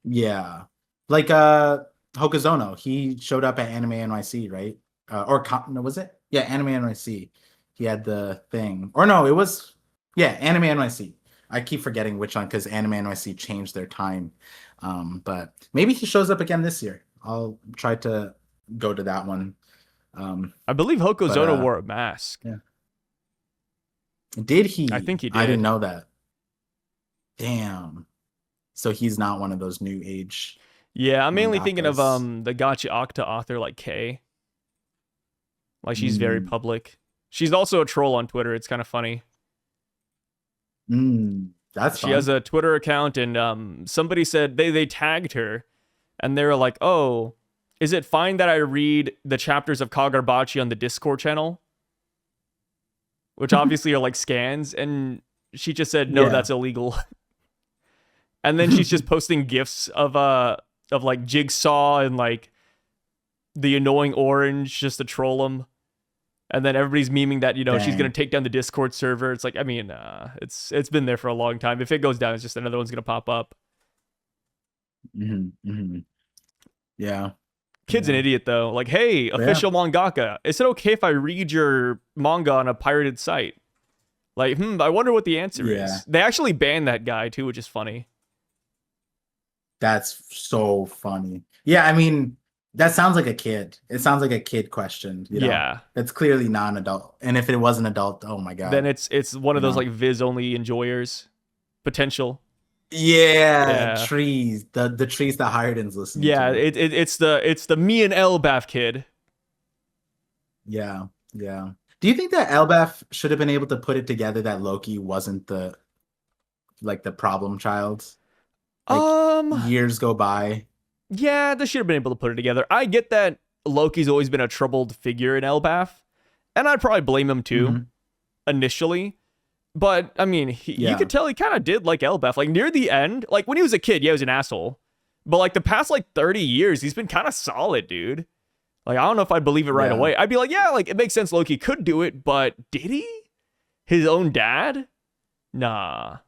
[SPEAKER 2] Yeah, like Hokuzono, he showed up at Anime NYC, right? No, was it? Yeah, Anime NYC. He had the thing, or no, it was Anime NYC. I keep forgetting which one because Anime NYC changed their time. But maybe he shows up again this year. I'll try to go to that one.
[SPEAKER 1] I believe Hokuzono wore a mask.
[SPEAKER 2] Yeah. Did he?
[SPEAKER 1] I think he did.
[SPEAKER 2] I didn't know that. Damn. So he's not one of those new age.
[SPEAKER 1] Yeah, I'm mainly thinking of the Gachi Octa author like Kay. Like she's very public. She's also a troll on Twitter. It's kind of funny.
[SPEAKER 2] That's
[SPEAKER 1] she has a Twitter account, and somebody said they tagged her, and they were like, "Oh, is it fine that I read the chapters of Kagarbachi on the Discord channel?" Which obviously are like scans, and she just said, "No, that's illegal." And then she's just posting gifs of like Jigsaw and like the annoying orange just to troll him. And then everybody's memeing that, she's gonna
[SPEAKER 2] Dang.
[SPEAKER 1] take down the Discord server. It's like, I mean, it's been there for a long time. If it goes down, it's just another one's gonna pop up.
[SPEAKER 2] Yeah.
[SPEAKER 1] Kid's an
[SPEAKER 2] Yeah.
[SPEAKER 1] idiot though. Like, hey,
[SPEAKER 2] But yeah.
[SPEAKER 1] official mangaka, is it okay if I read your manga on a pirated site? Like, I wonder what the answer
[SPEAKER 2] Yeah.
[SPEAKER 1] is. They actually banned that guy too, which is funny.
[SPEAKER 2] That's so funny. Yeah, I mean, that sounds like a kid. It sounds like a kid question, you know.
[SPEAKER 1] Yeah.
[SPEAKER 2] It's clearly non-adult. And if it was an adult, oh my
[SPEAKER 1] Then
[SPEAKER 2] god.
[SPEAKER 1] it's one of
[SPEAKER 2] You
[SPEAKER 1] those
[SPEAKER 2] know.
[SPEAKER 1] like Viz only enjoyers potential.
[SPEAKER 2] Yeah,
[SPEAKER 1] Yeah.
[SPEAKER 2] trees. The trees that Hiredin's listening
[SPEAKER 1] Yeah,
[SPEAKER 2] to.
[SPEAKER 1] it's the me and Elbaf kid.
[SPEAKER 2] Yeah, yeah. Do you think that Elbaf should have been able to put it together that Loki wasn't the problem child? Like
[SPEAKER 1] Um,
[SPEAKER 2] years go by.
[SPEAKER 1] yeah, they should have been able to put it together. I get that Loki's always been a troubled figure in Elbaf, and I'd probably blame him too
[SPEAKER 2] Mhm.
[SPEAKER 1] initially. But I mean, you
[SPEAKER 2] Yeah.
[SPEAKER 1] could tell he kind of did like Elbaf. Like near the end, like when he was a kid, yeah, he was an asshole. But like the past like 30 years, he's been kind of solid, dude. Like I don't know if I'd believe it right
[SPEAKER 2] Yeah.
[SPEAKER 1] away. I'd be like, yeah, like it makes sense Loki could do it, but did he? His own dad? Nah.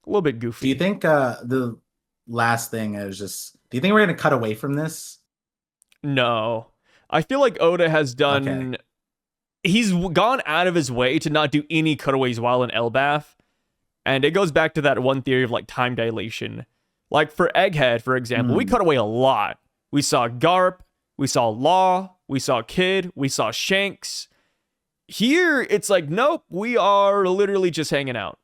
[SPEAKER 1] A little bit goofy.
[SPEAKER 2] Do you think the last thing is just do you think we're gonna cut away from this?
[SPEAKER 1] No. I feel like Oda has done.
[SPEAKER 2] Okay.
[SPEAKER 1] He's gone out of his way to not do any cutaways while in Elbaf. And it goes back to that one theory of like time dilation. Like for Egghead, for example, we cut away a lot. We saw Garp, we saw Law, we saw Kid, we saw Shanks. Here, it's like, nope, we are literally just hanging out.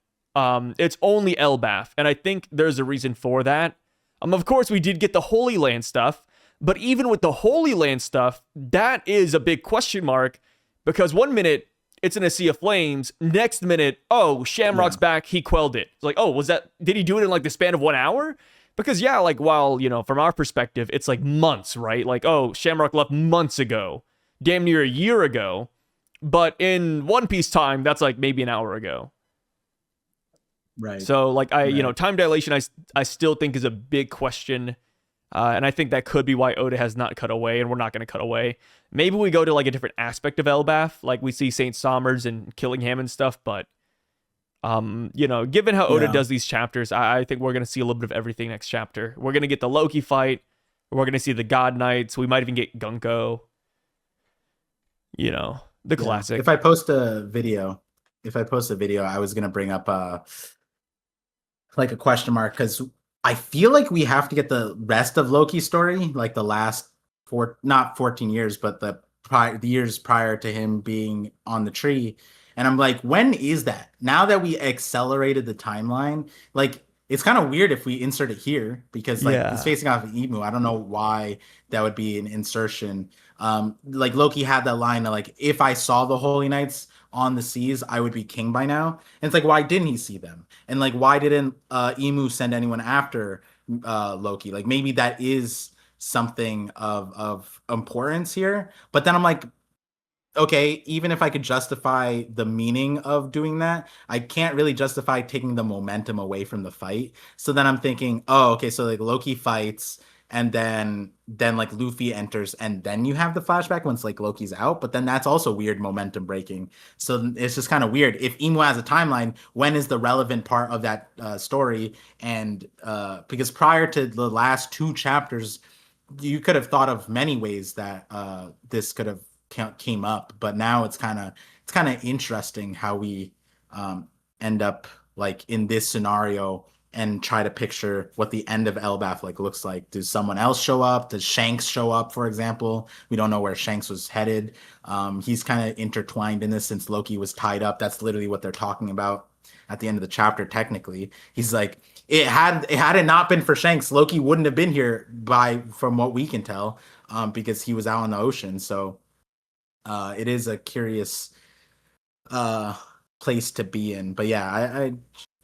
[SPEAKER 1] It's only Elbaf, and I think there's a reason for that. Of course, we did get the Holy Land stuff, but even with the Holy Land stuff, that is a big question mark because one minute it's in a sea of flames, next minute, oh, Shamrock's back, he quelled it. It's like, oh, did he do it in like the span of 1 hour? Because yeah, like while, from our perspective, it's like months, right? Like, oh, Shamrock left months ago, damn near a year ago. But in One Piece time, that's like maybe an hour ago.
[SPEAKER 2] Right.
[SPEAKER 1] So like
[SPEAKER 2] Right.
[SPEAKER 1] time dilation, I still think is a big question. And I think that could be why Oda has not cut away, and we're not going to cut away. Maybe we go to like a different aspect of Elbaf, like we see Saint Somers and Killingham and stuff. But, given how Oda
[SPEAKER 2] Yeah.
[SPEAKER 1] does these chapters, I think we're going to see a little bit of everything next chapter. We're going to get the Loki fight. We're going to see the God Knights. We might even get Gunko. The classic.
[SPEAKER 2] If I post a video, I was gonna bring up like a question mark because I feel like we have to get the rest of Loki's story, like the last not 14 years, but the years prior to him being on the tree. And I'm like, when is that? Now that we accelerated the timeline, like it's kind of weird if we insert it here because like
[SPEAKER 1] Yeah.
[SPEAKER 2] he's facing off Imu. I don't know why that would be an insertion. Like Loki had that line of like, if I saw the Holy Knights on the seas, I would be king by now. And it's like, why didn't he see them? And like, why didn't Imu send anyone after Loki? Like maybe that is something of importance here. But then I'm like, okay, even if I could justify the meaning of doing that, I can't really justify taking the momentum away from the fight. So then I'm thinking, oh, okay, so like Loki fights and then like Luffy enters and then you have the flashback once like Loki's out, but then that's also weird momentum breaking. So it's just kind of weird. If Imu has a timeline, when is the relevant part of that story? And because prior to the last two chapters, you could have thought of many ways that this could have came up, but now it's kind of interesting how we end up like in this scenario and try to picture what the end of Elbaf like looks like. Does someone else show up? Does Shanks show up, for example? We don't know where Shanks was headed. He's kind of intertwined in this since Loki was tied up. That's literally what they're talking about at the end of the chapter. Technically, he's like, had it not been for Shanks, Loki wouldn't have been here from what we can tell, because he was out on the ocean. So it is a curious place to be in. But yeah,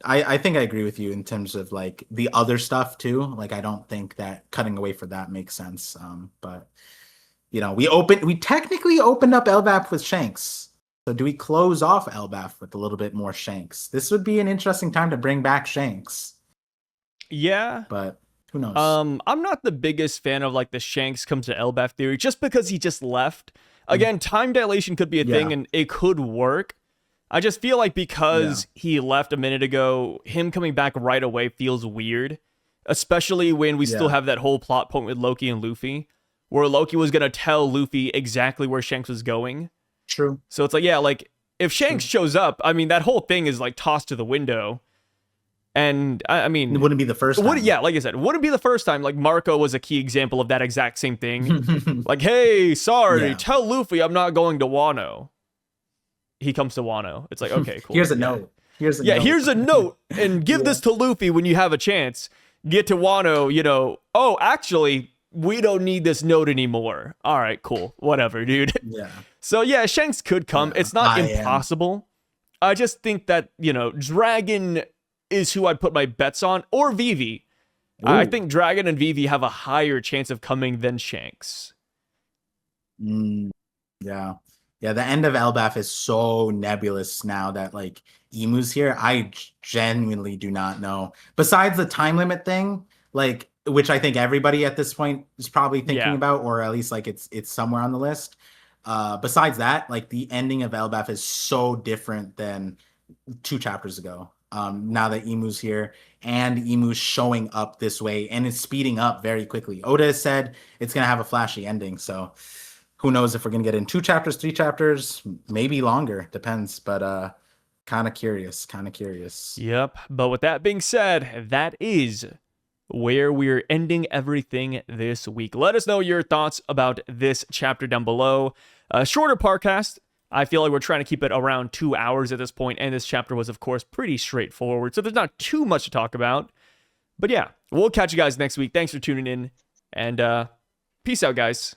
[SPEAKER 2] I think I agree with you in terms of like the other stuff too. Like I don't think that cutting away for that makes sense. But we technically opened up Elbaf with Shanks. So do we close off Elbaf with a little bit more Shanks? This would be an interesting time to bring back Shanks.
[SPEAKER 1] Yeah.
[SPEAKER 2] But Who knows?
[SPEAKER 1] I'm not the biggest fan of like the Shanks comes to Elbaf theory, just because he just left. Again, time dilation could be a thing, and it could work. I just feel like because he left a minute ago, him coming back right away feels weird, especially when we still have that whole plot point with Loki and Luffy, where Loki was gonna tell Luffy exactly where Shanks was going.
[SPEAKER 2] True.
[SPEAKER 1] So it's like, yeah, like if Shanks shows up, I mean, that whole thing is like tossed to the window. And I mean,
[SPEAKER 2] it wouldn't be the first time.
[SPEAKER 1] Yeah, like I said, it wouldn't be the first time. Like Marco was a key example of that exact same thing. Like, hey, sorry, tell Luffy I'm not going to Wano. He comes to Wano. It's like, okay, cool.
[SPEAKER 2] Here's a note. Here's
[SPEAKER 1] a note, and give this to Luffy when you have a chance. Get to Wano, you know. Oh, actually, we don't need this note anymore. All right, cool, whatever, dude.
[SPEAKER 2] Yeah.
[SPEAKER 1] So yeah, Shanks could come. It's not impossible. I just think that, you know, Dragon is who I'd put my bets on, or Vivi. I think Dragon and Vivi have a higher chance of coming than Shanks.
[SPEAKER 2] Yeah. The end of Elbaf is so nebulous now that like Imu's here. I genuinely do not know. Besides the time limit thing, like, which I think everybody at this point is probably thinking about, or at least like it's somewhere on the list. Besides that, like the ending of Elbaf is so different than 2 chapters ago. Now that Imu's here and Imu's showing up this way, and it's speeding up very quickly. Oda has said it's going to have a flashy ending. So who knows if we're going to get in 2 chapters, 3 chapters, maybe longer, depends. But kind of curious.
[SPEAKER 1] Yep. But with that being said, that is where we're ending everything this week. Let us know your thoughts about this chapter down below. A shorter podcast. I feel like we're trying to keep it around 2 hours at this point, and this chapter was, of course, pretty straightforward, so there's not too much to talk about. But yeah, we'll catch you guys next week. Thanks for tuning in, and peace out, guys.